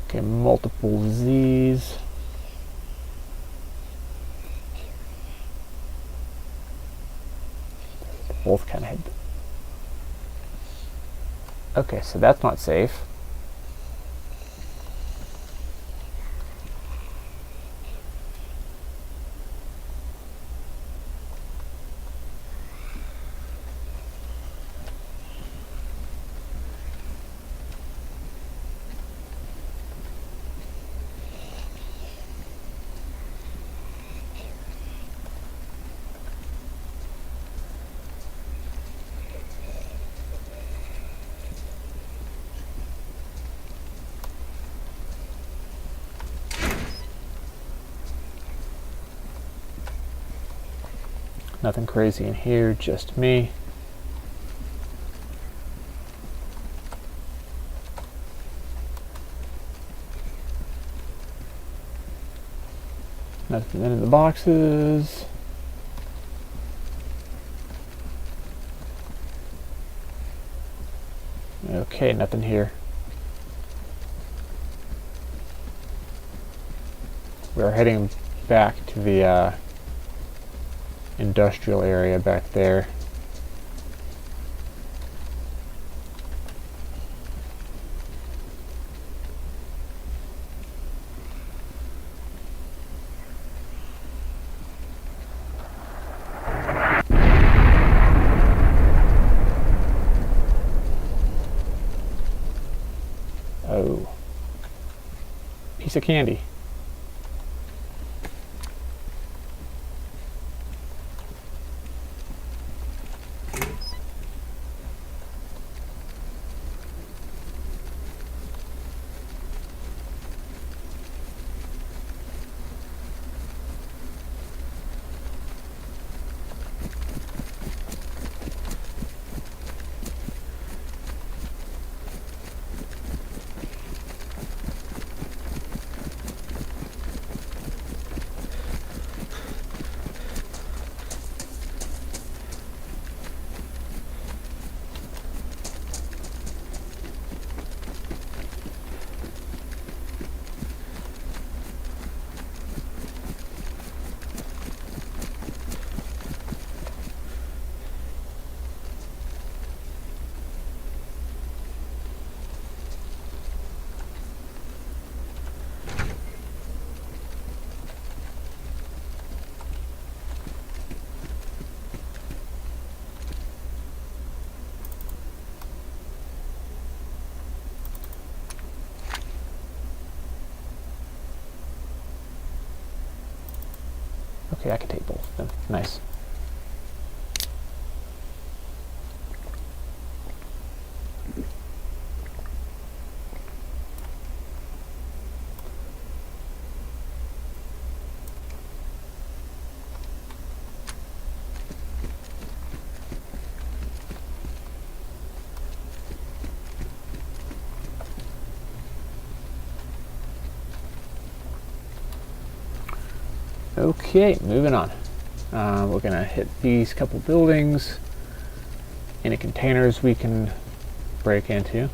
Okay, multiple Z's. Both kind of had. Okay, so that's not safe. Nothing crazy in here, just me. Nothing in the boxes. Okay, nothing here. We're heading back to the industrial area back there. Oh. Piece of candy. Okay, I can take both of them. Nice. Okay, moving on. We're gonna hit these couple buildings. Any containers we can break into.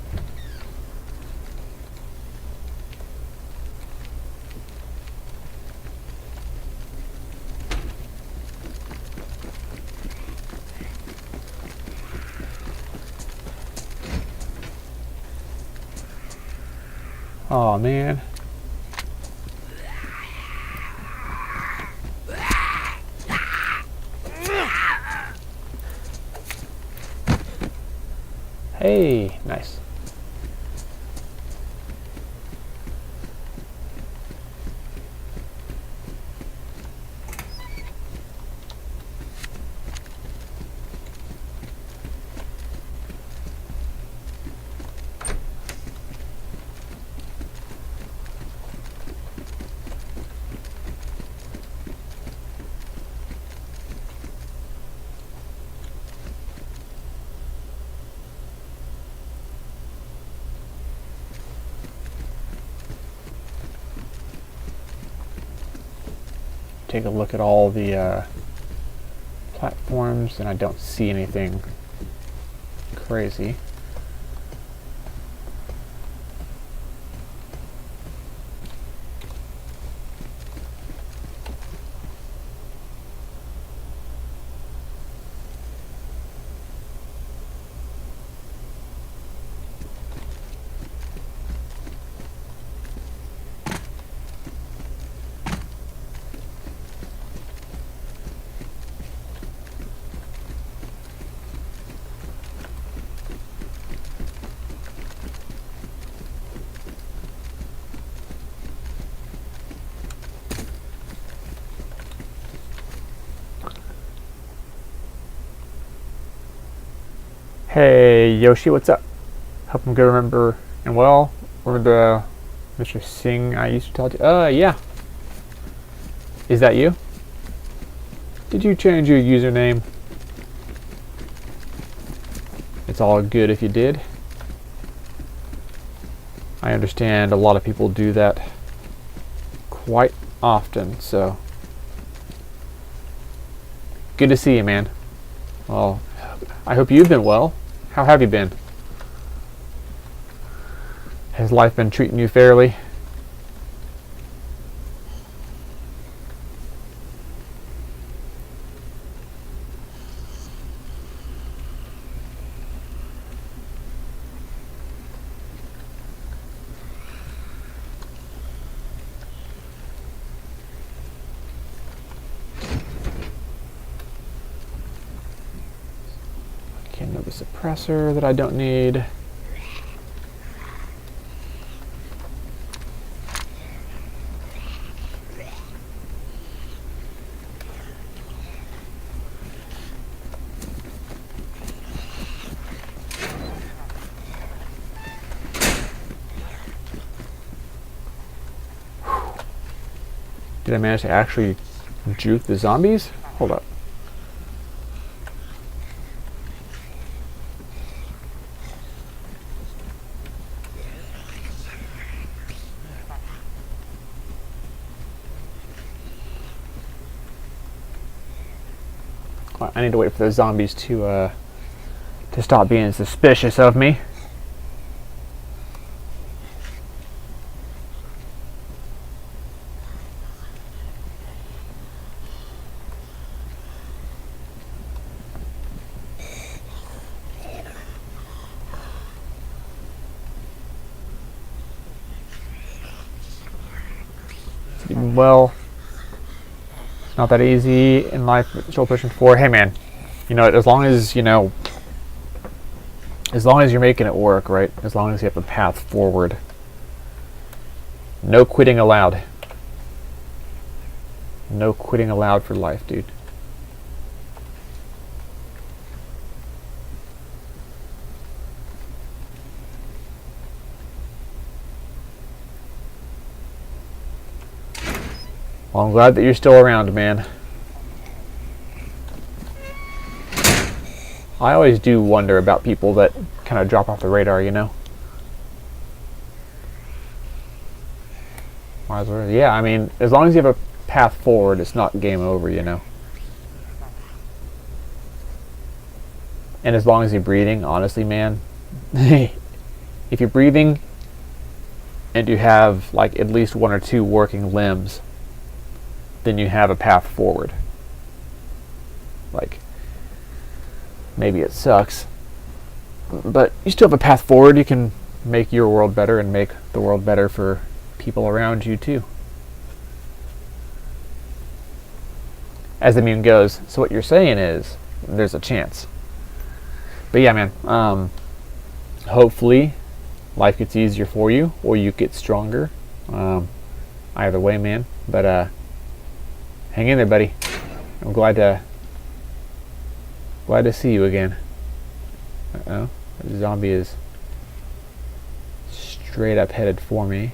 Oh man. Hey, nice. Take a look at all the platforms, and I don't see anything crazy. Hey Yoshi, what's up? Hope I'm good. Remember and well. Remember Mr. Singh I used to talk to? Yeah. Is that you? Did you change your username? It's all good if you did. I understand a lot of people do that quite often, so good to see you, man. Well, I hope you've been well. How have you been? Has life been treating you fairly? Okay, another suppressor that I don't need. Did I manage to actually juke the zombies? Hold up. I need to wait for those zombies to stop being suspicious of me. Well, not that easy in life. Still pushing forward. Hey, man. You know, as long as you're making it work, right? As long as you have a path forward. No quitting allowed. No quitting allowed for life, dude. Well, I'm glad that you're still around, man. I always do wonder about people that kind of drop off the radar, you know? Yeah, I mean, as long as you have path forward. It's not game over, you know. And as long as you're breathing, honestly, man, if you're breathing and you have like at least 1 or 2 working limbs, then you have a path forward. Like, maybe it sucks, but you still have a path forward. You can make your world better and make the world better for people around you too. As the meme goes, so what you're saying is there's a chance. But yeah, man, hopefully life gets easier for you or you get stronger. Either way, man. But hang in there, buddy. I'm glad to see you again. Uh-oh. The zombie is straight up headed for me.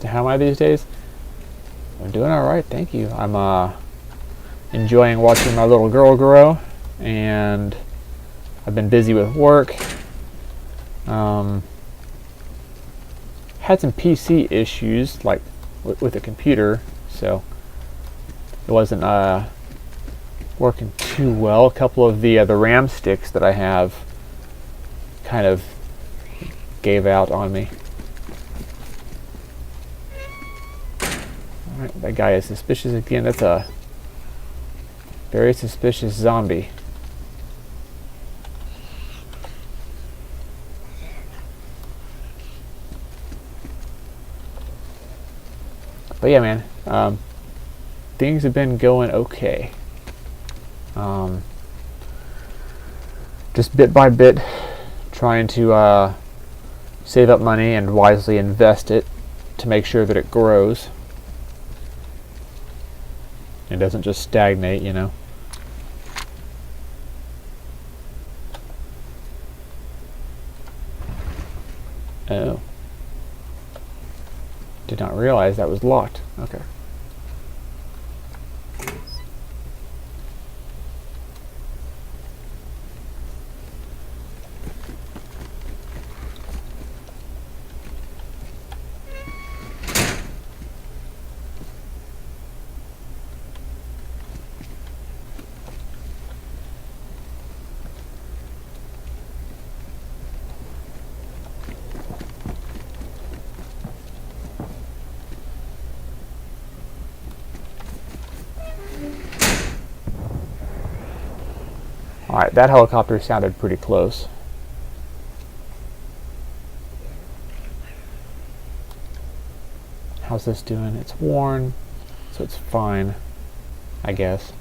How am I these days? I'm doing alright, thank you. I'm enjoying watching my little girl grow, and I've been busy with work. Had some PC issues, like with the computer, so it wasn't working too well. A couple of the RAM sticks that I have kind of gave out on me. Alright, that guy is suspicious again. That's a very suspicious zombie. But yeah, man, things have been going okay. Just bit by bit, trying to save up money and wisely invest it to make sure that it grows. It doesn't just stagnate, you know. Oh. Did not realize that was locked. Okay. Alright, that helicopter sounded pretty close. How's this doing? It's worn, so it's fine, I guess.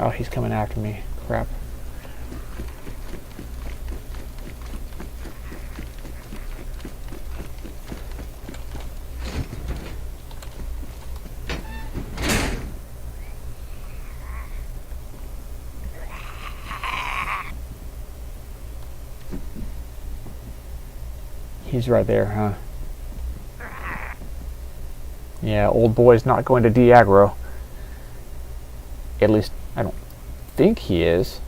Oh, he's coming after me. Crap. He's right there, huh? Yeah, old boy's not going to de-aggro. At least, I don't think he is.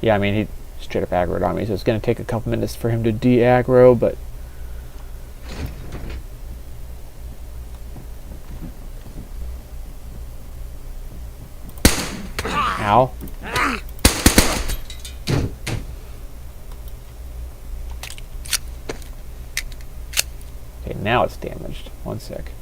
Yeah, I mean, he straight up aggroed on me, so it's going to take a couple minutes for him to de-aggro, but... Ow. Okay, now it's damaged. One sec.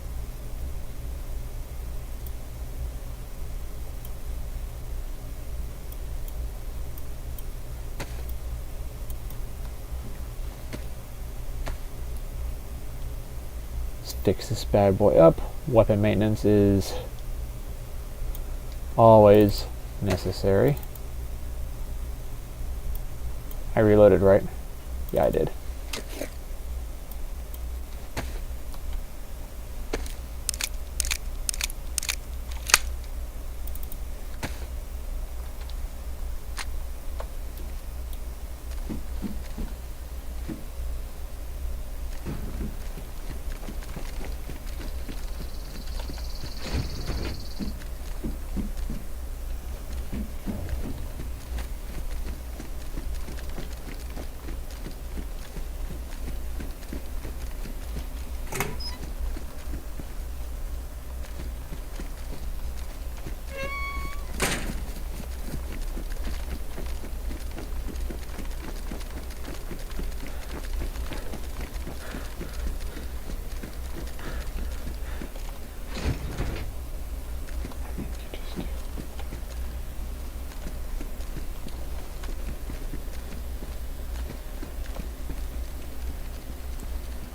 Fix this bad boy up. Weapon maintenance is always necessary. I reloaded, right? Yeah, I did.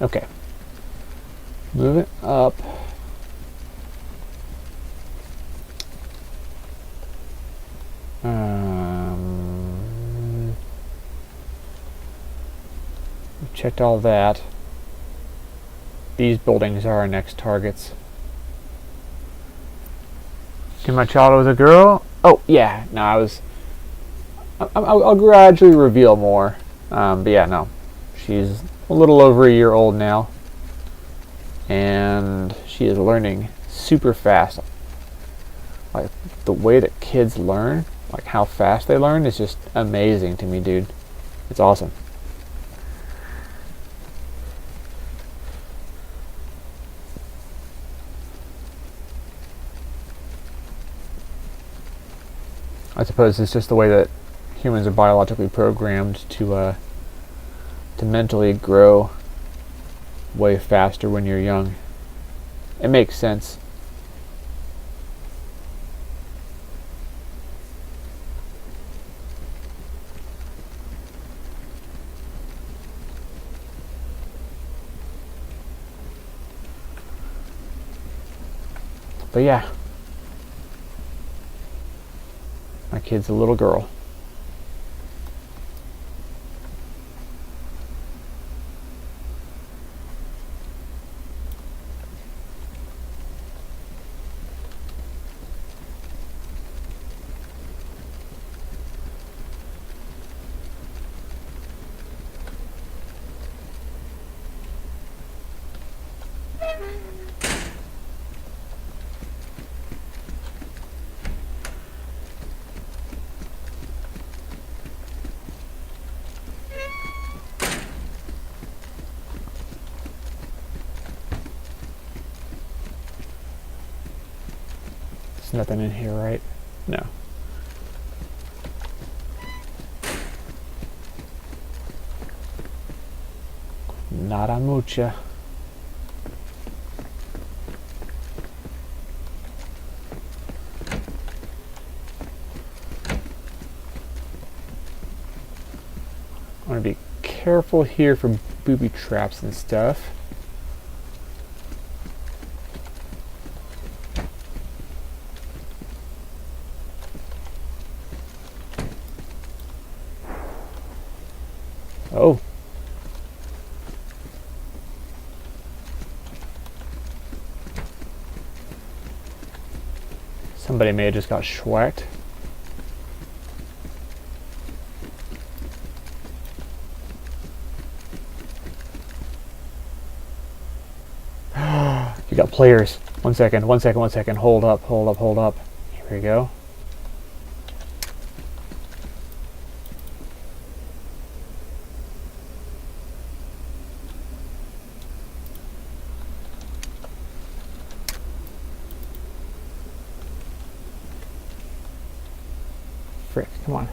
Okay. Move it up. We've checked all that. These buildings are our next targets. Can my child was a girl? Oh, yeah. No, I'll gradually reveal more. But yeah, no. She's a little over a year old now. And she is learning super fast. Like, the way that kids learn, like how fast they learn, is just amazing to me, dude. It's awesome. I suppose it's just the way that humans are biologically programmed to mentally grow way faster when you're young. It makes sense. But yeah, my kid's a little girl. There's nothing in here, right? No. Nada mucha. I want to be careful here for booby traps and stuff. Oh. Somebody may have just got schwacked. You got players. One second. Hold up. Here we go. Frick, come on.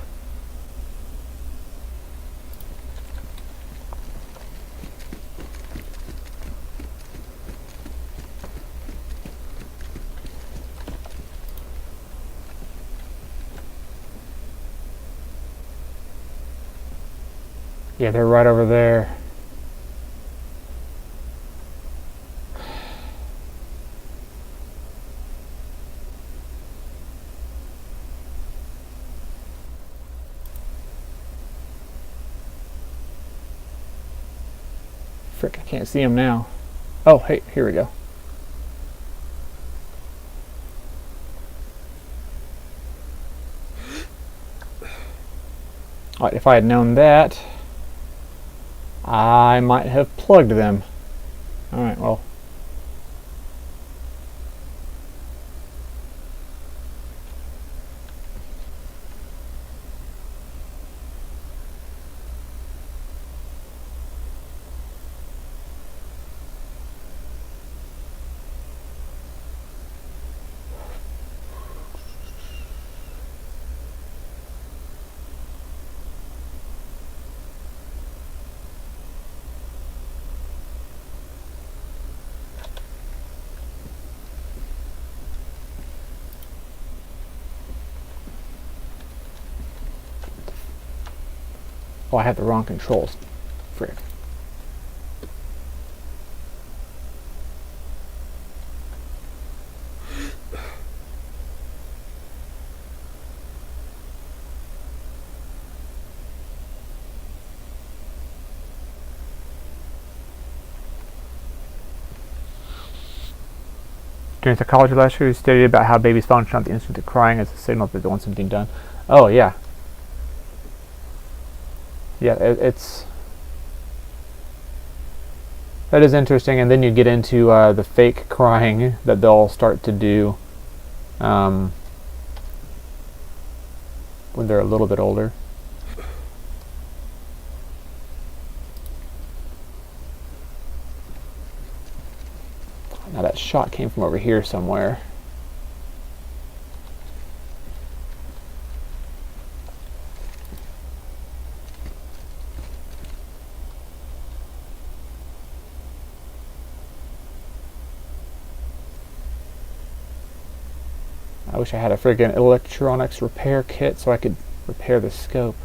Yeah, they're right over there. Frick, I can't see them now. Oh, hey, here we go. Alright, if I had known that, I might have plugged them. Alright, well. Oh, I had the wrong controls. Frick. During psychology lecture, he stated about how babies function on the instant they're crying as a signal that they want something done. Oh, yeah. Yeah, that is interesting, and then you get into the fake crying that they'll start to do when they're a little bit older. Now that shot came from over here somewhere. I wish I had a friggin' electronics repair kit so I could repair the scope.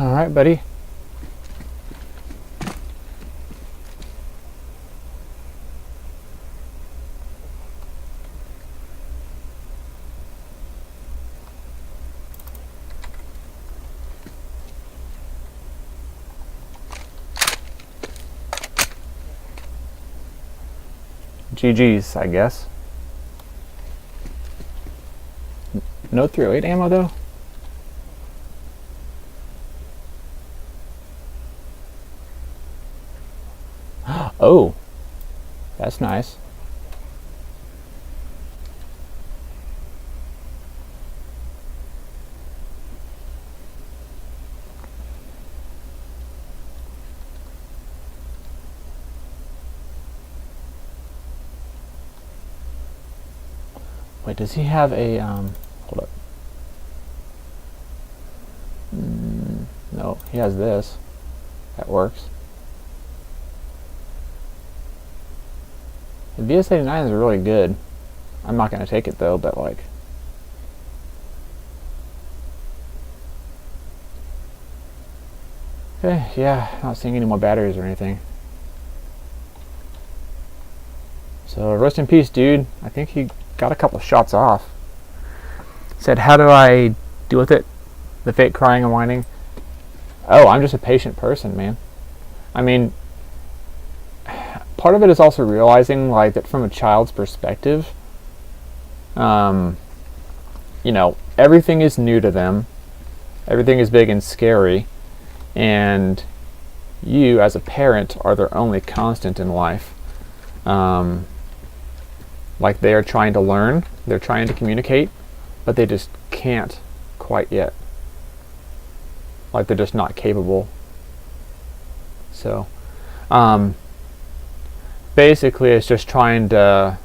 All right, buddy. GG's, I guess. No 308 ammo though? Oh, that's nice. Wait, does he have a, hold up. No, he has this. That works. The VS-89 is really good. I'm not going to take it though, but like... Okay, yeah, not seeing any more batteries or anything. So, rest in peace, dude. I think he got a couple shots off. Said, how do I deal with it? The fake crying and whining. Oh, I'm just a patient person, man. I mean, part of it is also realizing, like, that from a child's perspective, you know, everything is new to them. Everything is big and scary. And you, as a parent, are their only constant in life. Like, they are trying to learn, they're trying to communicate, but they just can't quite yet. Like, they're just not capable. So, basically, it's just trying to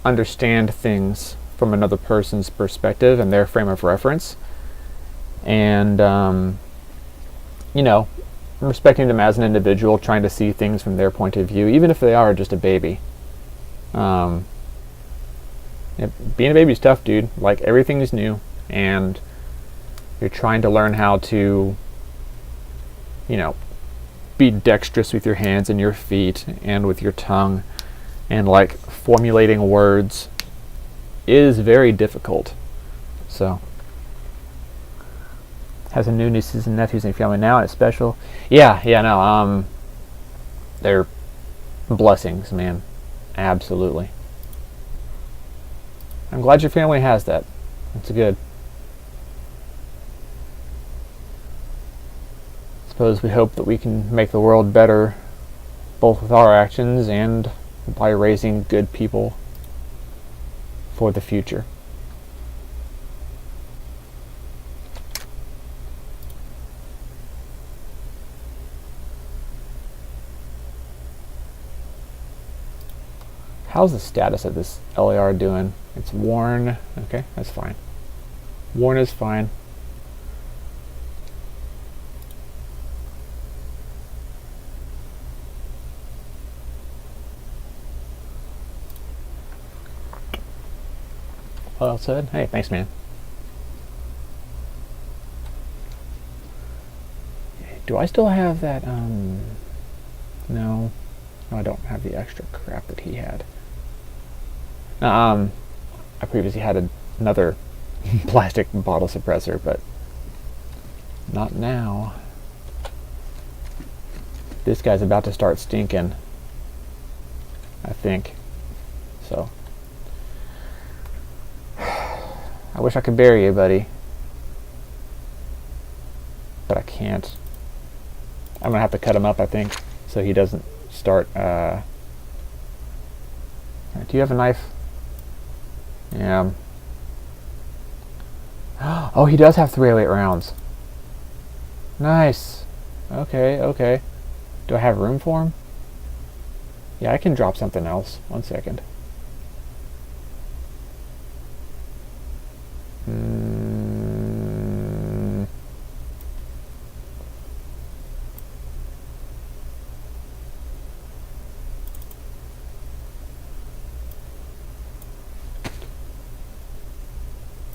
understand things from another person's perspective and their frame of reference. And, you know, respecting them as an individual, trying to see things from their point of view, even if they are just a baby. Being a baby is tough, dude. Like, everything is new, and you're trying to learn how to, you know, be dexterous with your hands and your feet and with your tongue, and like formulating words is very difficult. So, has some new nieces and nephews in your family now. It's special. Yeah, no, they're blessings, man. Absolutely. I'm glad your family has that. That's good. Suppose we hope that we can make the world better, both with our actions and by raising good people for the future. How's the status of this LAR doing? It's worn. Okay, that's fine. Worn is fine. Well said. Hey, thanks, man. Do I still have that, no, I don't have the extra crap that he had. I previously had another plastic bottle suppressor, but not now. This guy's about to start stinking, I think. So, I wish I could bury you, buddy, but I can't. I'm gonna have to cut him up, I think, so he doesn't start. Do you have a knife? Yeah. Oh, he does have 308 rounds. Nice. Okay. Do I have room for him? Yeah, I can drop something else. 1 second.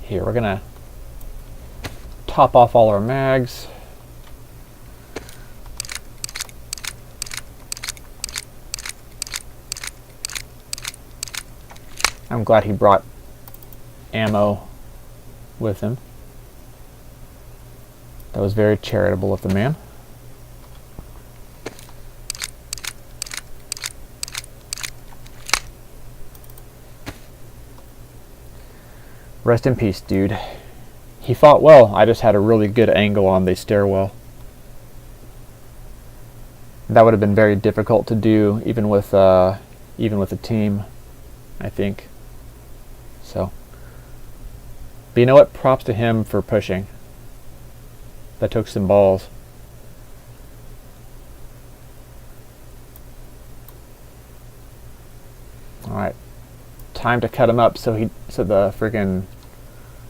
Here, we're gonna top off all our mags. I'm glad he brought ammo with him. That was very charitable of the man. Rest in peace, dude. He fought well. I just had a really good angle on the stairwell. That would have been very difficult to do, even with a team, I think. So, but you know what? Props to him for pushing. That took some balls. All right, time to cut him up so the friggin'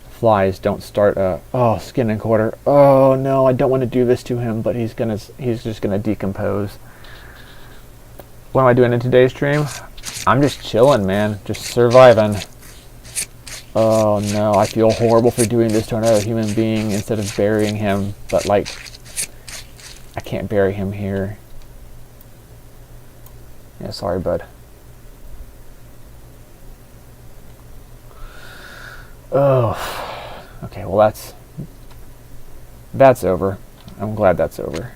flies don't start. Oh, skin and quarter. Oh no, I don't want to do this to him, but he's just gonna decompose. What am I doing in today's stream? I'm just chilling, man. Just surviving. Oh no, I feel horrible for doing this to another human being instead of burying him, but like, I can't bury him here. Yeah, sorry, bud. Oh, okay, well that's over. I'm glad that's over.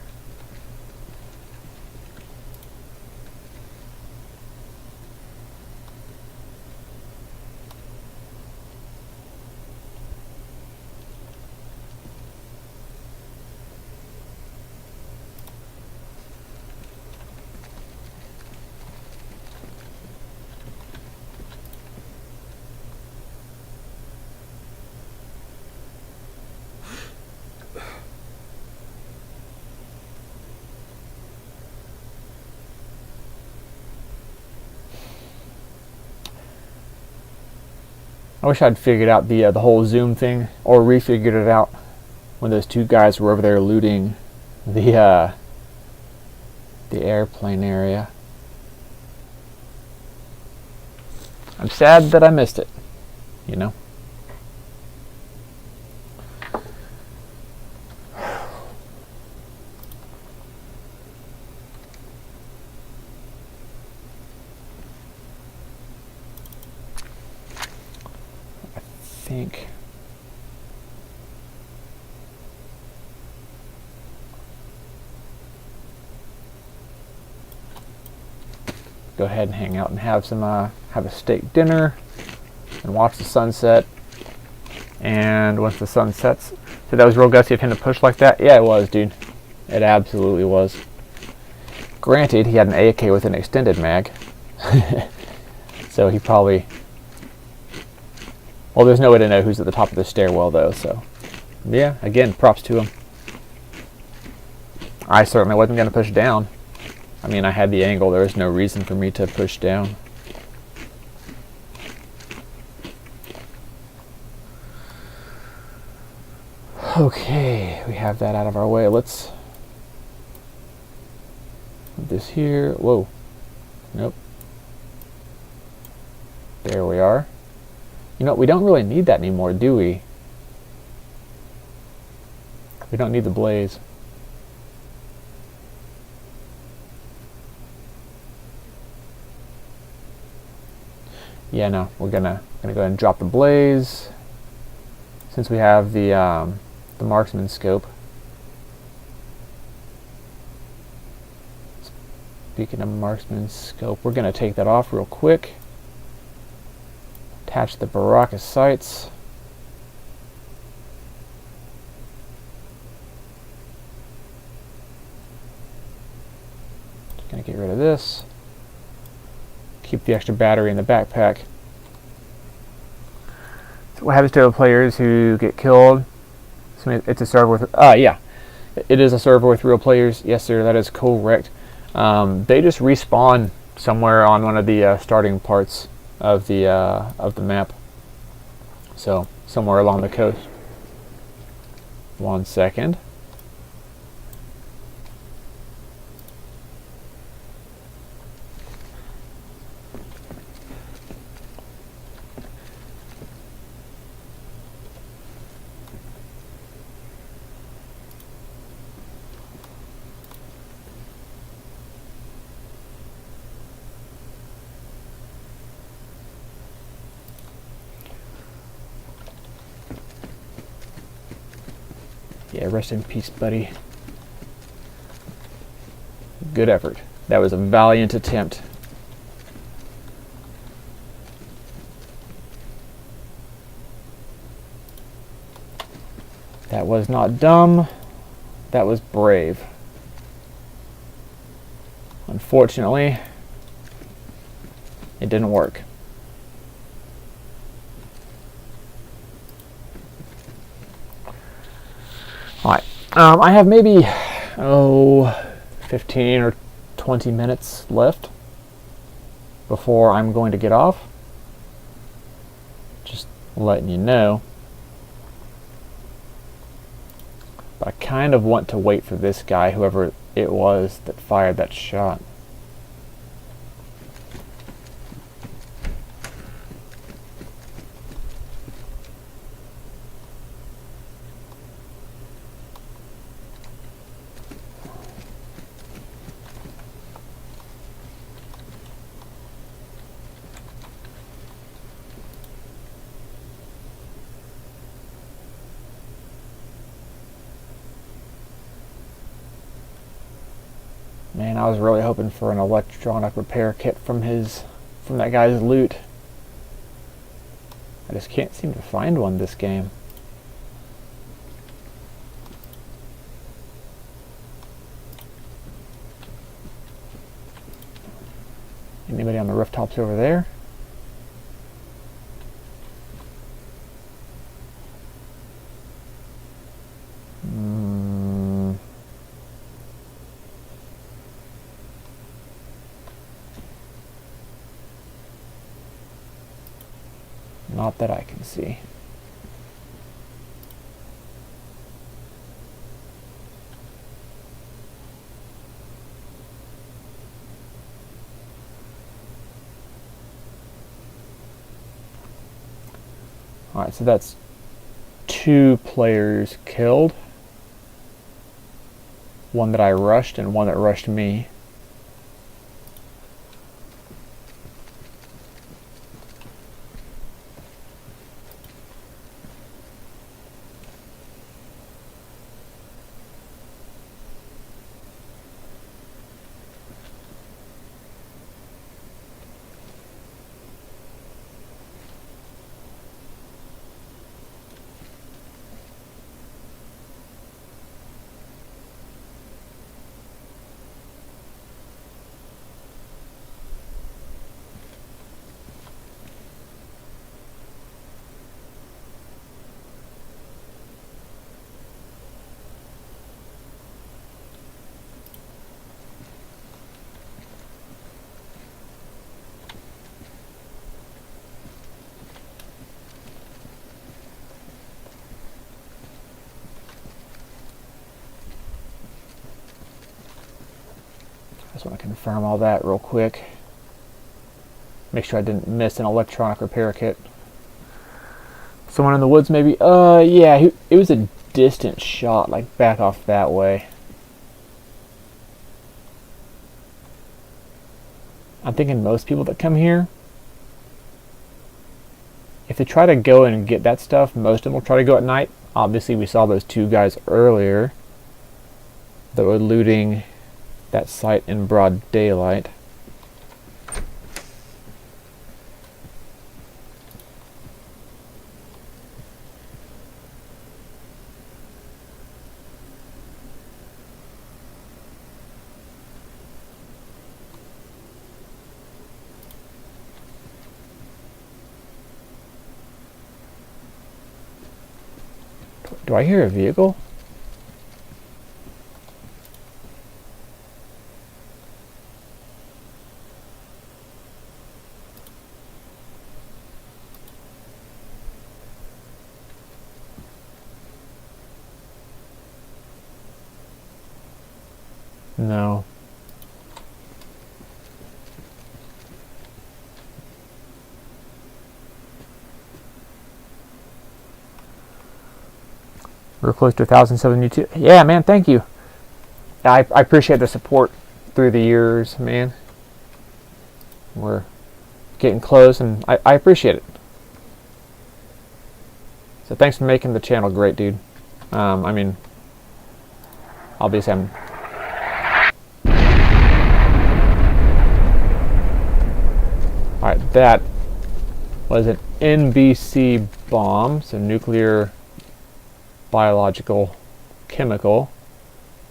I wish I'd figured out the whole zoom thing, or refigured it out when those two guys were over there looting the airplane area. I'm sad that I missed it, you know. Think. Go ahead and hang out and have some have a steak dinner and watch the sunset. And once the sun sets, so that was real gutsy of him to push like that. Yeah, it was, dude. It absolutely was. Granted, he had an AK with an extended mag, so he probably. Well, there's no way to know who's at the top of the stairwell, though, so... Yeah, again, props to him. I certainly wasn't going to push down. I mean, I had the angle. There was no reason for me to push down. Okay, we have that out of our way. Let's... put this here. Whoa. Nope. There we are. You know, we don't really need that anymore, do we? We don't need the blaze. Yeah, no, we're gonna go ahead and drop the blaze since we have the marksman scope. Speaking of marksman scope, we're gonna take that off real quick. Attach the Baraka sights. Just gonna get rid of this. Keep the extra battery in the backpack. So what happens to the players who get killed? So it's a server with yeah, it is a server with real players. Yes, sir, that is correct. They just respawn somewhere on one of the starting parts of the map. So somewhere along the coast. 1 second. Yeah, rest in peace, buddy. Good effort. That was a valiant attempt. That was not dumb. That was brave. Unfortunately, it didn't work. Alright, I have maybe, 15 or 20 minutes left before I'm going to get off. Just letting you know. But I kind of want to wait for this guy, whoever it was that fired that shot. Man, I was really hoping for an electronic repair kit from that guy's loot. I just can't seem to find one this game. Anybody on the rooftops over there? Not that I can see. Alright, so that's 2 players killed. One that I rushed and one that rushed me. Just want to confirm all that real quick. Make sure I didn't miss an electronic repair kit. Someone in the woods maybe? Yeah, it was a distant shot, like back off that way. I'm thinking most people that come here, if they try to go and get that stuff, most of them will try to go at night. Obviously, we saw those 2 guys earlier that were looting that site in broad daylight. Do I hear a vehicle? No. We're close to 1,072. Yeah, man, thank you. I appreciate the support through the years, man. We're getting close, and I appreciate it. So thanks for making the channel great, dude. I mean, obviously I'm... Alright, that was an NBC bomb, so nuclear, biological, chemical,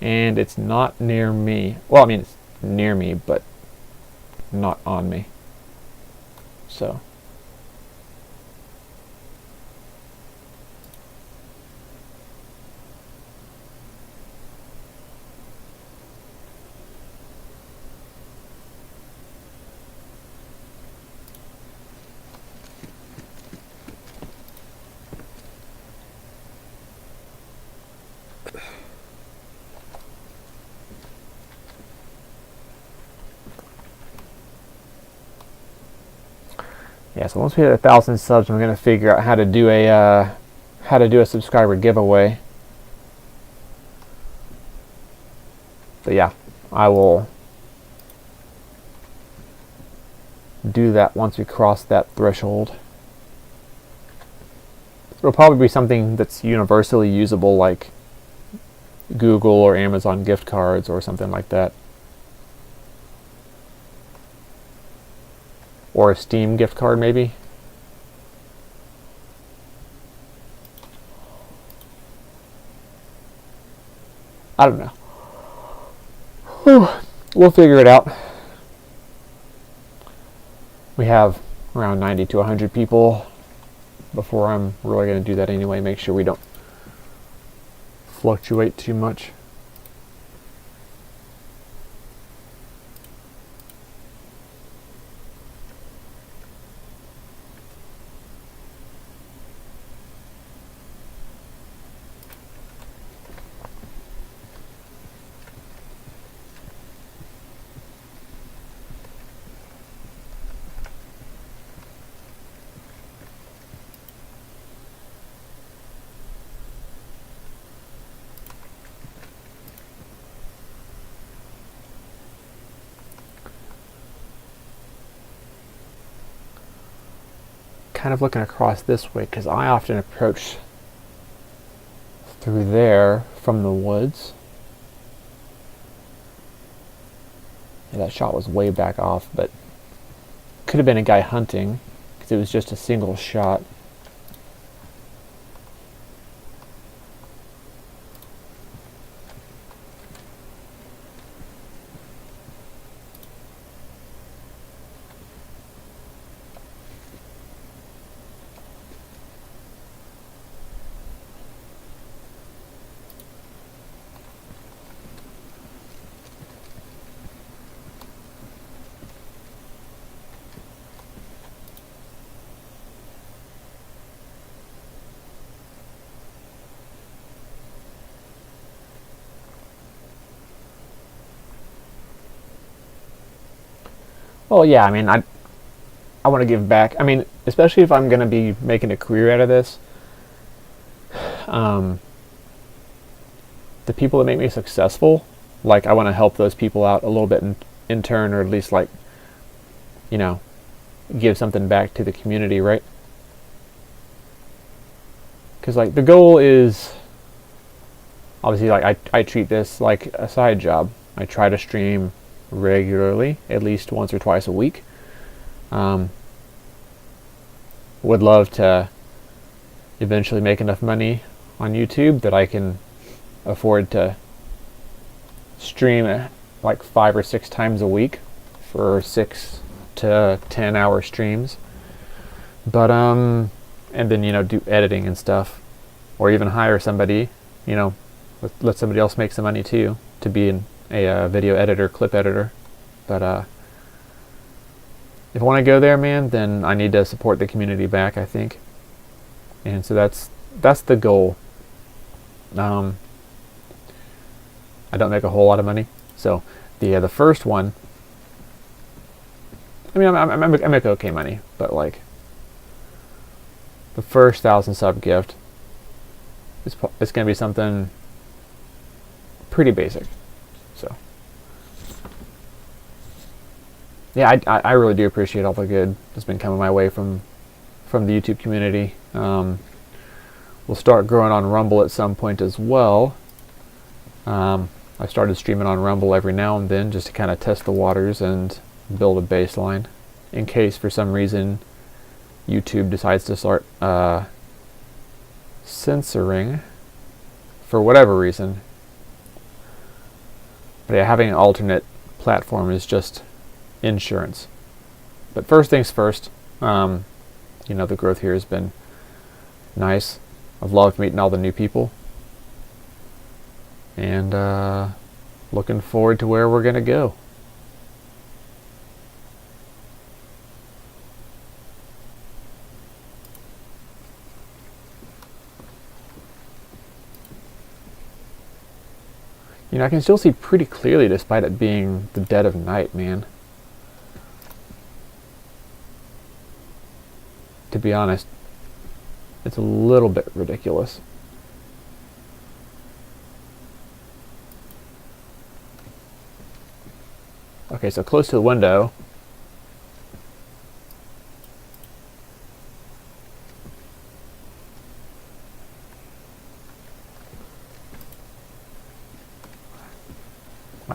and it's not near me. Well, I mean, it's near me, but not on me. So... yeah, so once we hit 1,000 subs, I'm gonna figure out how to do a subscriber giveaway. But yeah, I will do that once we cross that threshold. It'll probably be something that's universally usable, like Google or Amazon gift cards or something like that. Or a Steam gift card, maybe. I don't know. Whew. We'll figure it out. We have around 90 to 100 people before I'm really going to do that anyway. Make sure we don't fluctuate too much. Kind of looking across this way because I often approach through there from the woods. Yeah, that shot was way back off, but could have been a guy hunting because it was just a single shot. Well, yeah, I mean, I want to give back. I mean, especially if I'm going to be making a career out of this. The people that make me successful, like, I want to help those people out a little bit in turn, or at least, like, you know, give something back to the community, right? Because, like, the goal is, obviously, like, I treat this like a side job. I try to stream regularly, at least once or twice a week. Would love to eventually make enough money on YouTube that I can afford to stream like 5 or 6 times a week for 6 to 10 hour streams. But and then, you know, do editing and stuff, or even hire somebody, you know, let somebody else make some money too, to be a video editor, clip editor. But if I want to go there, man, then I need to support the community back, I think. And so that's the goal. I don't make a whole lot of money, so the first one, I mean, I make okay money, but like the first 1,000 sub gift, it's going to be something pretty basic. So yeah, I really do appreciate all the good that's been coming my way from the YouTube community. We'll start growing on Rumble at some point as well. I started streaming on Rumble every now and then just to kind of test the waters and build a baseline in case for some reason YouTube decides to start censoring for whatever reason. But yeah, having an alternate platform is just insurance. But first things first, you know, the growth here has been nice. I've loved meeting all the new people. And looking forward to where we're going to go. You know, I can still see pretty clearly despite it being the dead of night, man. To be honest, it's a little bit ridiculous. Okay, so close to the window.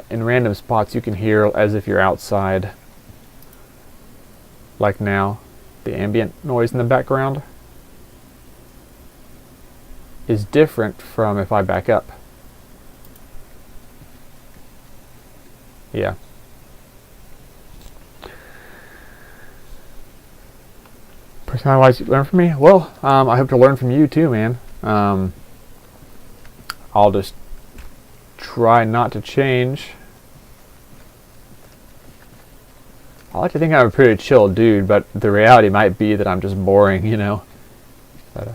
In random spots you can hear as if you're outside. Like now, the ambient noise in the background is different from if I back up. Yeah. Personality-wise, you learn from me? Well, I hope to learn from you too, man. I'll just try not to change. I like to think I'm a pretty chill dude, but the reality might be that I'm just boring, you know. But,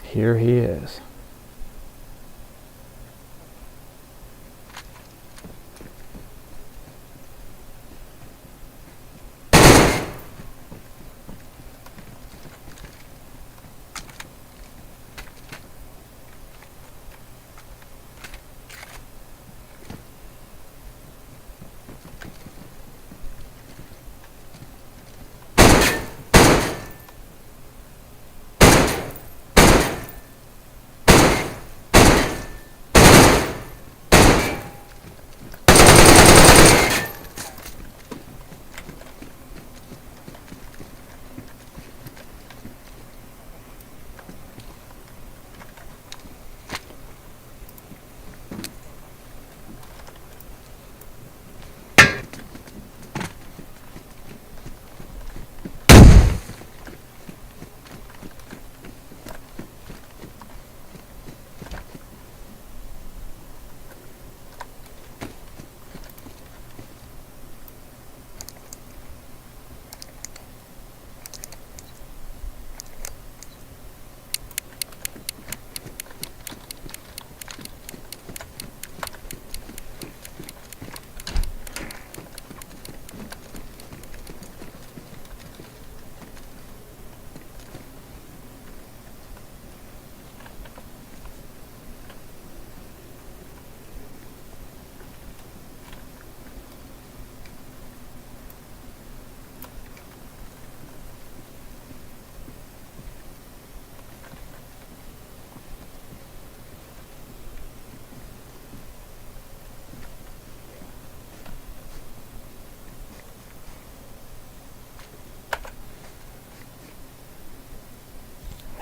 here he is.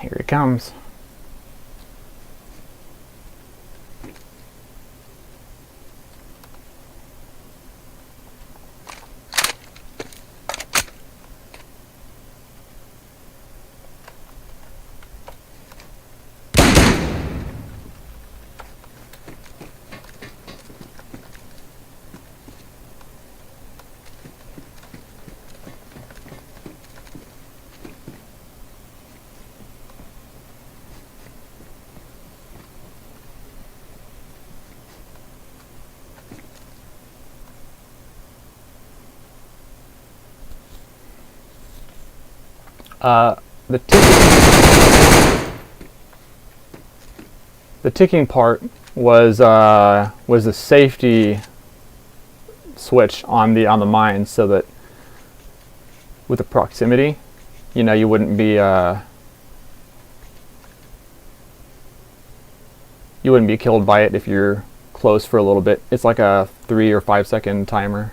Here he comes. The ticking part was the safety switch on the mine, so that with the proximity, you know, you wouldn't be killed by it if you're close for a little bit. It's like a 3 or 5 second timer.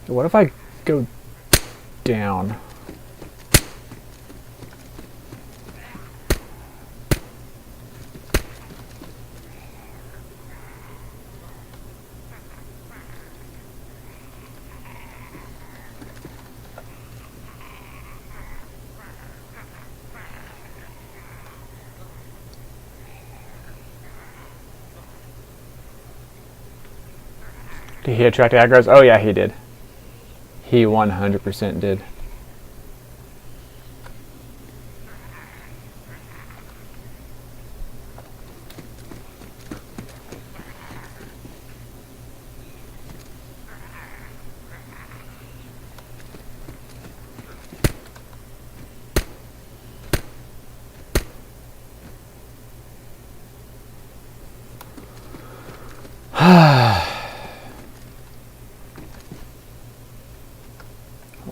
What if I go down? Did he attract aggros? Oh yeah, he did. He 100% did.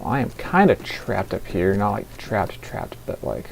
I am kind of trapped up here. Not like trapped, but like...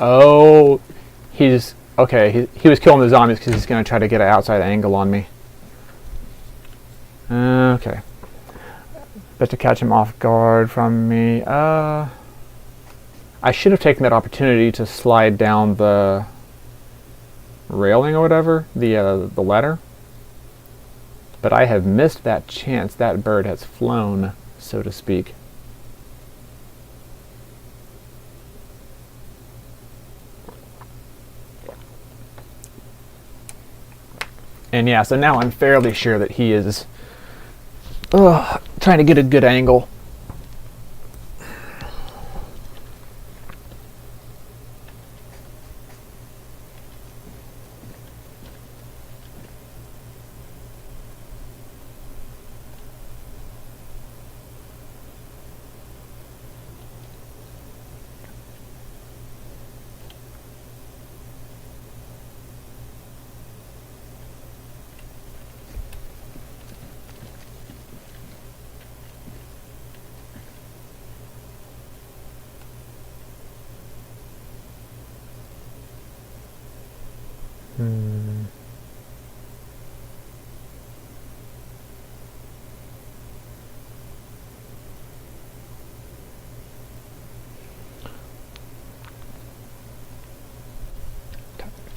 Oh, he's... Okay, he was killing the zombies because he's going to try to get an outside angle on me. Okay. Best to catch him off guard from me. I should have taken that opportunity to slide down the railing or whatever, the ladder. But I have missed that chance. That bird has flown, so to speak. And yeah, so now I'm fairly sure that he is trying to get a good angle.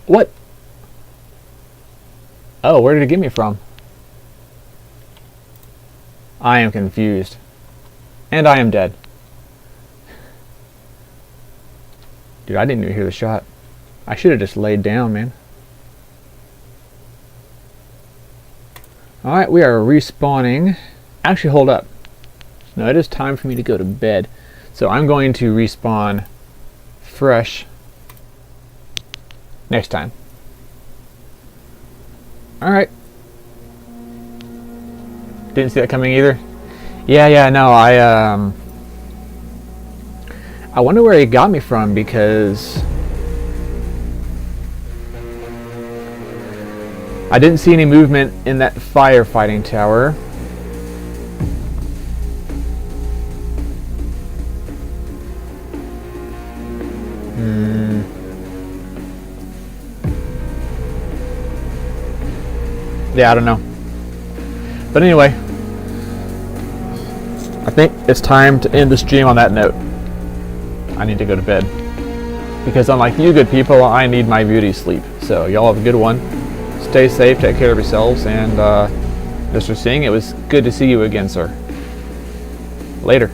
What? Oh, where did it get me from? I am confused. And I am dead. Dude, I didn't even hear the shot. I should have just laid down, man. Alright, we are respawning. Actually, hold up. No, it is time for me to go to bed. So I'm going to respawn fresh next time. Alright. Didn't see that coming either. Yeah, no, I wonder where he got me from, because I didn't see any movement in that firefighting tower. Yeah, I don't know. But anyway, I think it's time to end the stream on that note. I need to go to bed. Because unlike you good people, I need my beauty sleep. So y'all have a good one. Stay safe, take care of yourselves, and Mr. Singh, it was good to see you again, sir. Later.